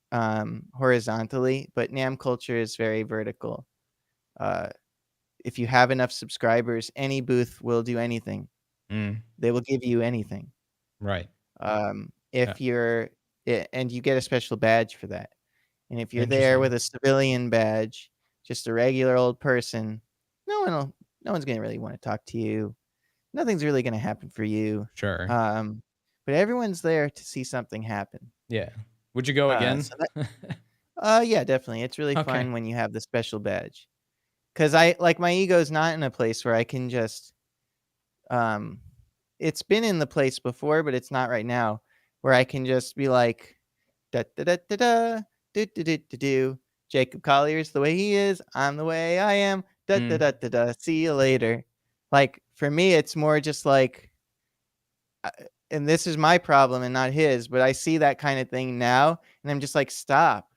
horizontally, but NAMM culture is very vertical. If you have enough subscribers, any booth will do anything. Mm. They will give you anything. Right. If you're and you get a special badge for that. And if you're there with a civilian badge, just a regular old person, no one's gonna really want to talk to you. Nothing's really gonna happen for you. Sure. But everyone's there to see something happen. Yeah. Would you go again? So yeah, definitely. It's really Okay. fun when you have the special badge. Cause I like my ego's not in a place where I can just um it's been in the place before, but it's not right now, where I can just be like da da da da da do do do do do. Jacob Collier's the way he is, I'm the way I am. Da da Mm. da da da. See you later. Like for me, it's more just like, uh, and this is my problem and not his, but I see that kind of thing now, and I'm just like, stop.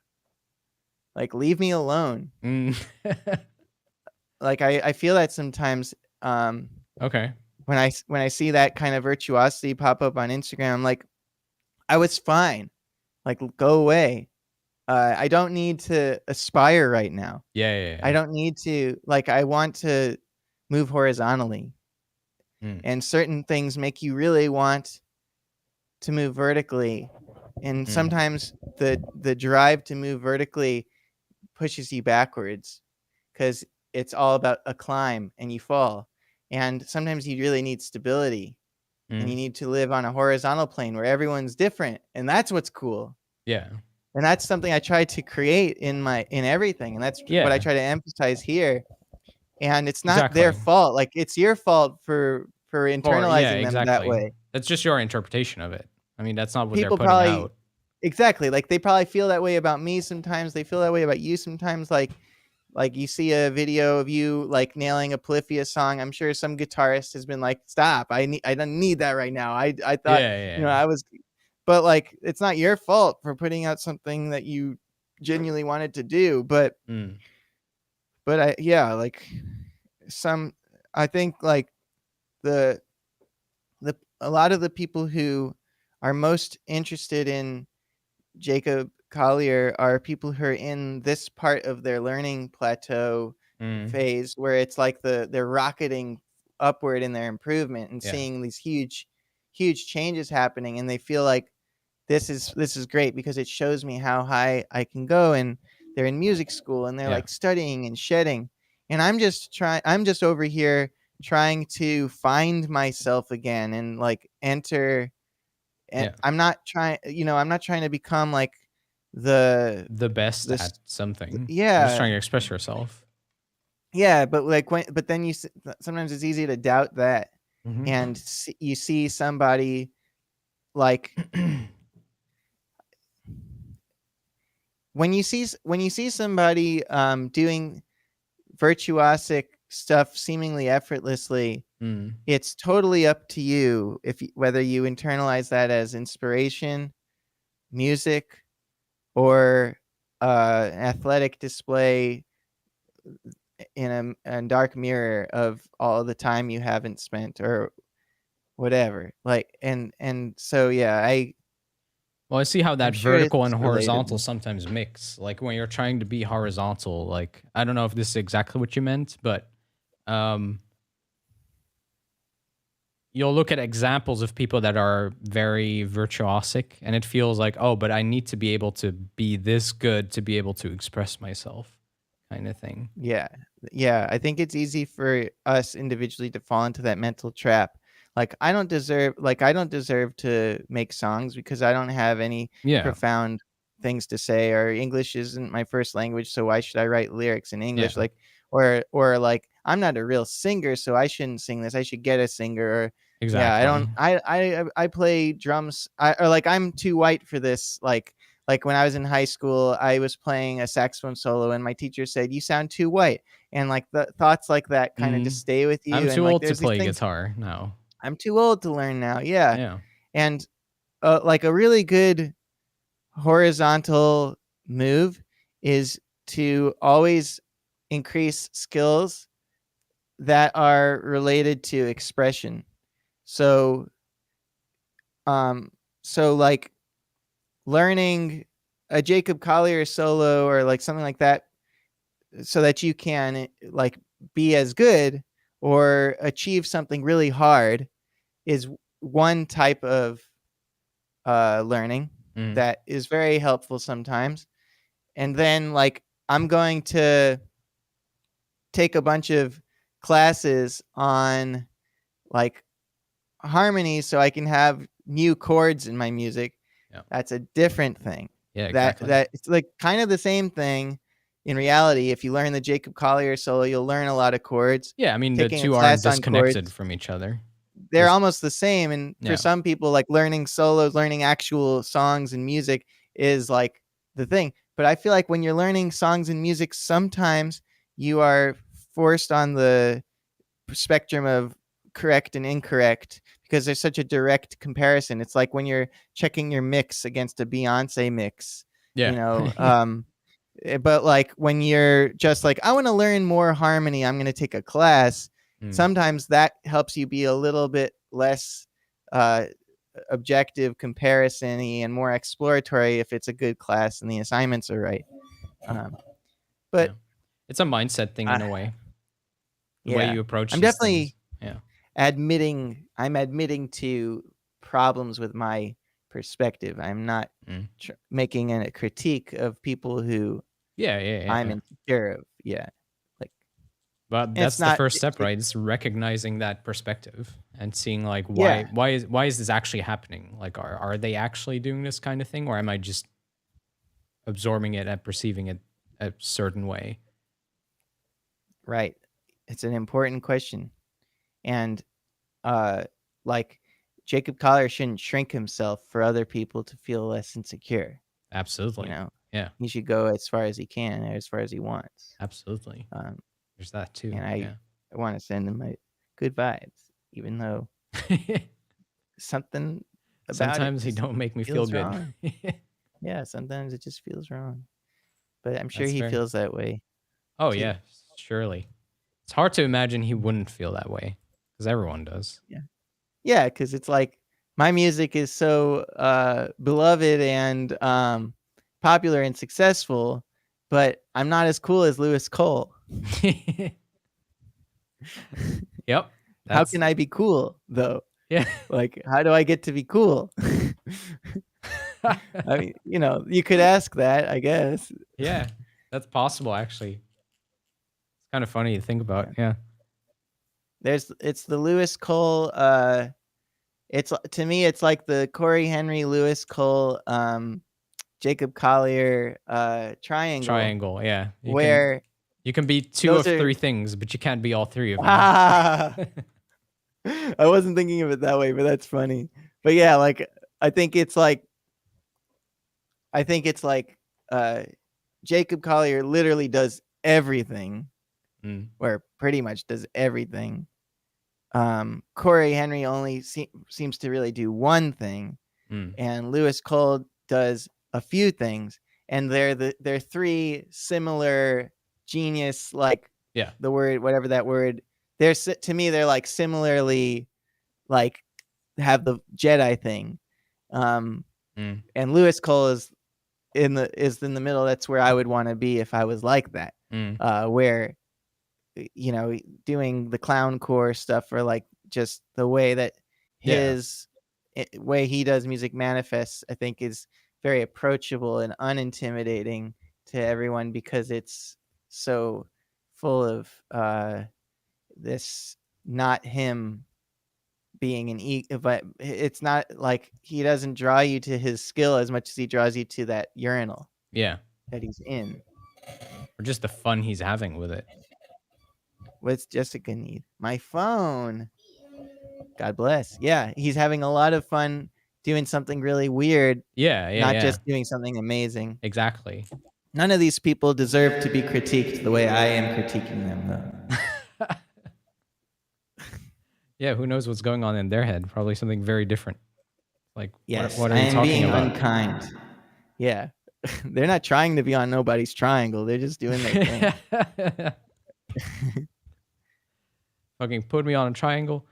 Like, leave me alone. Mm. Like I feel that sometimes Okay. when I see that kind of virtuosity pop up on Instagram. I'm like, I was fine. Like, go away. I don't need to aspire right now. Yeah, yeah, I yeah. don't need to, like, I want to move horizontally. Mm. And certain things make you really want to move vertically. And Mm. sometimes the drive to move vertically pushes you backwards because it's all about a climb and you fall. And sometimes you really need stability and you Mm. need to live on a horizontal plane where everyone's different. And that's what's cool. Yeah. And that's something I try to create in everything. And that's what I Yeah. try to emphasize here. And it's not their Exactly. fault. Like, it's your fault for Or yeah, internalizing them that exactly. way. That's just your interpretation of it. I mean, that's not what they're People putting probably out. exactly, like, they probably feel that way about me sometimes. They feel that way about you sometimes. Like you see a video of you like nailing a Polyphia song. I'm sure some guitarist has been like, stop, I don't need that right now. I thought, Yeah, you know, yeah. I was, but like, it's not your fault for putting out something that you genuinely wanted to do. But Mm. yeah, like I think like the a lot of the people who are most interested in Jacob Collier are people who are in this part of their learning plateau Mm. phase where it's like they're rocketing upward in their improvement and Yeah. seeing these huge changes happening, and they feel like this is great because it shows me how high I can go. And they're in music school and they're Yeah. like studying and shedding, and I'm just over here trying to find myself again and like enter. And Yeah. I'm not trying, I'm not trying to become like the The best this at something. You're just yeah trying to express yourself. yeah, but like but then sometimes it's easy to doubt that. Mhm. And you see somebody like when you see somebody doing virtuosic stuff seemingly effortlessly, Mm. it's totally up to you whether you internalize that as inspiration, music, or an athletic display in a dark mirror of all the time you haven't spent or whatever. Like, and so yeah, Well, I see how I'm that sure vertical it's and horizontal relatable. sometimes mix. Like when you're trying to be horizontal, like I don't know if this is exactly what you meant, but um you'll look at examples of people that are very virtuosic and it feels like, oh, but I need to be able to be this good to be able to express myself kind of thing. Yeah. Yeah. I think it's easy for us individually to fall into that mental trap. Like, I don't deserve to make songs because I don't have any Yeah. profound things to say, or English isn't my first language, so why should I write lyrics in English? Yeah. Like, or like, I'm not a real singer, so I shouldn't sing this. I should get a singer. Or yeah, I Exactly. don't I play drums, or like, I'm too white for this. Like when I was in high school, I was playing a saxophone solo and my teacher said, "You sound too white." And like the thoughts like that kind of Mm. just stay with I'm you. And too like, old to there's these play things. guitar now. I'm too old to learn now. Yeah. Yeah. And like a really good horizontal move is to always increase skills that are related to expression. So like learning a Jacob Collier solo or like something like that, so that you can like be as good or achieve something really hard, is one type of learning Mm. that is very helpful sometimes. And then like, I'm going to take a bunch of classes on like harmonies so I can have new chords in my music. Yeah. That's a different thing. Yeah, exactly. that it's like kind of the same thing. In reality, if you learn the Jacob Collier solo, you'll learn a lot of chords. Yeah, I mean, the Taking a two aren't class on disconnected chords, from each other. they're Just- almost the same. And for Yeah. some people, like learning solos, learning actual songs and music is like the thing. But I feel like when you're learning songs and music, sometimes you are forced on the spectrum of correct and incorrect because there's such a direct comparison. It's like when you're checking your mix against a Beyonce mix, Yeah. you know. But like when you're just like, I want to learn more harmony, I'm going to take a class. Sometimes that helps you be a little bit less objective comparison-y and more exploratory if it's a good class and the assignments are right. But Yeah. It's a mindset thing in a way. The way you approach I'm these definitely things. I'm admitting to problems with my perspective. I'm not making a critique of people who I'm insecure of. Yeah. But that's the first step, right? It's recognizing that perspective and seeing like why is this actually happening? Like are they actually doing this kind of thing, or am I just absorbing it and perceiving it a certain way? Right. It's an important question. And like Jacob Collier shouldn't shrink himself for other people to feel less insecure. Absolutely. You know? Yeah. He should go as far as he can, or as far as he wants. Absolutely. There's that too. And I want to send him my good vibes, even though something about sometimes it he just don't make me feel feels good. wrong. Yeah, sometimes it just feels wrong. But I'm sure That's he fair. feels that way. Oh too. yeah, surely. It's hard to imagine he wouldn't feel that way because everyone does. Yeah, because it's like my music is so beloved and popular and successful, but I'm not as cool as Lewis Cole. Yep. How can I be cool though? Yeah. Like, how do I get to be cool? I mean, you know, you could ask that, I guess. Yeah, that's possible actually. It's kind of funny to think about. Yeah. It's the Lewis Cole. It's to me, it's like the Corey Henry, Lewis Cole, Jacob Collier triangle. Triangle. Yeah. You can be two of three things, but you can't be all three of them. I wasn't thinking of it that way, but that's funny. But yeah, like I think it's like Jacob Collier literally does everything, or pretty much does everything. Corey Henry only seems to really do one thing, and Lewis Cole does a few things, and they're three similar genius, like the word, whatever that word. To me, they're like similarly, like have the Jedi thing, and Lewis Cole is in the middle. That's where I would want to be if I was like that, where, you know, doing the clown core stuff, or like just the way that his way he does music manifests, I think is very approachable and unintimidating to everyone, because it's so full of this not him being an but it's not like he doesn't draw you to his skill as much as he draws you to that urinal that he's in, or just the fun he's having with it. What's Jessica need? My phone. God bless. Yeah, he's having a lot of fun doing something really weird. Not just doing something amazing. Exactly. None of these people deserve to be critiqued the way I am critiquing them, though. Yeah, who knows what's going on in their head? Probably something very different. Like, yes, what are you talking about? Unkind. Yeah, they're not trying to be on nobody's triangle. They're just doing their thing. Fucking put me on a triangle.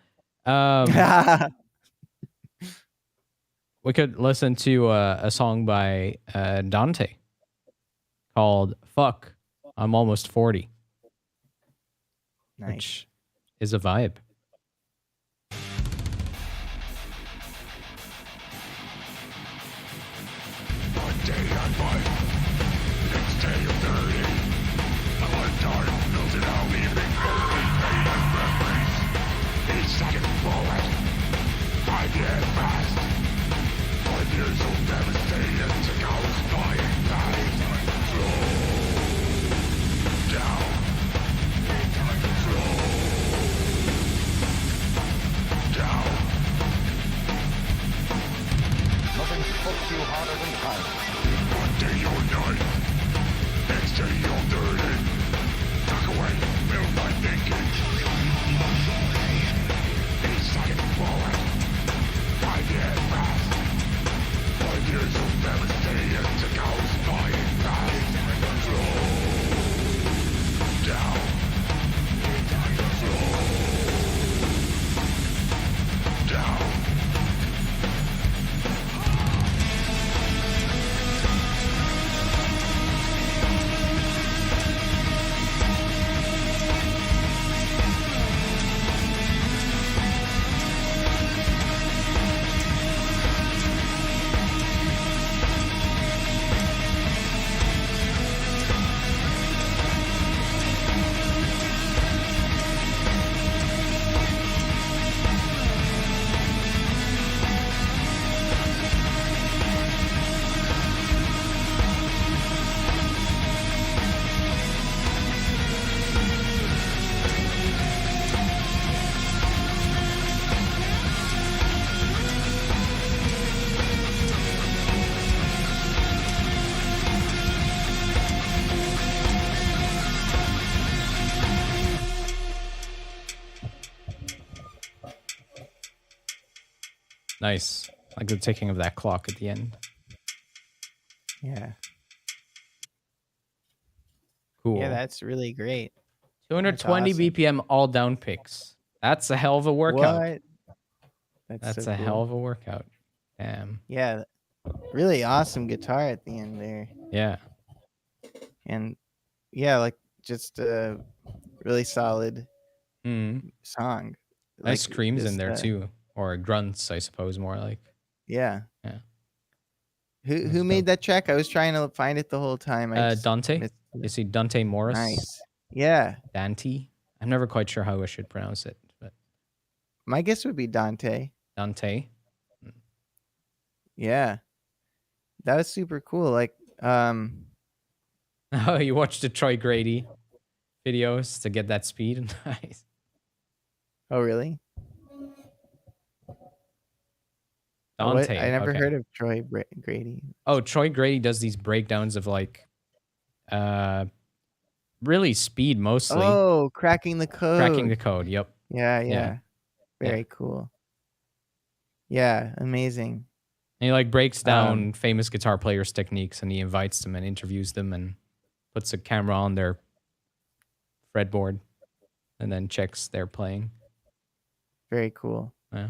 We could listen to a song by Dante called "Fuck, I'm Almost 40," which is a vibe. One day I'm fine, next day I'm dirty. A lifetime melted out, leaving only faded memories. Each second forward, 5 years past. 5 years will never stay, and to go is flying. you harder than time. One day you're night, next day you're dirty. Tuck away, build my thinking. Each second forward, 5 years past. 5 years of devastation to goes flying past. Slow down. Slow down. Nice. Like the ticking of that clock at the end. Yeah. Cool. Yeah, that's really great. 220 awesome. BPM all down picks. That's a hell of a workout. What? That's so a cool. hell of a workout. Damn. Yeah, really awesome guitar at the end there. Yeah. And yeah, like just a really solid Mm. song. Nice Like, screams in just, there too. Or grunts, I suppose, more like. Yeah. Yeah. Who That's made dope. that track? I was trying to find it the whole time. I just Dante. missed You it. see Dante Morris. Nice. Yeah. Dante. I'm never quite sure how I should pronounce it, but My guess would be Dante. Dante. Yeah. That was super cool. Like, Oh, you watched the Troy Grady videos to get that speed? Nice. oh really? Dante. I never okay. heard of Troy Grady. Oh, Troy Grady does these breakdowns of like really speed mostly. Oh, cracking the code. Cracking the code, yep. Yeah, Yeah. yeah. Very cool. Yeah, amazing. And he like breaks down famous guitar players' techniques and he invites them and interviews them and puts a camera on their fretboard and then checks their playing. Very cool. Yeah.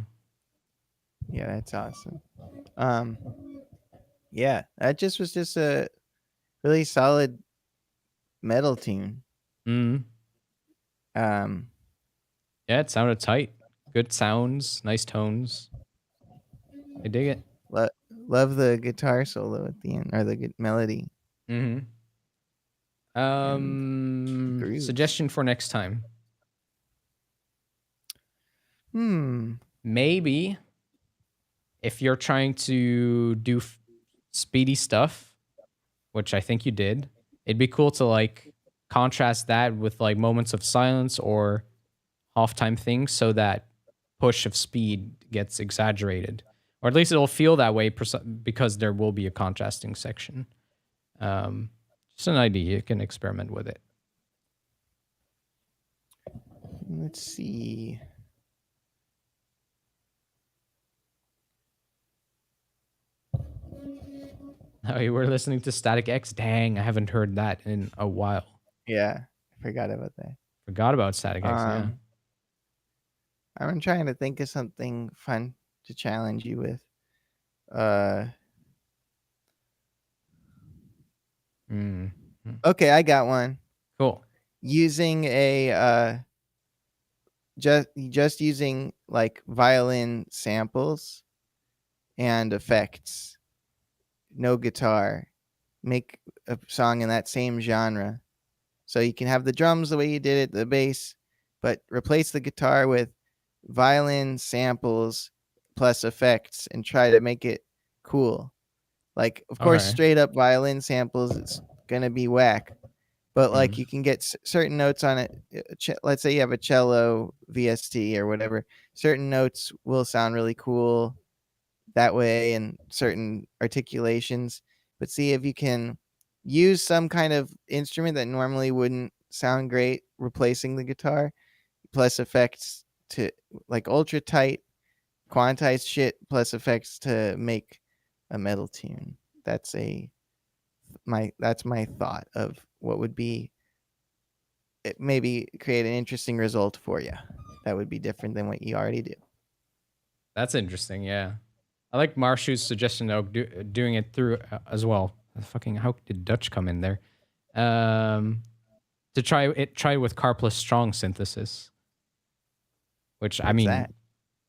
Yeah, that's awesome. Yeah, that just was just a really solid metal tune. Mm. Um, Yeah, it sounded tight. Good sounds, nice tones. I dig it. love the guitar solo at the end, or the melody. Mm-hmm. groove. Suggestion for next time. Maybe If you're trying to do speedy stuff, which I think you did, it'd be cool to like contrast that with like moments of silence or halftime things so that push of speed gets exaggerated. Or at least it'll feel that way because there will be a contrasting section. Just an idea. You can experiment with it. Let's see. Oh, you were listening to Static X? Dang, I haven't heard that in a while. Yeah, I forgot about that. Forgot about Static X, yeah. I'm trying to think of something fun to challenge you with. Okay, I got one. Cool. Using a just using like violin samples and effects, no guitar. Make a song in that same genre. So you can have the drums the way you did it, the bass, but replace the guitar with violin samples plus effects and try to make it cool. Like, of course, Okay. straight up violin samples, it's gonna be whack. But like, you can get certain notes on it. Let's say you have a cello VST or whatever. Certain notes will sound really cool. that way and certain articulations, but see if you can use some kind of instrument that normally wouldn't sound great replacing the guitar, plus effects to like ultra tight quantized shit plus effects to make a metal tune. That's my thought of what would be maybe create an interesting result for you. That would be different than what you already do. That's interesting. Yeah, I like Marshu's suggestion of doing it through as well. Fucking how did Dutch come in there? To try with Car plus Strong synthesis, which I What's mean, that?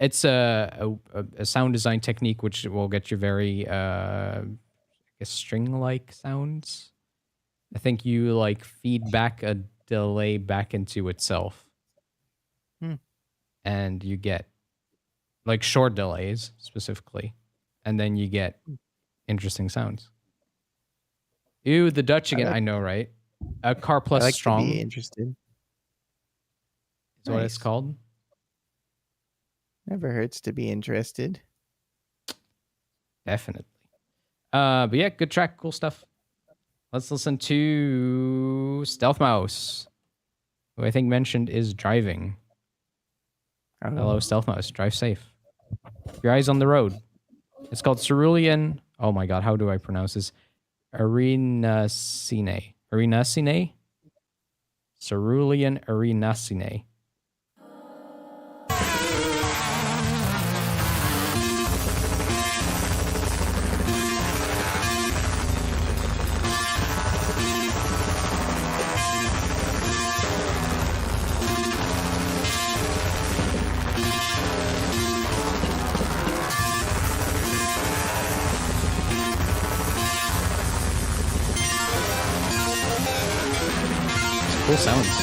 it's a sound design technique which will get you very I guess string-like sounds. I think you like feed back a delay back into itself, and you get like short delays specifically, and then you get interesting sounds. Ew, the Dutch again. I know, right? A Car I plus like Strong to be is interested. what it's Nice. called. Never hurts to be interested. Definitely. But yeah, good track, cool stuff. Let's listen to Stealth Mouse, who I think mentioned is driving. Hello, Stealth Mouse. Drive safe. Keep your eyes on the road. It's called Cerulean. Oh my god, how do I pronounce this? Arenacine. Arenacine? Cerulean Arenacine. Cool sounds.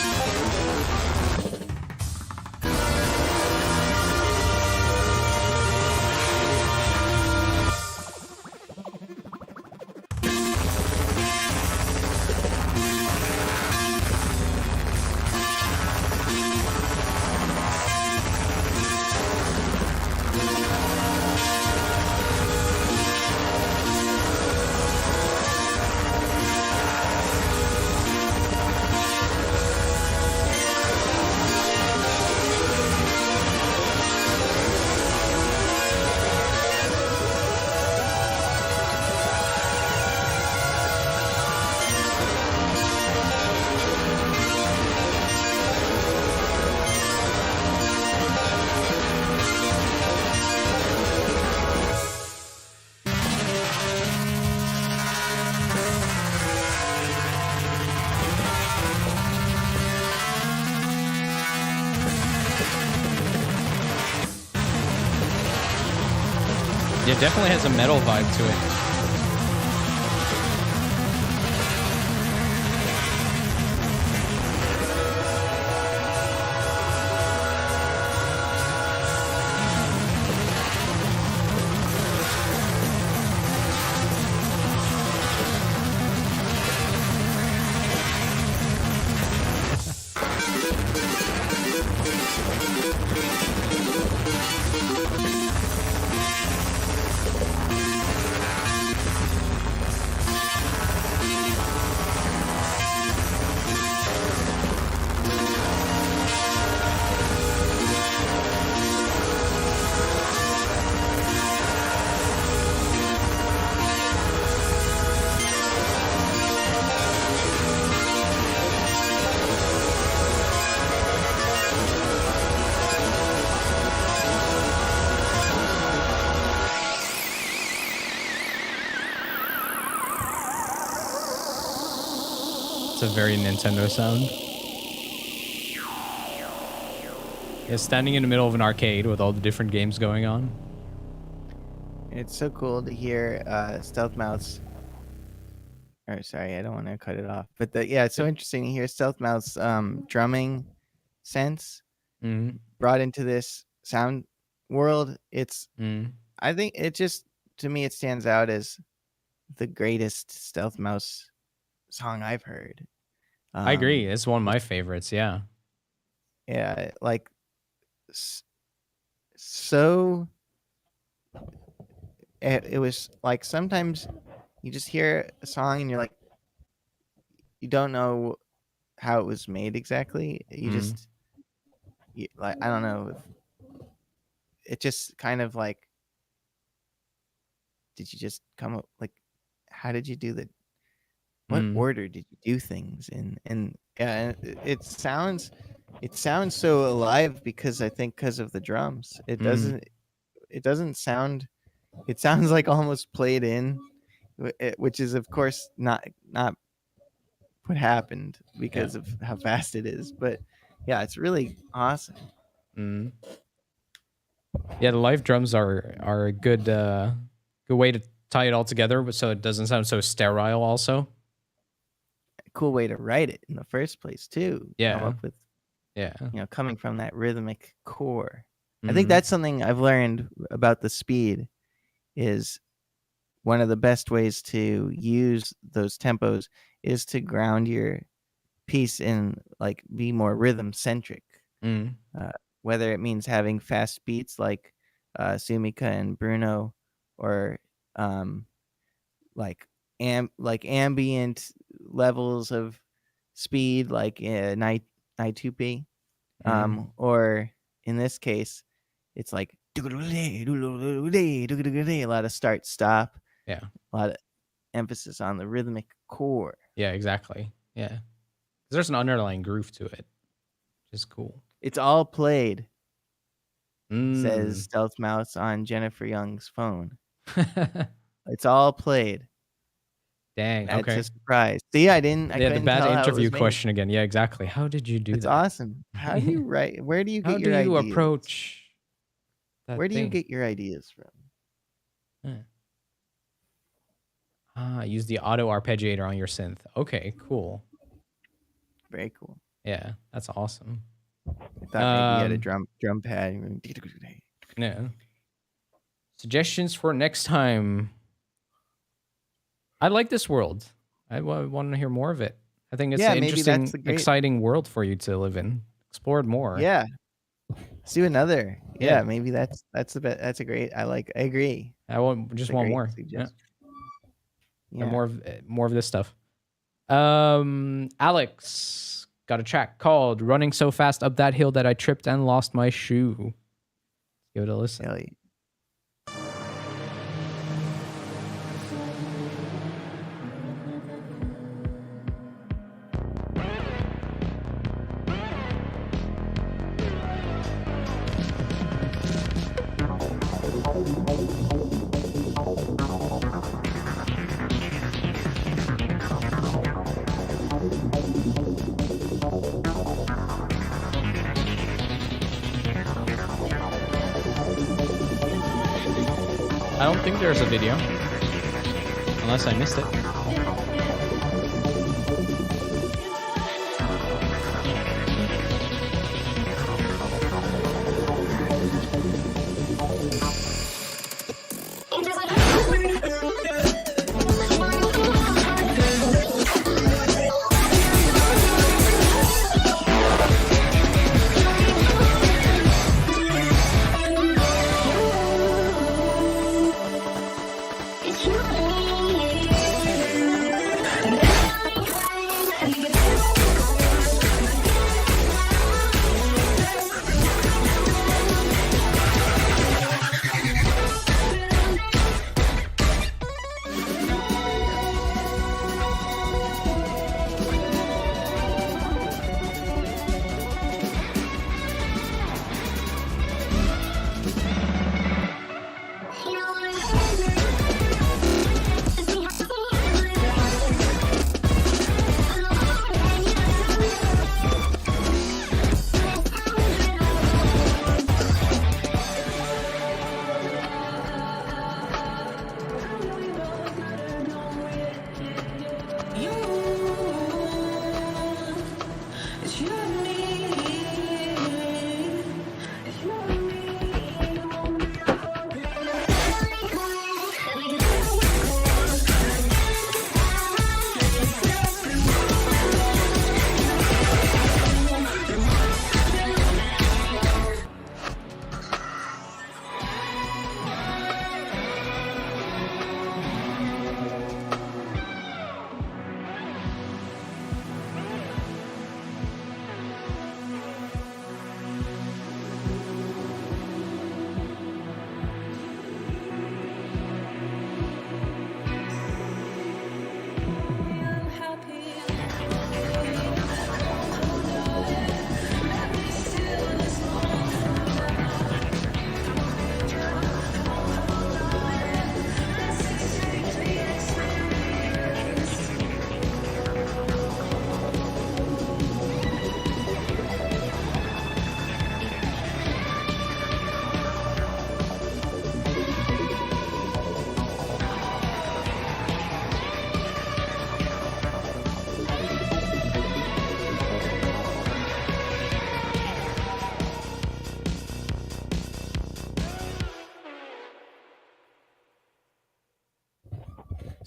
Yeah, definitely has a metal vibe to it. It's a very Nintendo sound. Yeah, standing in the middle of an arcade with all the different games going on. It's so cool to hear Stealth Mouse. Or sorry, I don't want to cut it off. But yeah, it's so interesting to hear Stealth Mouse drumming sense Mm-hmm. brought into this sound world. It's Mm. I think it just to me it stands out as the greatest Stealth Mouse song I've heard. I agree. It's one of my favorites. Yeah. Yeah, like so it was like sometimes you just hear a song and you're like, you don't know how it was made exactly. You just like, I don't know. It just kind of like, did you just come up like, how did you do that? What order did you do things in? And yeah, it sounds so alive because I think because of the drums. It doesn't sound. It sounds like almost played in, which is of course not what happened because of how fast it is. But yeah, it's really awesome. Yeah, the live drums are a good way to tie it all together, but so it doesn't sound so sterile. Also, Cool way to write it in the first place too. Yeah. Come up with, yeah, coming from that rhythmic core. I think that's something I've learned about the speed is one of the best ways to use those tempos is to ground your piece in like be more rhythm centric. Whether it means having fast beats like Sumika and Bruno, or like ambient levels of speed like night 2P, or in this case it's like a lot of start stop, yeah, a lot of emphasis on the rhythmic core. yeah, exactly. Yeah, there's an underlying groove to it, which is cool. It's all played, says Stealth Mouse on Jennifer Young's phone. It's all played. Dang. That's Okay. a surprise. See, I Yeah, the couldn't bad tell how it interview was made. question again. Yeah, exactly. How did you do It's that? awesome. How do you write? Where do you get How your do you ideas? approach that Where do you thing? get your ideas from? Use the auto arpeggiator on your synth. Okay, cool. Very cool. Yeah, that's awesome. I thought maybe you had a Um, drum pad. No. Suggestions for next time. I like this world. I want to hear more of it. I think it's Yeah, an maybe interesting, that's the great- exciting world for you to live in. Explore it more. Yeah. Let's do another. Yeah. Yeah, maybe that's the best. That's a great. I agree. I want just That's a want great more. Yeah. suggestion. And Yeah. more of this stuff. Alex got a track called "Running So Fast Up That Hill That I Tripped and Lost My Shoe." Give it a listen. Hell yeah. I don't think there's a video, unless I missed it.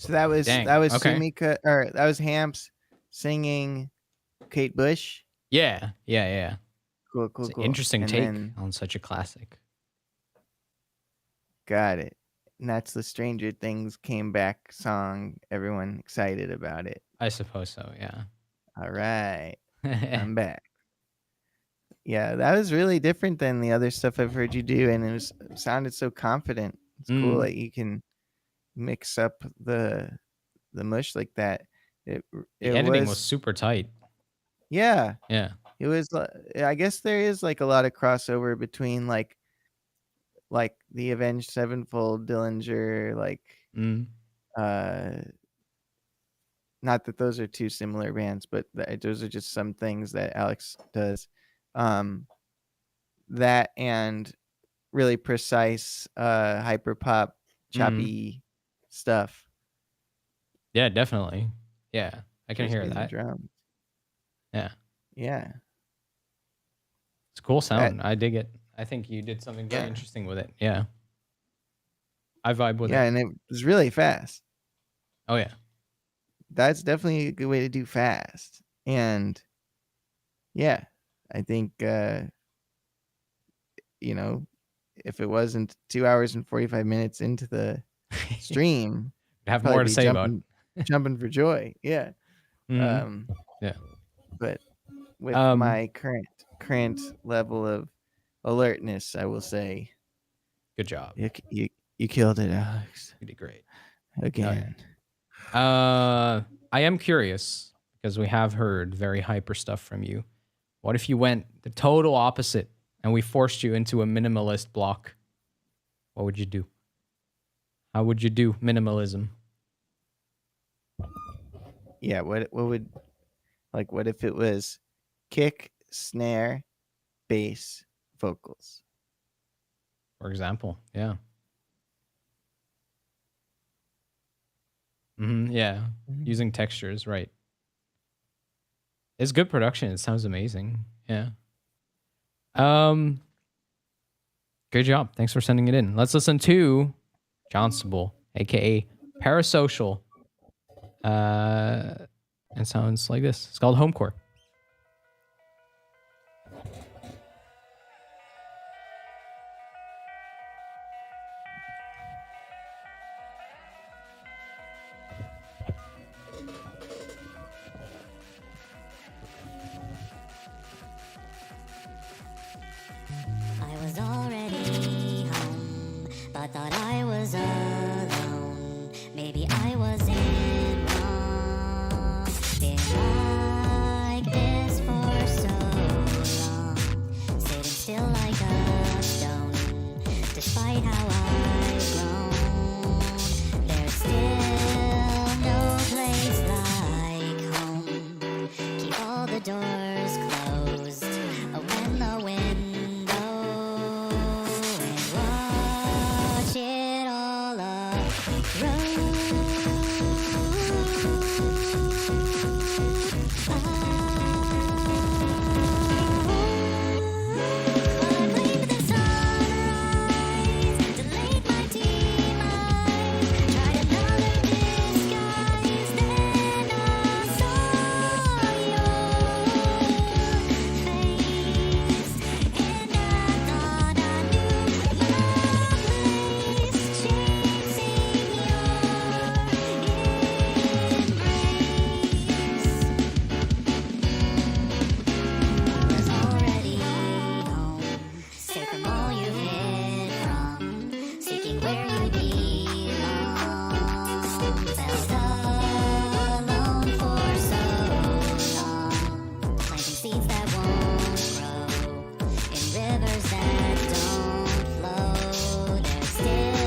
So that was Dang, okay. Sumika, or that was Hamps singing Kate Bush. Yeah. Cool. It's an interesting And take then on such a classic. got it. And that's the Stranger Things came back song. Everyone excited about it. I suppose so, yeah. All right. I'm back. Yeah, that was really different than the other stuff I've heard you do, and it sounded so confident. It's cool that you can mix up the mush like that. The editing was super tight. Yeah. Yeah. It was. I guess there is like a lot of crossover between like the Avenged Sevenfold, Dillinger, like not that those are two similar bands, but those are just some things that Alex does. That and really precise hyper pop choppy stuff. Yeah, definitely. Yeah, I can hear Especially the that. drums. Yeah. It's a cool sound. I dig it. I think you did something very interesting with it. Yeah. I vibe with it. Yeah, and it was really fast. Oh yeah. That's definitely a good way to do fast. And yeah, I think if it wasn't 2 hours and 45 minutes into the stream, I'd have more to say about it. Jumping for joy. Yeah. Yeah. But with my current level of alertness, I will say, good job. You killed it, Alex. You did great. Again. I am curious because we have heard very hyper stuff from you. What if you went the total opposite and we forced you into a minimalist block? What would you do? How would you do minimalism? Yeah, what if it was kick, snare, bass, vocals? For example, yeah. Using textures, right. It's good production. It sounds amazing. Yeah. Good job. Thanks for sending it in. Let's listen to Johnstable, aka Parasocial. It sounds like this. It's called Homecore. I was already home, but thought I was alone. Maybe I wasn't wrong. Been like this for so long, sitting still like a stone. Despite how I've grown, there's still no place like home. Keep all the doors closed, open the window, and watch it all uproot. I blamed the sunrise, delayed my demise, tried another disguise, then I saw your face, and I thought I knew my place, chasing your embrace. Was already home, safe from all you hid from, seeking where you belong. Felt alone for so long, planting seeds that won't grow in rivers that don't flow. There's still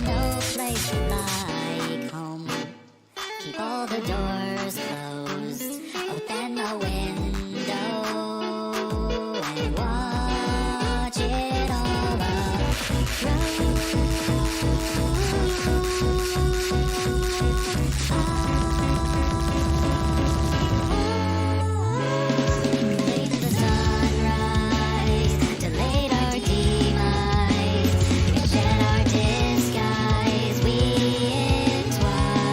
no place like home. Keep all the doors closed, open the window, and watch it all Late the sunrise, delayed our demise. We shed our disguise, we entwine.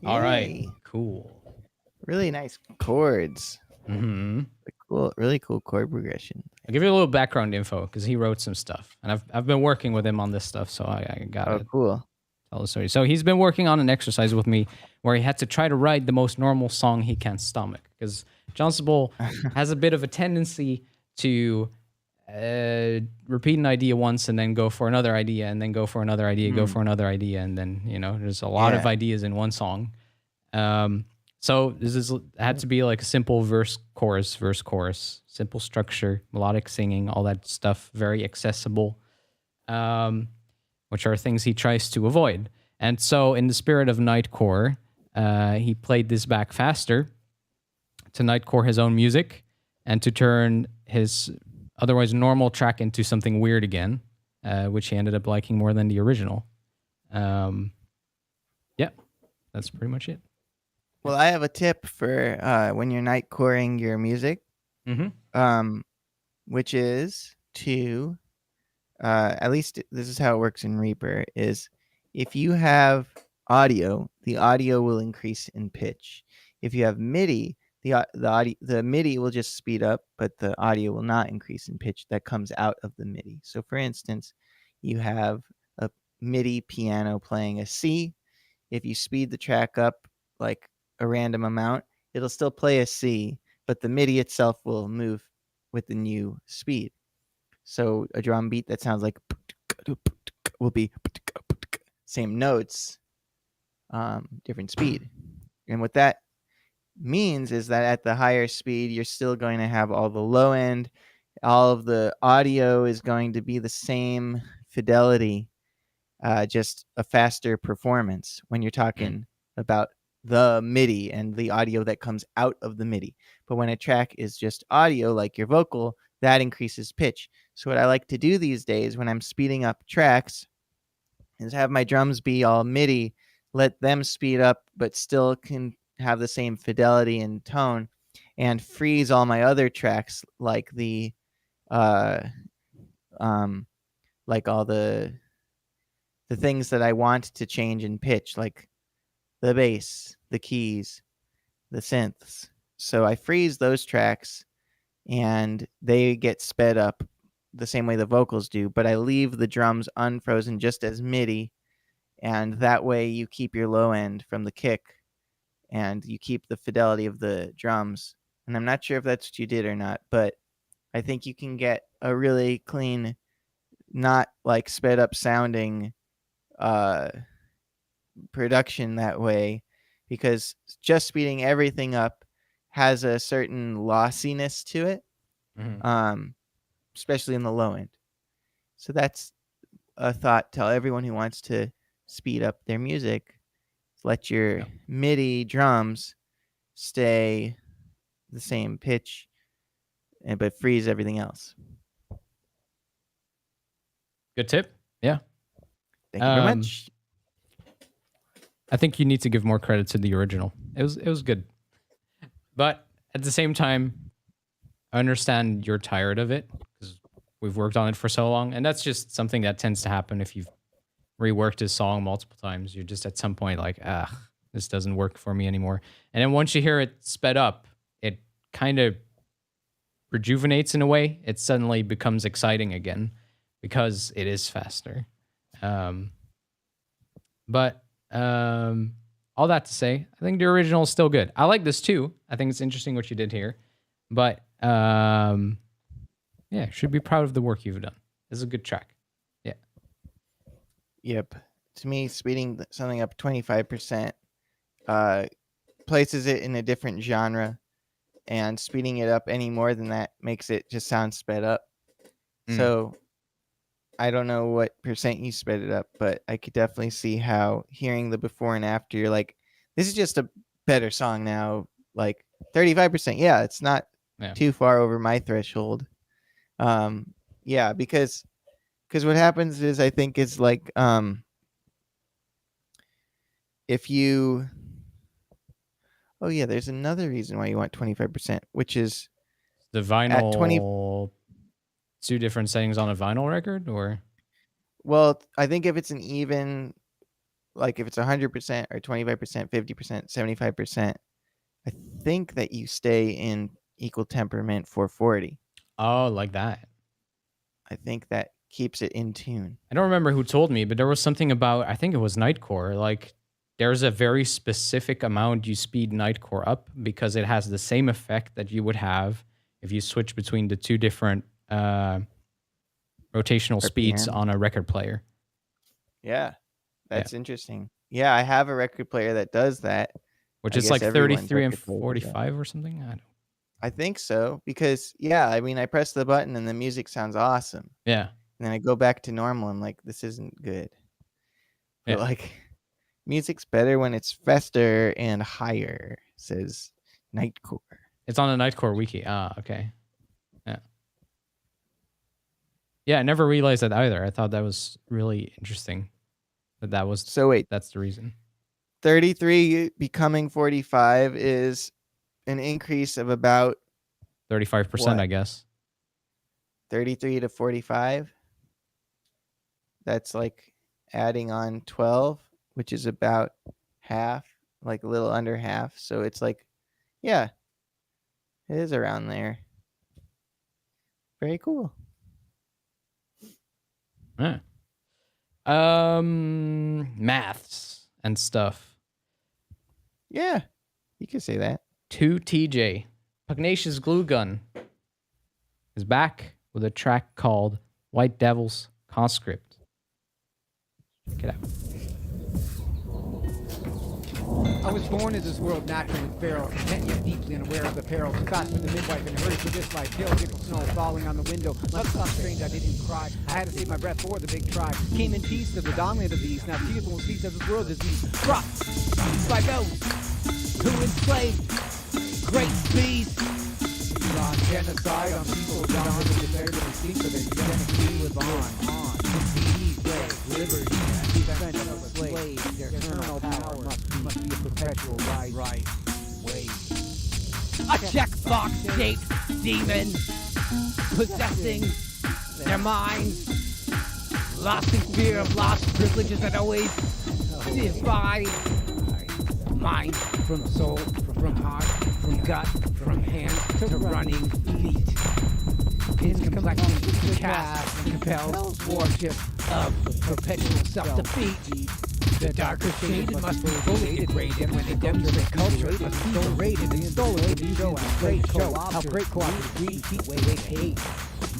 All right. Yay. Cool. Really nice chords. Mm-hmm. Really cool chord progression. I'll give you a little background info because he wrote some stuff, and I've been working with him on this stuff, so I got Oh, to cool. tell the story. So he's been working on an exercise with me where he had to try to write the most normal song he can stomach because John Sibel has a bit of a tendency to repeat an idea once and then go for another idea and then go for another idea, go for another idea, and then there's a lot of Yeah. ideas in one song. So this had to be like a simple verse, chorus, simple structure, melodic singing, all that stuff, very accessible, which are things he tries to avoid. And so in the spirit of Nightcore, he played this back faster to Nightcore his own music and to turn his otherwise normal track into something weird again, which he ended up liking more than the original. Yeah, that's pretty much it. Well, I have a tip for when you're night coring your music, which is to, at least this is how it works in Reaper, is if you have audio, the audio will increase in pitch. If you have MIDI, the MIDI will just speed up, but the audio will not increase in pitch that comes out of the MIDI. So for instance, you have a MIDI piano playing a C. If you speed the track up like a random amount, it'll still play a C, but the MIDI itself will move with the new speed. So a drum beat that sounds like will be same notes, different speed. And what that means is that at the higher speed, you're still going to have all the low end, all of the audio is going to be the same fidelity, just a faster performance when you're talking about the MIDI and the audio that comes out of the MIDI. But when a track is just audio, like your vocal, that increases pitch. So what I like to do these days when I'm speeding up tracks is have my drums be all MIDI, let them speed up, but still can have the same fidelity and tone, and freeze all my other tracks like the like all the things that I want to change in pitch, like the bass, the keys, the synths. So I freeze those tracks and they get sped up the same way the vocals do, but I leave the drums unfrozen just as MIDI, and that way you keep your low end from the kick and you keep the fidelity of the drums. And I'm not sure if that's what you did or not, but I think you can get a really clean, not like sped up sounding production that way, because just speeding everything up has a certain lossiness to it, especially in the low end. So that's a thought. Tell everyone who wants to speed up their music, let your MIDI drums stay the same pitch, but freeze everything else. Good tip. Yeah. Thank you very much. I think you need to give more credit to the original. It was good. But at the same time, I understand you're tired of it because we've worked on it for so long. And that's just something that tends to happen if you've reworked a song multiple times. You're just at some point like, this doesn't work for me anymore. And then once you hear it sped up, it kind of rejuvenates in a way. It suddenly becomes exciting again because it is faster. But all that to say, I think the original is still good. I like this too. I think it's interesting what you did here. But yeah, should be proud of the work you've done. This is a good track. Yeah. Yep. To me, speeding something up 25% places it in a different genre, and speeding it up any more than that makes it just sound sped up. So I don't know what percent you sped it up, but I could definitely see how hearing the before and after, you're like, this is just a better song now. Like 35%. Yeah, it's not too far over my threshold. Yeah, because what happens is, I think, is like, if you, oh yeah, there's another reason why you want 25%, which is the vinyl. Two different settings on a vinyl record, or? Well, I think if it's an even like if it's 100% or 25%, 50%, 75%, I think that you stay in equal temperament for 40. Oh, like that. I think that keeps it in tune. I don't remember who told me, but there was something about, I think it was Nightcore. Like, there's a very specific amount you speed Nightcore up because it has the same effect that you would have if you switch between the two different rotational speeds RPM. on a record player. Yeah, that's interesting. Yeah, I have a record player that does that. Which I is guess like everyone's 33 and record player does that. 45 or something? I don't. I think so because I mean, I press the button and the music sounds awesome. Yeah. And then I go back to normal. I'm like, this isn't good. But Yeah. like, music's better when it's faster and higher, says Nightcore. It's on the Nightcore wiki. Ah, okay. Yeah. Yeah, I never realized that either. I thought that was really interesting. That was So wait, that's the reason. 33 becoming 45 is an increase of about 35%, What? I guess. 33 to 45. That's like adding on 12, which is about half, like a little under half. So it's like, yeah, it is around there. Very cool. Yeah. Maths and stuff. Yeah, you could say that. 2TJ. Pugnacious Glue Gun is back with a track called White Devil's Conscript. Check it out. I was born in this world naturally feral, content yet deeply unaware of the perils. Fast with the midwife and hurry for this life. Hill, April snow falling on the window. Love so strange I didn't cry. I had to save my breath for the big try. Came in peace to the dominant of these. Now tears won't cease as this world disease. Crops by those who enslaved great beasts. On genocide on people down to the very little sleep so their eugenic live on. Peace, liberty, defense of the slave. Their eternal power must be a perpetual right way. A checkbox shaped demon possessing their minds, lost in fear of lost privileges that always divide mind from soul, from heart, from gut, from hand to running feet. His complexity to cast and compels worship of perpetual self-defeat. The darker shade must be fully degraded when they demonstrate culture. It must be berated and stolen to the show as great show. How great cooperative greed keep way paid.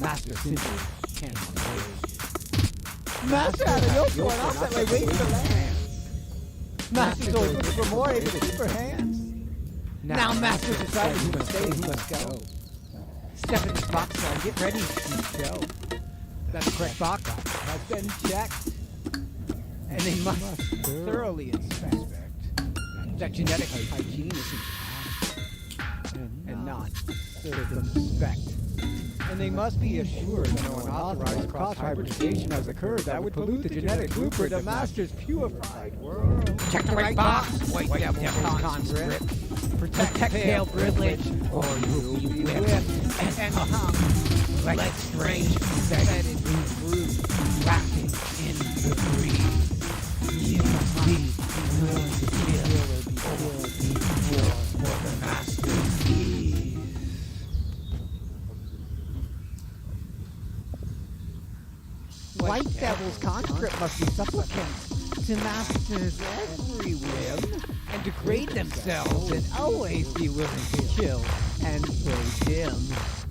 Master simply can't wait. Master had a yoke going off that way waiting for land. Master's always looking for more able to keep her hands. Now Master's decided who must stay, who must go. Step in this box and get ready to show that the correct box has been checked. And they must thoroughly inspect that genetic hygiene is intact and not circumspect. And they must be assured that no unauthorized cross-hybridization has occurred that would pollute the genetic blueprint of Master's purified world. Check the right box, white devil's conscript. Protect pale privilege, or you'll be whipped and hung like strange fetid fruit wrapping in the breeze. You must be willing to kill or be killed for the Master's ease. White Devil's conscript must be supplicants to Master's every whim and degrade themselves and always be willing to kill and praise him.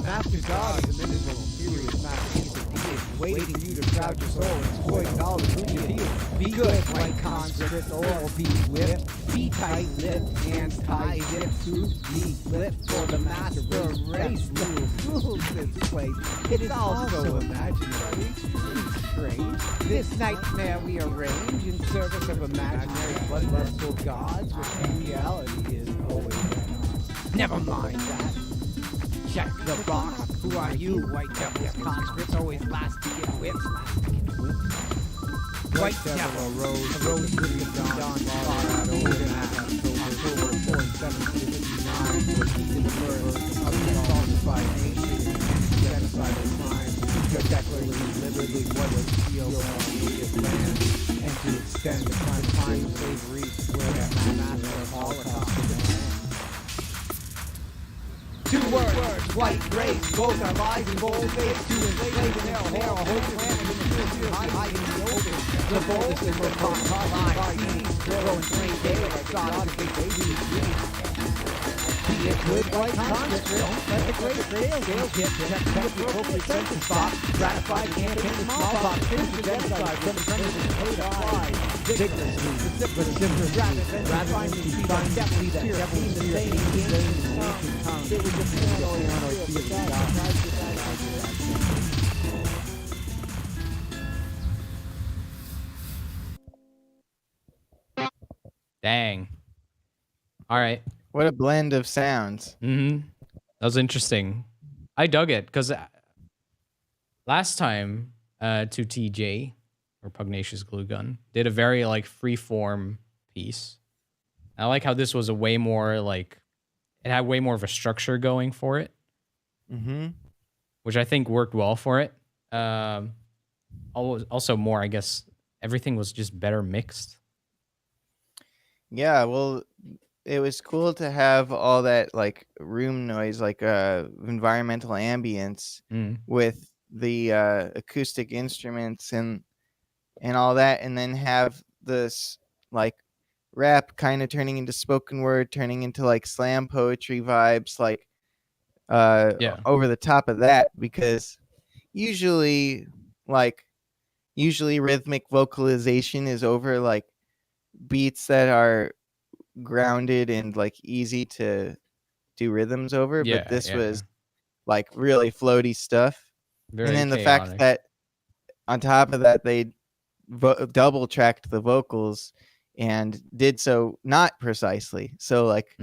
Master God is a miserable, imperious masterpiece of deity, waiting you to crowd your soul and exploit all the food you feel. Be good, white conscript, or be whipped. Be tight-lipped, hands tied, zipped to be flipped for the master race rules this place. It is also imaginary, strange. This nightmare we arrange in service of imaginary bloodlustful gods, when reality is always never mind that. Check the box. Who are you, White Devil's conscripts? Always last to get whipped. White Devil arose with the dawn, far out over October 4759, in the birth of the falsified nation and genocidal crime. Your declaration liberally was sealed on native land and to pretend to find slavery where that master of Holocaust. Two words, white race, both our lives in bold face, to enslave in their whole planet in the fierce hide in the open. The boldest and most caught seas, growing straight day like exotic babies. Be a good white conscript, don't let the great sales get checked the appropriate census box, ratified campaign of smallpox, finish the genocide, from the premises paid applied, vigorously, vociferous, rather than find definitely that devil in the same tongue. It was just going on or Dang. All right. What a blend of sounds. Mm-hmm. That was interesting. I dug it because last time 2TJ or Pugnacious Glue Gun did a very like free form piece. I like how this was a way more like it had way more of a structure going for it, which I think worked well for it. Also more, I guess, everything was just better mixed. Yeah, well, it was cool to have all that like room noise, like environmental ambience with the acoustic instruments and all that, and then have this like rap kind of turning into spoken word, turning into like slam poetry vibes, like over the top of that, because usually rhythmic vocalization is over like beats that are grounded and like easy to do rhythms over, but this was like really floaty stuff. Very and then the chaotic. fact that on top of that they double tracked the vocals and did so not precisely, so like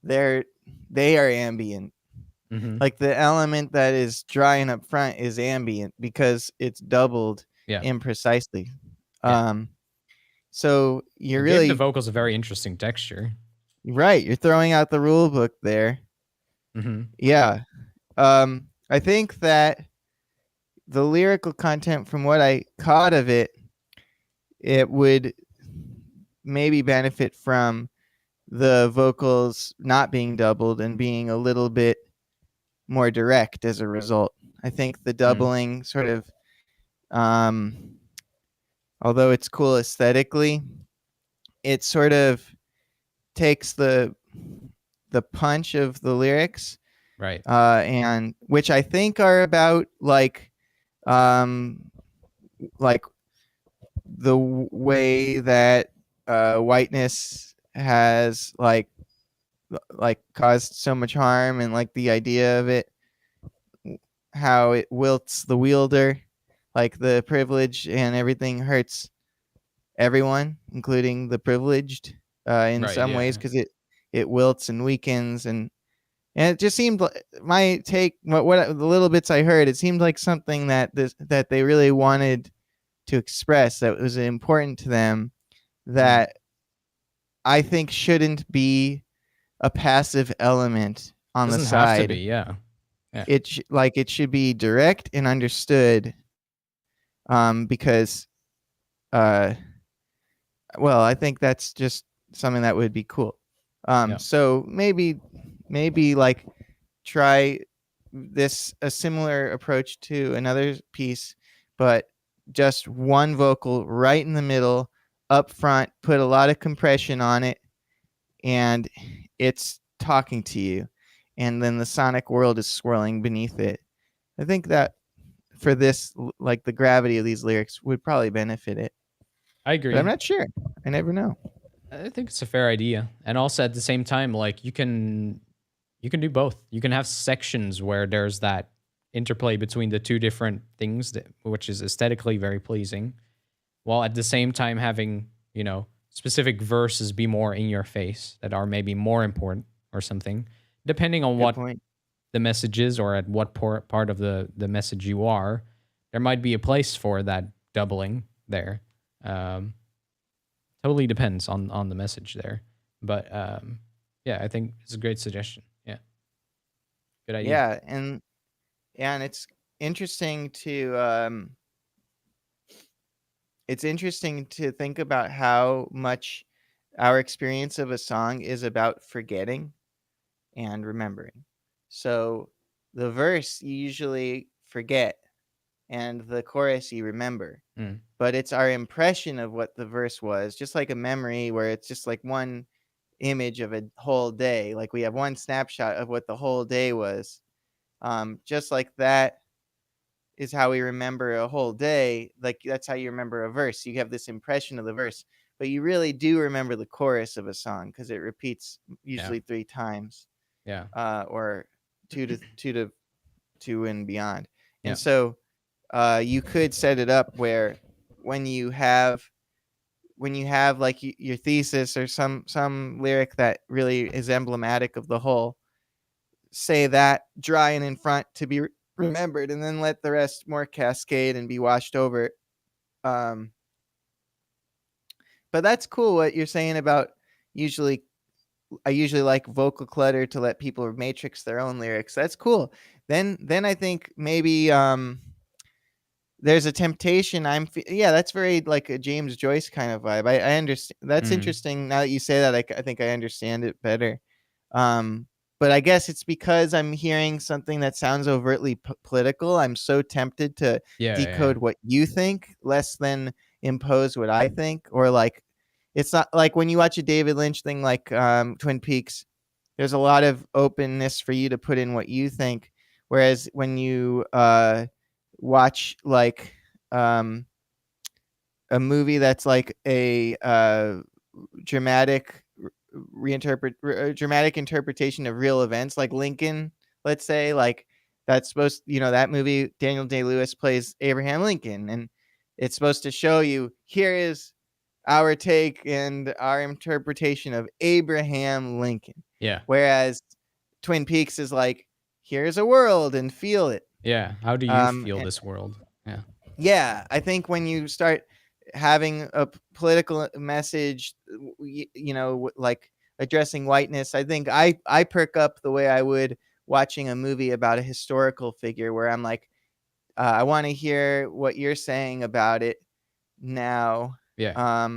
they are ambient. Like the element that is dry and up front is ambient because it's doubled imprecisely. So you're It really gave the vocals a very interesting texture. Right, you're throwing out the rule book there. Yeah. I think that the lyrical content, from what I caught of it, it would maybe benefit from the vocals not being doubled and being a little bit more direct as a result. I think the doubling sort of, although it's cool aesthetically, it sort of takes the punch of the lyrics, right? And which I think are about like the way that whiteness has like caused so much harm, and like the idea of it, how it wilts the wielder, like the privilege and everything hurts everyone, including the privileged, in some ways, because it wilts and weakens, and it just seemed like my take. What the little bits I heard, it seemed like something that they really wanted to express, that was important to them, that I think shouldn't be a passive element on the Doesn't side. have to be, yeah. It should be direct and understood, because well, I think that's just something that would be cool. So maybe like try a similar approach to another piece, but just one vocal right in the middle, up front, put a lot of compression on it, and it's talking to you, and then the sonic world is swirling beneath it. I think that for this, like the gravity of these lyrics would probably benefit it. I agree. But I'm not sure. I never know. I think it's a fair idea. And also at the same time, like you can do both. You can have sections where there's that interplay between the two different things, which is aesthetically very pleasing, while at the same time having, specific verses be more in your face that are maybe more important or something, depending on what the message is or at what part of the message you are. There might be a place for that doubling there. Totally depends on the message there. But I think it's a great suggestion. Yeah. Good idea. Yeah, and it's interesting to it's interesting to think about how much our experience of a song is about forgetting and remembering. So the verse you usually forget, and the chorus you remember. Mm. But it's our impression of what the verse was, just like a memory where it's just like one image of a whole day. Like we have one snapshot of what the whole day was. Just like that is how we remember a whole day. Like that's how you remember a verse. You have this impression of the verse, but you really do remember the chorus of a song because it repeats usually 3 times, Yeah. or two to two and beyond. Yeah. And so you could set it up where when you have like your thesis or some lyric that really is emblematic of the whole, say that dry and in front to be remembered, and then let the rest more cascade and be washed over. But that's cool what you're saying about I usually like vocal clutter to let people matrix their own lyrics. That's cool. Then I think maybe there's a temptation. That's very like a James Joyce kind of vibe. I understand. That's interesting. Now that you say that, I think I understand it better. But I guess it's because I'm hearing something that sounds overtly political. I'm so tempted to decode what you think, less than impose what I think. Or like, it's not like when you watch a David Lynch thing like Twin Peaks, there's a lot of openness for you to put in what you think. Whereas when you watch like a movie that's like a dramatic interpretation of real events, like Lincoln, let's say, like that's supposed, that movie, Daniel Day-Lewis plays Abraham Lincoln, and it's supposed to show you, here is our take and our interpretation of Abraham Lincoln. Yeah. Whereas Twin Peaks is like, here's a world and feel it. Yeah. How do you feel this world? Yeah. Yeah. I think when you start having a political message, like addressing whiteness, I think I perk up the way I would watching a movie about a historical figure, where I'm like, I want to hear what you're saying about it now. Yeah.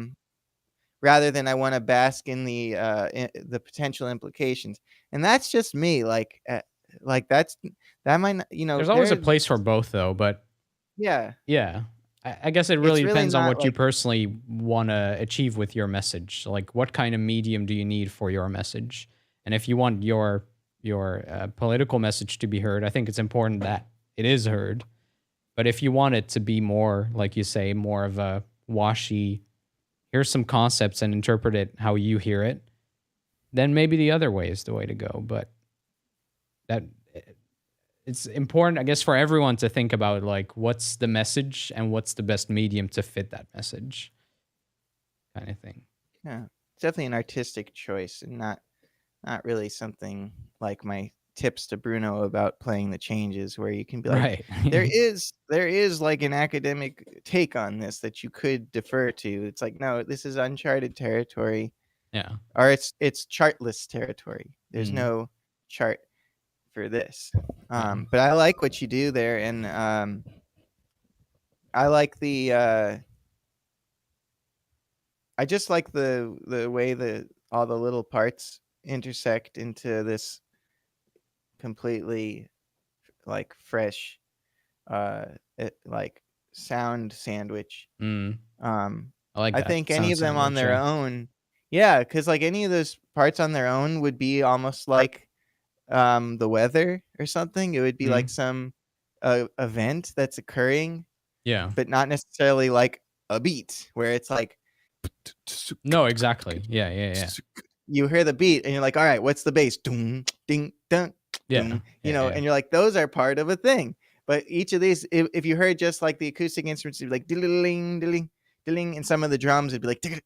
Rather than I want to bask in the potential implications. And that's just me. Like that might not, There's always a place for both though, but yeah. I guess it really depends on what you like, personally want to achieve with your message. Like, what kind of medium do you need for your message? And if you want your political message to be heard, I think it's important that it is heard. But if you want it to be more, like you say, more of a washy, here's some concepts and interpret it how you hear it, then maybe the other way is the way to go. But that it's important, I guess, for everyone to think about like what's the message and what's the best medium to fit that message, kind of thing. Yeah, it's definitely an artistic choice, and not really something like my tips to Bruno about playing the changes, where you can be like, right. there is like an academic take on this that you could defer to. It's like, no, this is uncharted territory. Yeah. Or it's chartless territory. There's no chart for this. But I like what you do there, and I like I just like the way all the little parts intersect into this completely like fresh like sound sandwich. I like that. I think Sound any of them on sandwich, their own, because like any of those parts on their own would be almost like the weather or something. It would be like some event that's occurring, yeah, but not necessarily like a beat where it's like, no, exactly, yeah. You hear the beat and you're like, all right, what's the bass? Ding, ding, ding. Yeah, And you're like, those are part of a thing. But each of these, if you heard just like the acoustic instruments, it'd be like diddling, diddling, diddling, and some of the drums would be like dig,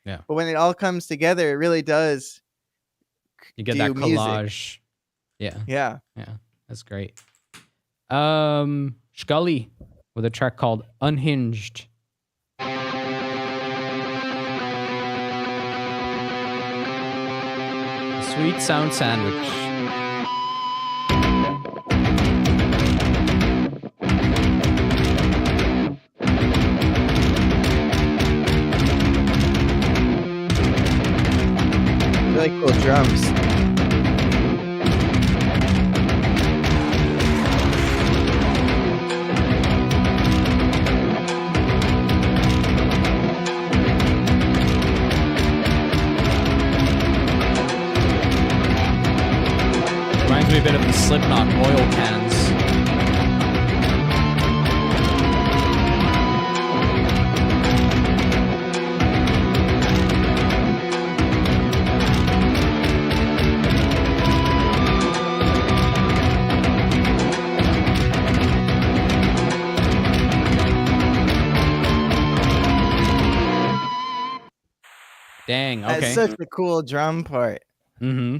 yeah. But when it all comes together, it really does. You get that collage. Music. Yeah, that's great. Scully with a track called Unhinged. Sweet sound sandwich. drums. Reminds me a bit of the Slipknot oil cans. Dang, okay. That's such a cool drum part. Mm-hmm.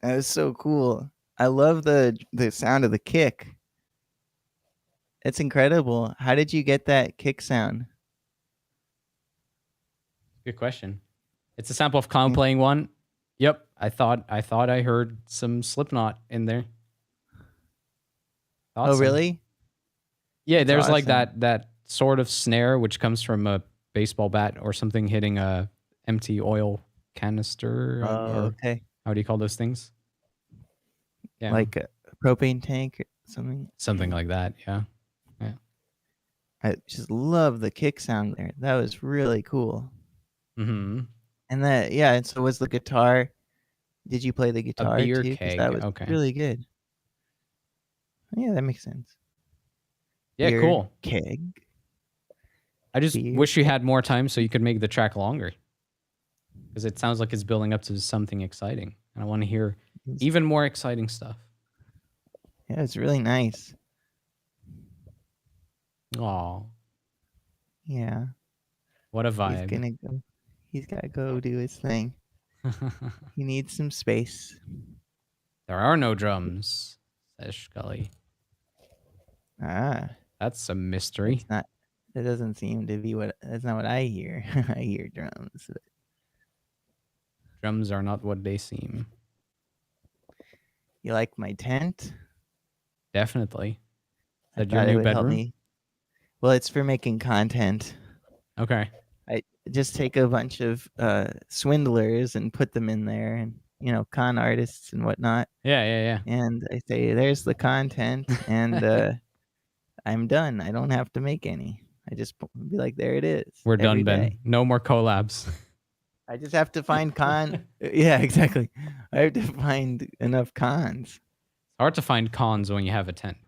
That was so cool. I love the sound of the kick. It's incredible. How did you get that kick sound? Good question. It's a sample of Clown playing one. Yep, I thought I heard some Slipknot in there. Thought Oh, so. really? Yeah, That's there's like awesome. that sort of snare which comes from a baseball bat or something hitting a empty oil canister. Oh, or okay. how do you call those things? Yeah, Like a propane tank or something. something like that. Yeah. I just love the kick sound there. That was really cool. Mm-hmm. And that, yeah. And so was the guitar. Did you play the guitar beer too? Because keg, that was okay. really good. Yeah, that makes sense. Yeah, Beer cool. Keg. I just beer wish you had more time so you could make the track longer. Because it sounds like it's building up to something exciting. And I want to hear even more exciting stuff. Yeah, it's really nice. Aw, Yeah. what a vibe. He's gonna go. He's gotta go do his thing. He needs some space. There are no drums, says Scully. Ah, That's a mystery. it's not. That doesn't seem to be what. That's not what I hear. I hear drums. But Drums are not what they seem. you like my tent? Definitely. I Is that your thought it new would help bedroom? me. Well, it's for making content. Okay. I just take a bunch of swindlers and put them in there, and con artists and whatnot. Yeah. And I say, "There's the content," and I'm done. I don't have to make any. I just be like, "There it is." We're done, every Ben. day. No more collabs. I just have to find Yeah, exactly. I have to find enough cons. It's hard to find cons when you have a tent.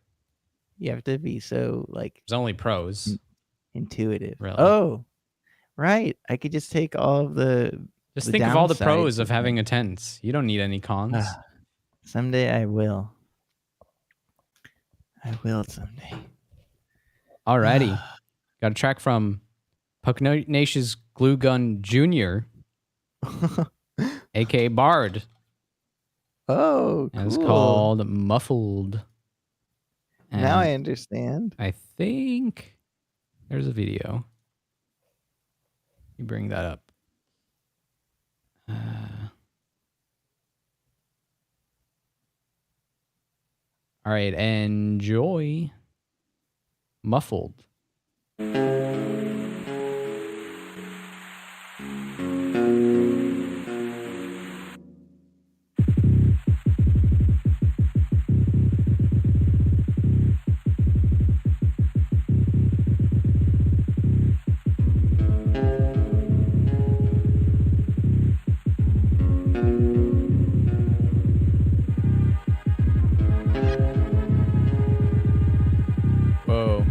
You have to be so There's only pros. intuitive. Really? Oh, right. I could just take all of the. Just the think of all the downsides pros of it. having a tent. You don't need any cons. Someday I will. I will someday. Alrighty. Got a track from Pugnacious Glue Gun Jr., aka Bard. Oh, cool. And it's called Muffled. And Now I understand. I think there's a video. You bring that up. All right, enjoy Muffled. Whoa.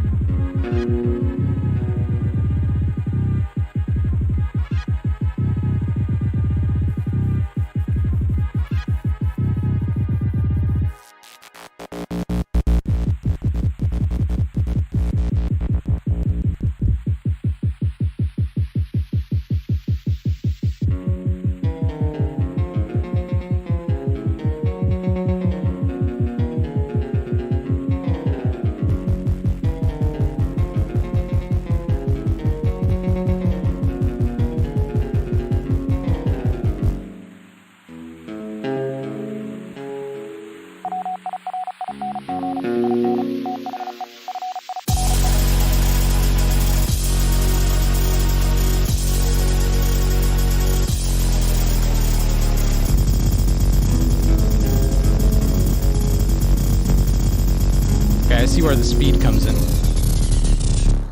I see where the speed comes in.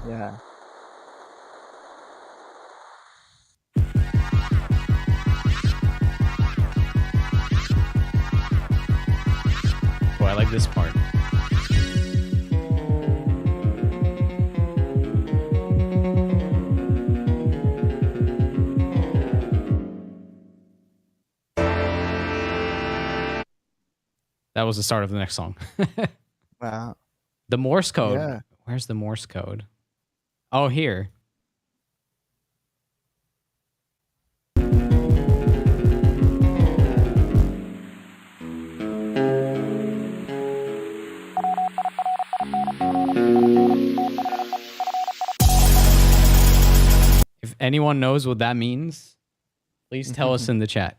Yeah. Oh, I like this part. That was the start of the next song. Wow. The Morse code. Yeah. Where's the Morse code? Oh, here. If anyone knows what that means, please tell us in the chat.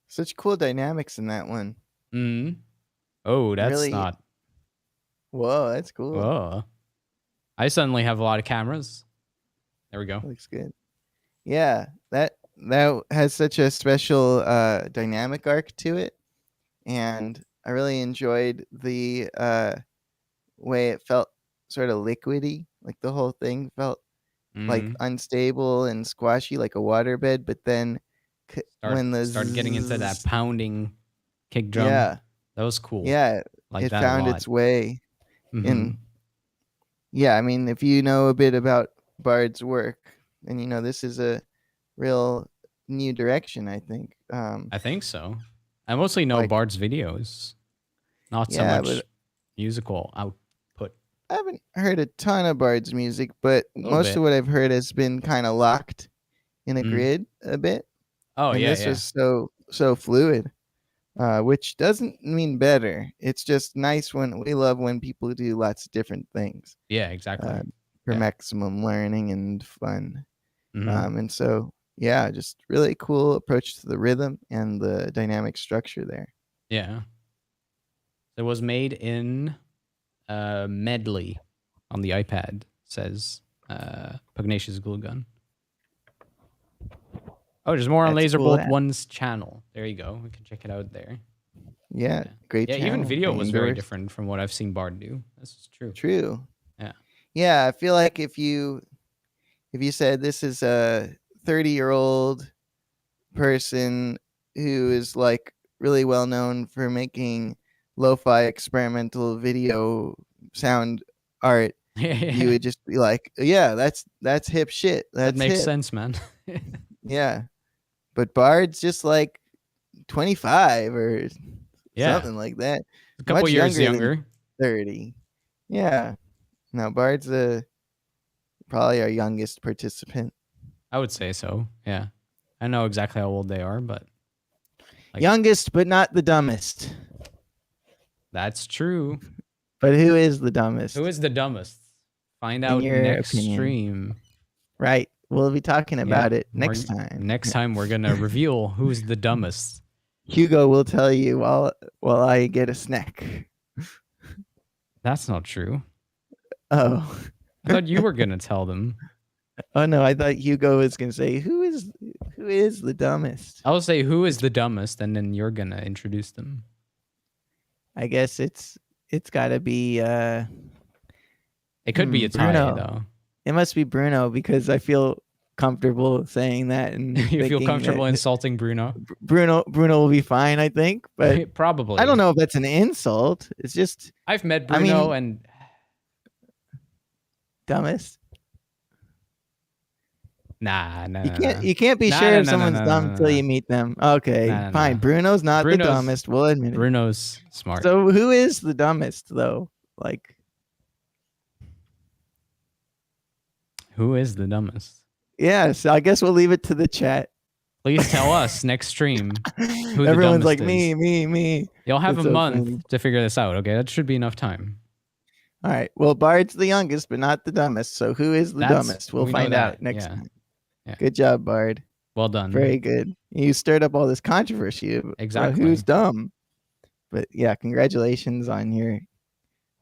Such cool dynamics in that one. Mm. Oh, that's Really- not. Whoa, that's cool. Oh. I suddenly have a lot of cameras. There we go. Looks good. Yeah, that has such a special dynamic arc to it, and I really enjoyed the way it felt sort of liquidy. Like the whole thing felt like Mhm. unstable and squashy, like a waterbed. But then when the Start getting into that zzz- pounding kick drum. yeah, That was cool. yeah, Like it that found a lot. its way Mhm. in. Yeah, I mean, if you know a bit about Bard's work, then you know this is a real new direction, I think. I think so. I mostly know like- Bard's videos, not so Yeah, much but- musical output. I haven't heard a ton of Bard's music, but Little most bit. of what I've heard has been kind of locked in a Mm. grid a bit. Oh And yeah, this yeah. was so fluid, which doesn't mean better. It's just nice when we love when people do lots of different things Yeah, exactly. for Yeah. maximum learning and fun. Mhm. And so, yeah, just really cool approach to the rhythm and the dynamic structure there. Yeah. It was made in Medley on the iPad, says Pugnacious Glue Gun. Oh, there's more on That's cool, Laserbolt yeah. 1's channel. There you go. We can check it out there. Yeah, great. Yeah, even channel. video I was very endorse. different from what I've seen Bard do. This is true. True. Yeah. Yeah, I feel like if you said this is a 30-year-old person who is like really well known for making lo-fi experimental video sound art, you would just be like, yeah, that's hip shit. That's that makes hip. sense, man. Yeah. But Bard's just like 25 or Yeah. something like that. A couple Much years younger younger. 30. Yeah. No, Bard's probably our youngest participant. I would say so. Yeah. I know exactly how old they are, but Like- Youngest, but not the dumbest. that's true. But who is the dumbest? Who is the dumbest? Find In out your next opinion? stream. Right. We'll be talking about Yeah, it next we're- time. Next time we're gonna reveal who's the dumbest. Hugo will tell you while I get a snack. That's not true. Oh. I thought you were gonna tell them. Oh no, I thought Hugo was gonna say who is the dumbest? I'll say who is the dumbest, and then you're gonna introduce them. I guess it's gotta be It could be a tie, Bruno. though. It must be Bruno because I feel comfortable saying that and You feel thinking comfortable that insulting Bruno? Bruno will be fine, I think. But Probably. I don't know if that's an insult. It's just I've met I mean- Bruno, and dumbest. nah. You can't be Nah, sure nah, if nah, someone's nah, dumb nah, until nah. you meet them. Okay, Nah, nah, fine. nah. Bruno's not Bruno's- the dumbest. We'll admit it. Bruno's smart. So who is the dumbest though? Like Who is the dumbest? yeah, so I guess we'll leave it to the chat. Please tell us next stream. Who the Everyone's dumbest like is. me. You'll have That's a so month funny. to figure this out. Okay, that should be enough time. All right. Well, Bard's the youngest, but not the dumbest. So who is the That's- dumbest? We'll we know find that, out next yeah. time. Yeah. Good job, Bard. Well done. Very good. You stirred up all this controversy about Exactly. who's dumb. But yeah, congratulations on your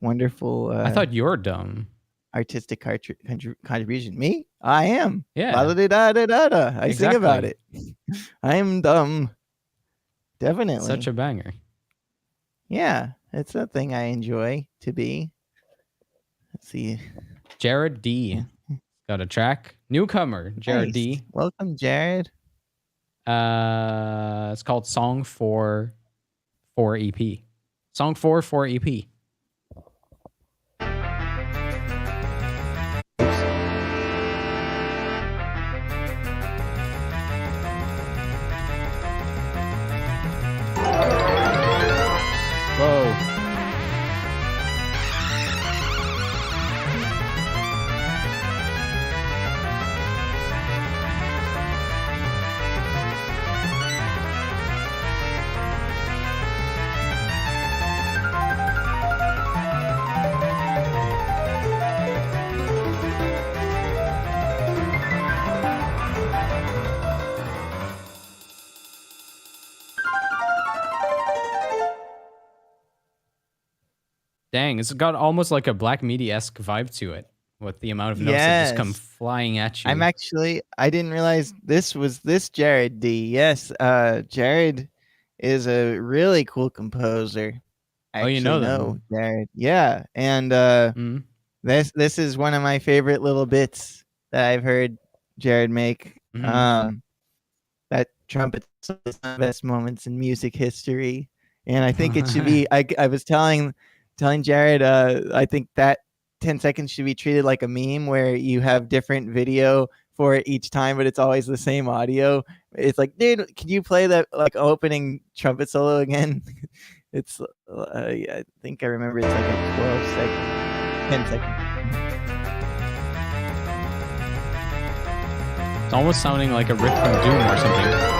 wonderful I thought you're dumb. artistic contribution. Me? I am. Yeah. Da-da-da-da-da-da. I sing about Exactly. it. I am dumb. Definitely. Such a banger. Yeah, it's a thing I enjoy to be. Let's see. Jared D. Got a track. Newcomer, Jared Nice. D. Welcome, Jared. It's called Song 4 EP. Song 4 EP. Whoa. Dang, it's got almost like a Black Midi-esque vibe to it with the amount of notes that just come Yes. flying at you. I didn't realize this was this Jared D. Yes, Jared is a really cool composer. I Oh, you know actually them. Jared. Yeah, and Mm. this is one of my favorite little bits that I've heard Jared make. Mhm. That trumpet is one of the best moments in music history, and I think it should be. I was telling Jared, I think that 10 seconds should be treated like a meme where you have different video for it each time, but it's always the same audio. It's like, dude, can you play that like opening trumpet solo again? It's I think I remember it's like a 10 second. It's almost sounding like a riff from Doom or something.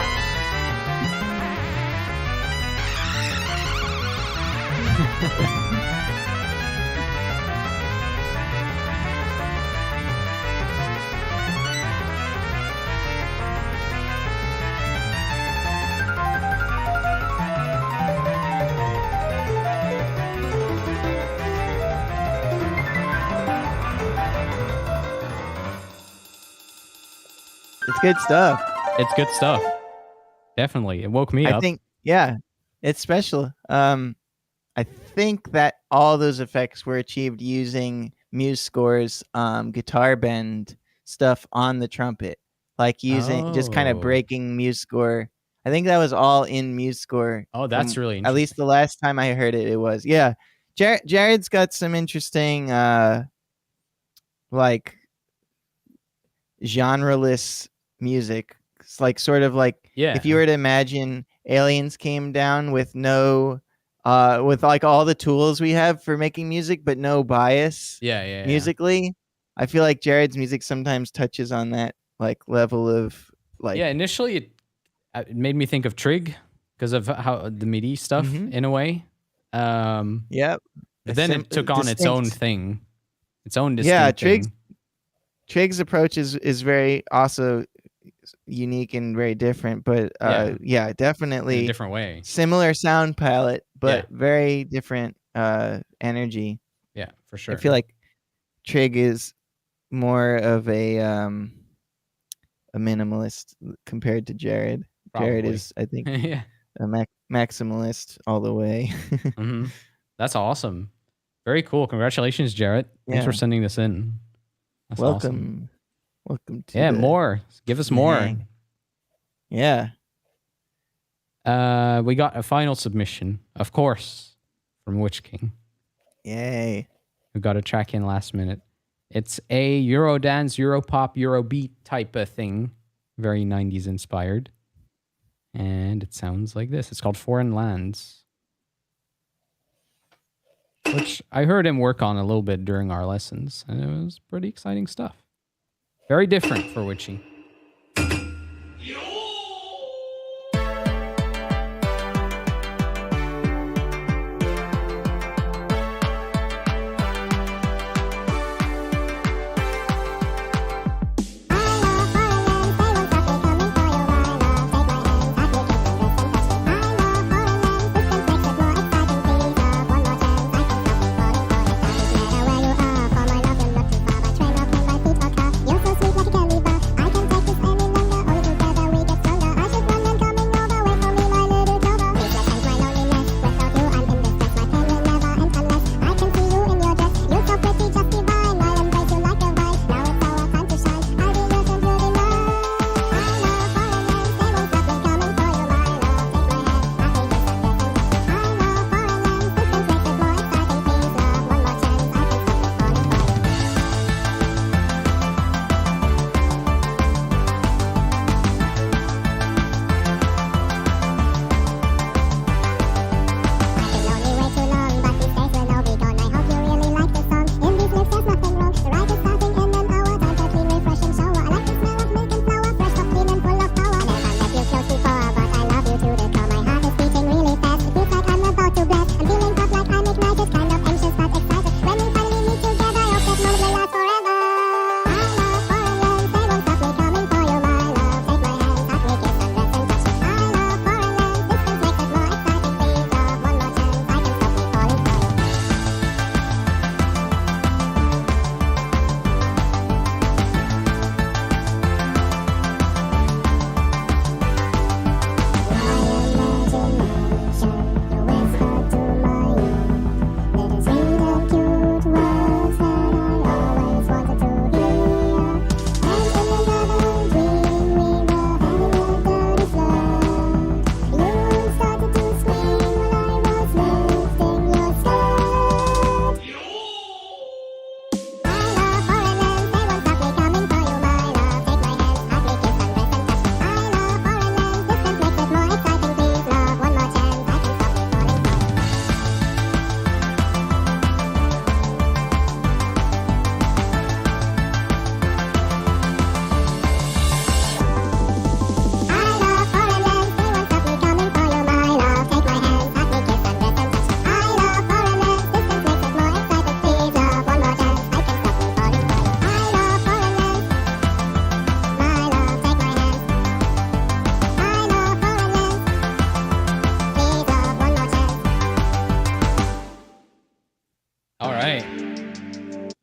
It's good stuff. It's good stuff. Definitely. It woke me I up. think, yeah, it's special. I think that all those effects were achieved using Muse Score's guitar bend stuff on the trumpet, like using just kind of Oh. breaking Muse Score. I think that was all in Muse Score. Oh, that's from- really At least the last time I heard it, it was. Yeah, Jared's got some interesting, like genreless music. It's like sort of like Yeah. if you were to imagine aliens came down with no with like all the tools we have for making music but no bias Yeah. musically. I feel like Jared's music sometimes touches on that like level of like Yeah, initially it made me think of Trig because of how the MIDI stuff Mhm. in a way. Yep. But then it took on its own thing. Its own distinct Yeah, thing. Trig's approach is very also unique and very different, but yeah, In a definitely different way. similar sound palette, but very different energy. Yeah, for sure. I feel like Trig is more of a minimalist compared to Jared. Jared Probably. is, I think, Yeah. a maximalist all the way. Hmm. That's awesome. Very cool. Congratulations, Jarrett. Thanks for Yeah. sending this in. That's awesome. Welcome to Yeah, the more. Give us more. hang. Yeah. We got a final submission, of course, from Witch King, Yay. who got a track in last minute. It's a Eurodance, Europop, Eurobeat type of thing. Very 90s inspired. And it sounds like this. It's called Foreign Lands. Which I heard him work on a little bit during our lessons. And it was pretty exciting stuff. Very different for Witchy. I can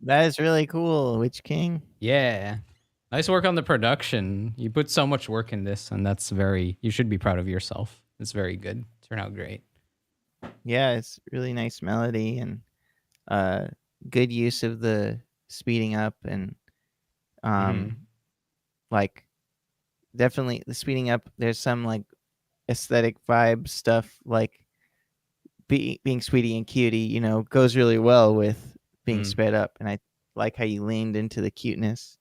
That is really cool, Witch King. Yeah. Nice work on the production. You put so much work in this, and you should be proud of yourself. It's very good. Turned out great. Yeah, it's really nice melody and good use of the speeding up and like definitely the speeding up. There's some like aesthetic vibe stuff like being sweetie and cutie, you know, goes really well with being sped up, and I like how you leaned into the cuteness.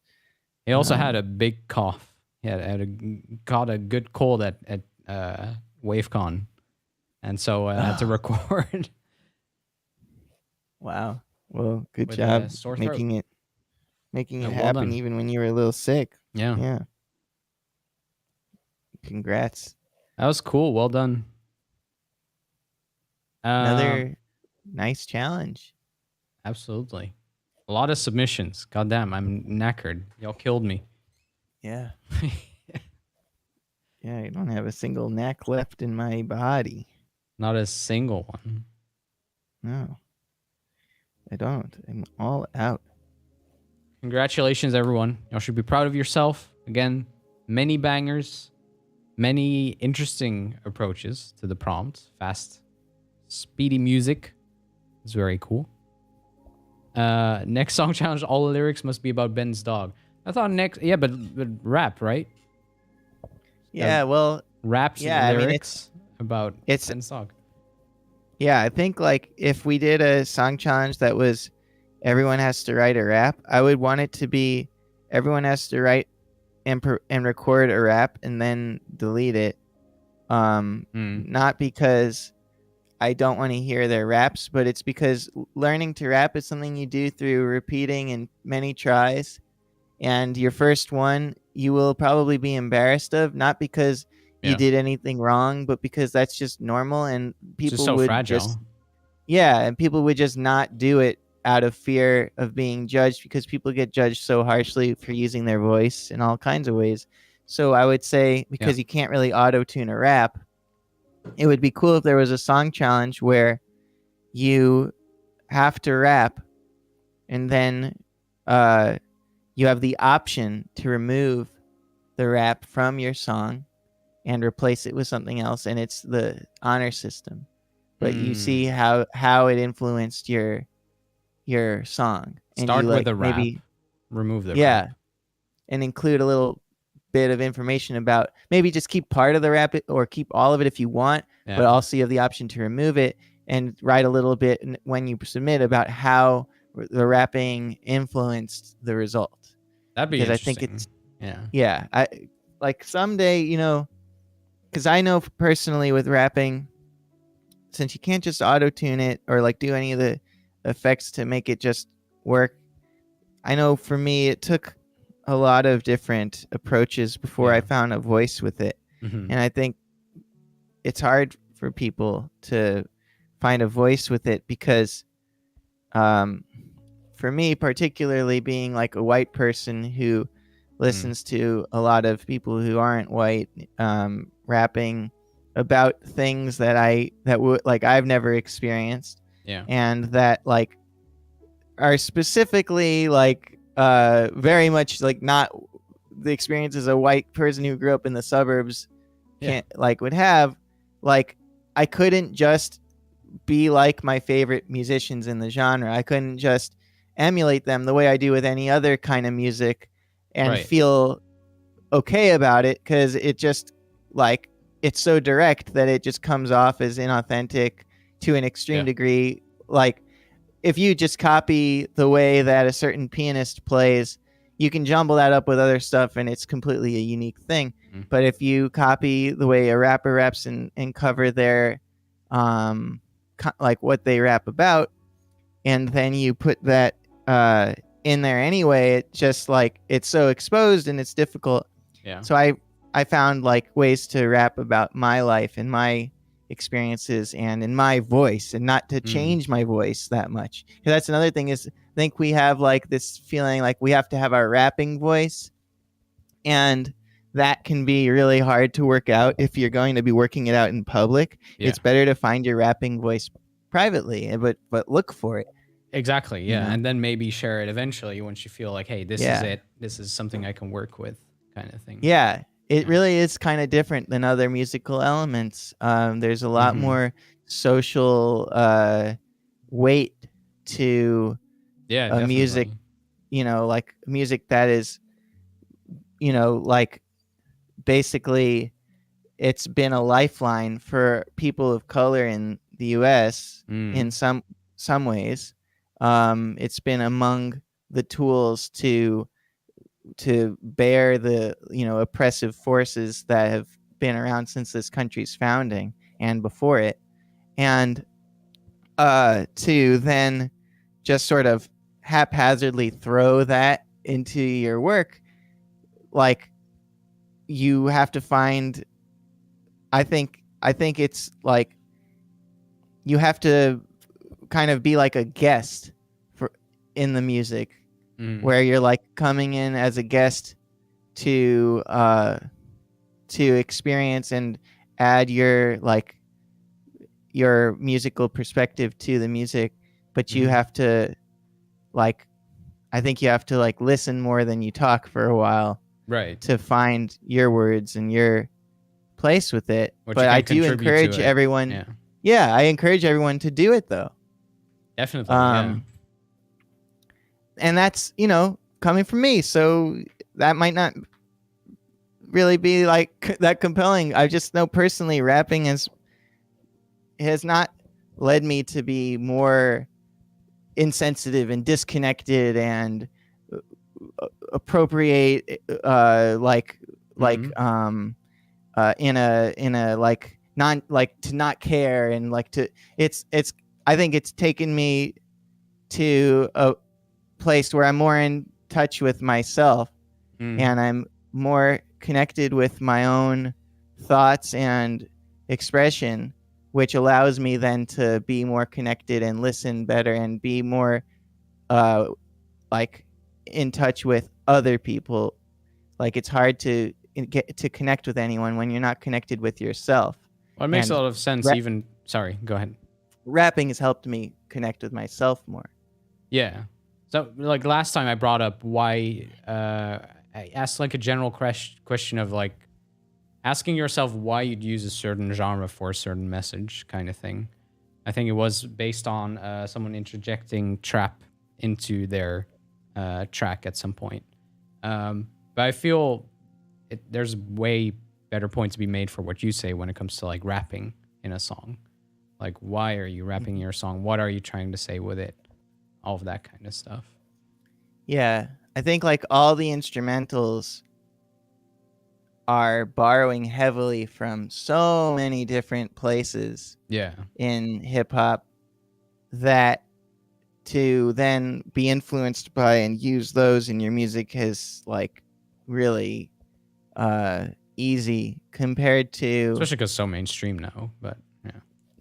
He also had a big cough. He caught a good cold at WaveCon, and so I had to record. Wow. Well, good With job a sore making throat. it Yeah, well happen done. even when you were a little sick. Yeah. Yeah. Congrats. That was cool. Well done. Another nice challenge. Absolutely. A lot of submissions. Goddamn, I'm knackered. Y'all killed me. Yeah. Yeah, I don't have a single knack left in my body. Not a single one. No. I don't. I'm all out. Congratulations, everyone. Y'all should be proud of yourself. Again, many bangers, many interesting approaches to the prompt. Fast, speedy music. It's very cool. Next song challenge, all the lyrics must be about Ben's dog. I thought but rap, right? Yeah, well, Raps yeah, I mean, lyrics about Ben's dog. Yeah, I think like if we did a song challenge that was everyone has to write a rap, I would want it to be everyone has to write and record a rap and then delete it. Not because I don't want to hear their raps, but it's because learning to rap is something you do through repeating and many tries. And your first one, you will probably be embarrassed of, not because you did anything wrong, but because that's just normal, and people just so would fragile. and people would just not do it out of fear of being judged, because people get judged so harshly for using their voice in all kinds of ways. So I would say, because you can't really auto-tune a rap, it would be cool if there was a song challenge where you have to rap and then you have the option to remove the rap from your song and replace it with something else, and it's the honor system. But you see how it influenced your song. And Start you, with like, a rap, maybe remove the rap. and include a little bit of information about, maybe just keep part of the rap or keep all of it if you want, but also you have the option to remove it, and write a little bit when you submit about how the rapping influenced the result. That'd be because interesting. I think it's I like someday, you know, because I know personally with rapping, since you can't just auto tune it or like do any of the effects to make it just work, I know for me it took a lot of different approaches before I found a voice with it. And I think it's hard for people to find a voice with it because for me, particularly being like a white person who listens to a lot of people who aren't white rapping about things that I've never experienced, and that like are specifically like very much like not the experiences a white person who grew up in the suburbs would have. Like, I couldn't just be like my favorite musicians in the genre. I couldn't just emulate them the way I do with any other kind of music and feel okay about it, because it just like it's so direct that it just comes off as inauthentic to an extreme degree. Like, if you just copy the way that a certain pianist plays, you can jumble that up with other stuff and it's completely a unique thing. But if you copy the way a rapper raps and cover their like what they rap about, and then you put that in there anyway, it just like it's so exposed and it's difficult. So I found like ways to rap about my life and my experiences and in my voice, and not to change my voice that much. Because that's another thing, is I think we have like this feeling like we have to have our rapping voice, and that can be really hard to work out if you're going to be working it out in public. It's better to find your rapping voice privately, but look for it. Exactly. Yeah. know? And then maybe share it eventually once you feel like, hey, this is Yeah. it. This is something I can work with, kind of thing. Yeah, it Yeah. really is kind of different than other musical elements. There's a lot Mhm. more social weight to Yeah, a definitely. music, like music that is, like basically it's been a lifeline for people of color in the US in some ways. It's been among the tools to bear the oppressive forces that have been around since this country's founding and before it, and to then just sort of haphazardly throw that into your work, like you have to find, I think it's like you have to kind of be like a guest for in the music, where you're like coming in as a guest to experience and add your musical perspective to the music, but you have to like I think you have to like listen more than you talk for a while Right. to find your words and your place with it. What But you I can do contribute to encourage it. everyone. Yeah. I encourage everyone to do it though. Definitely. Yeah. And that's, coming from me. So that might not really be like that compelling. I just know personally rapping has not led me to be more insensitive and disconnected and appropriate in a like non like to not care and like to it's I think it's taken me to a place where I'm more in touch with myself and I'm more connected with my own thoughts and expression, which allows me then to be more connected and listen better and be more like in touch with other people. Like it's hard to get to connect with anyone when you're not connected with yourself. Well, it makes a And lot of sense. Even sorry, go ahead. Rapping has helped me connect with myself more. Yeah. So like last time I brought up why I asked like a general question of like asking yourself why you'd use a certain genre for a certain message kind of thing. I think it was based on someone interjecting trap into their track at some point. But I feel there's way better point to be made for what you say when it comes to like rapping in a song. Like, why are you rapping your song? What are you trying to say with it? All of that kind of stuff. Yeah, I think like all the instrumentals are borrowing heavily from so many different places in hip hop that to then be influenced by and use those in your music is like really easy compared to, especially because so mainstream now. But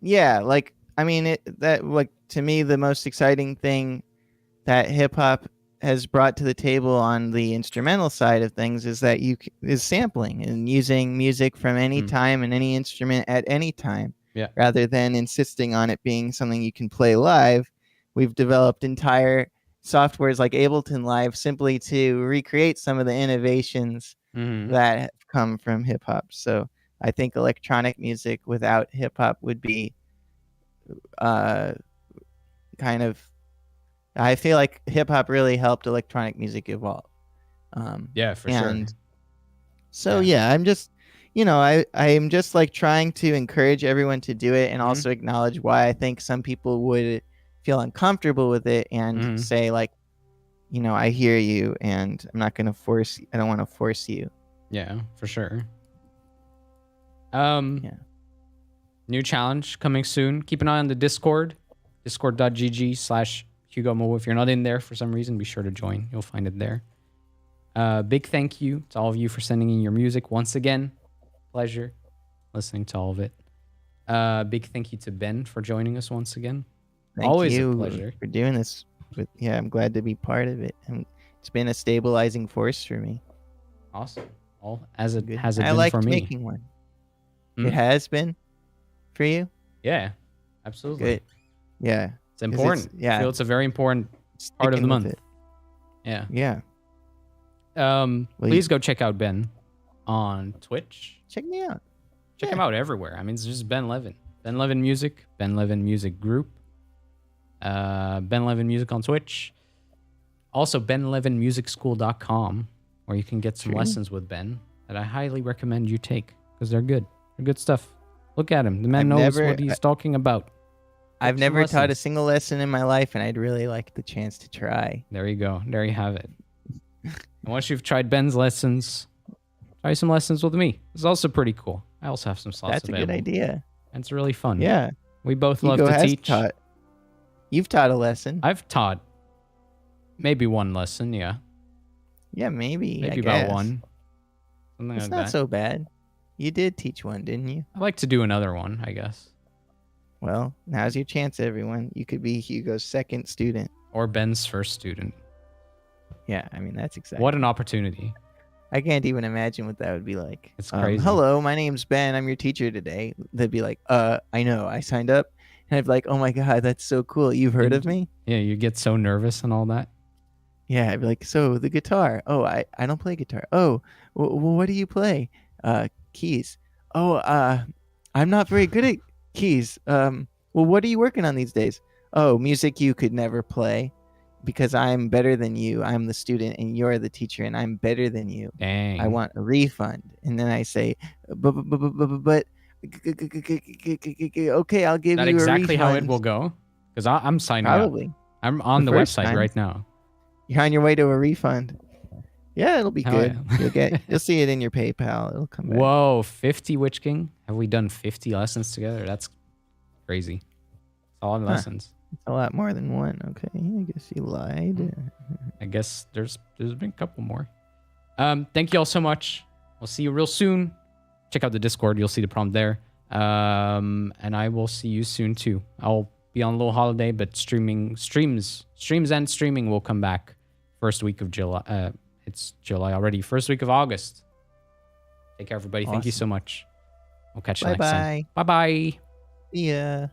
like I mean that like to me the most exciting thing that hip hop has brought to the table on the instrumental side of things is that is sampling and using music from any time and any instrument at any time, rather than insisting on it being something you can play live. We've developed entire softwares like Ableton Live simply to recreate some of the innovations that have come from hip hop. So I think electronic music without hip hop would be kind of, I feel like hip hop really helped electronic music evolve. For sure. So I'm just, I'm just like trying to encourage everyone to do it and also acknowledge why I think some people would feel uncomfortable with it and say like, I hear you and I'm not going to force, I don't want to force you. Yeah, for sure. New challenge coming soon. Keep an eye on the Discord, discord.gg/Hugo Moroux. If you're not in there for some reason, be sure to join. You'll find it there. Big thank you to all of you for sending in your music once again. Pleasure listening to all of it. Big thank you to Ben for joining us once again. Always a pleasure for doing this. I'm glad to be part of it. And it's been a stabilizing force for me. Awesome. Has it been liked for me? Making one. It has been for you? Yeah, absolutely. Good. Yeah. It's important. yeah. I feel it's a very important part of Sticking the with month. it. Yeah. Yeah. Please go check out Ben on Twitch. Check me out. Check him out everywhere. I mean, it's just Ben Levin. Ben Levin Music. Ben Levin Music Group. Ben Levin Music on Twitch. Also, benlevinmusicschool.com, where you can get some lessons with Ben that I highly recommend you take because they're good. They're good stuff. Look at him. The man knows what he's talking about. I've some never taught a lessons. single lesson in my life, and I'd really like the chance to try. There you go. There you have it. And once you've tried Ben's lessons, try some lessons with me. It's also pretty cool. I also have some slots That's a available. good idea. And it's really fun. Yeah. We both love Hugo to has teach. taught. You've taught a lesson. I've taught maybe one lesson, yeah. Yeah, maybe. Maybe I about guess. one. Something It's like not that. so bad. You did teach one, didn't you? I'd like to do another one, I guess. Well, now's your chance, everyone. You could be Hugo's second student. Or Ben's first student. Yeah, I mean, that's exciting. What an opportunity. I can't even imagine what that would be like. It's crazy. Hello, my name's Ben. I'm your teacher today. They'd be like, I know. I signed up. And I'd be like, oh my God, that's so cool. You've heard of me? Yeah, you get so nervous and all that. Yeah, I'd be like, so the guitar. Oh, I don't play guitar. Oh, well, what do you play? Keys. Oh, I'm not very good at keys. Well, what are you working on these days? Oh, music you could never play because I'm better than you. I'm the student and you're the teacher and I'm better than you. Dang. I want a refund. And then I say, but okay, I'll give Is that you exactly a refund. how it will go? Because I'm signing Probably. up. I'm on The the first website time. right now. You're on your way to a refund. Yeah, it'll be Oh, good. yeah. You'll see it in your PayPal. It'll come back. Whoa, 50 Witch King? Have we done 50 lessons together? That's crazy. It's all lessons. It's a lot more than one. Okay, I guess you lied. I guess there's been a couple more. Thank you all so much. We'll see you real soon. Check out the Discord. You'll see the prompt there. And I will see you soon too. I'll be on a little holiday, but streams and streaming will come back first week of July. It's July already. First week of August. Take care, everybody. Thank you so much. We'll catch you next time. Bye-bye. Bye-bye. See ya.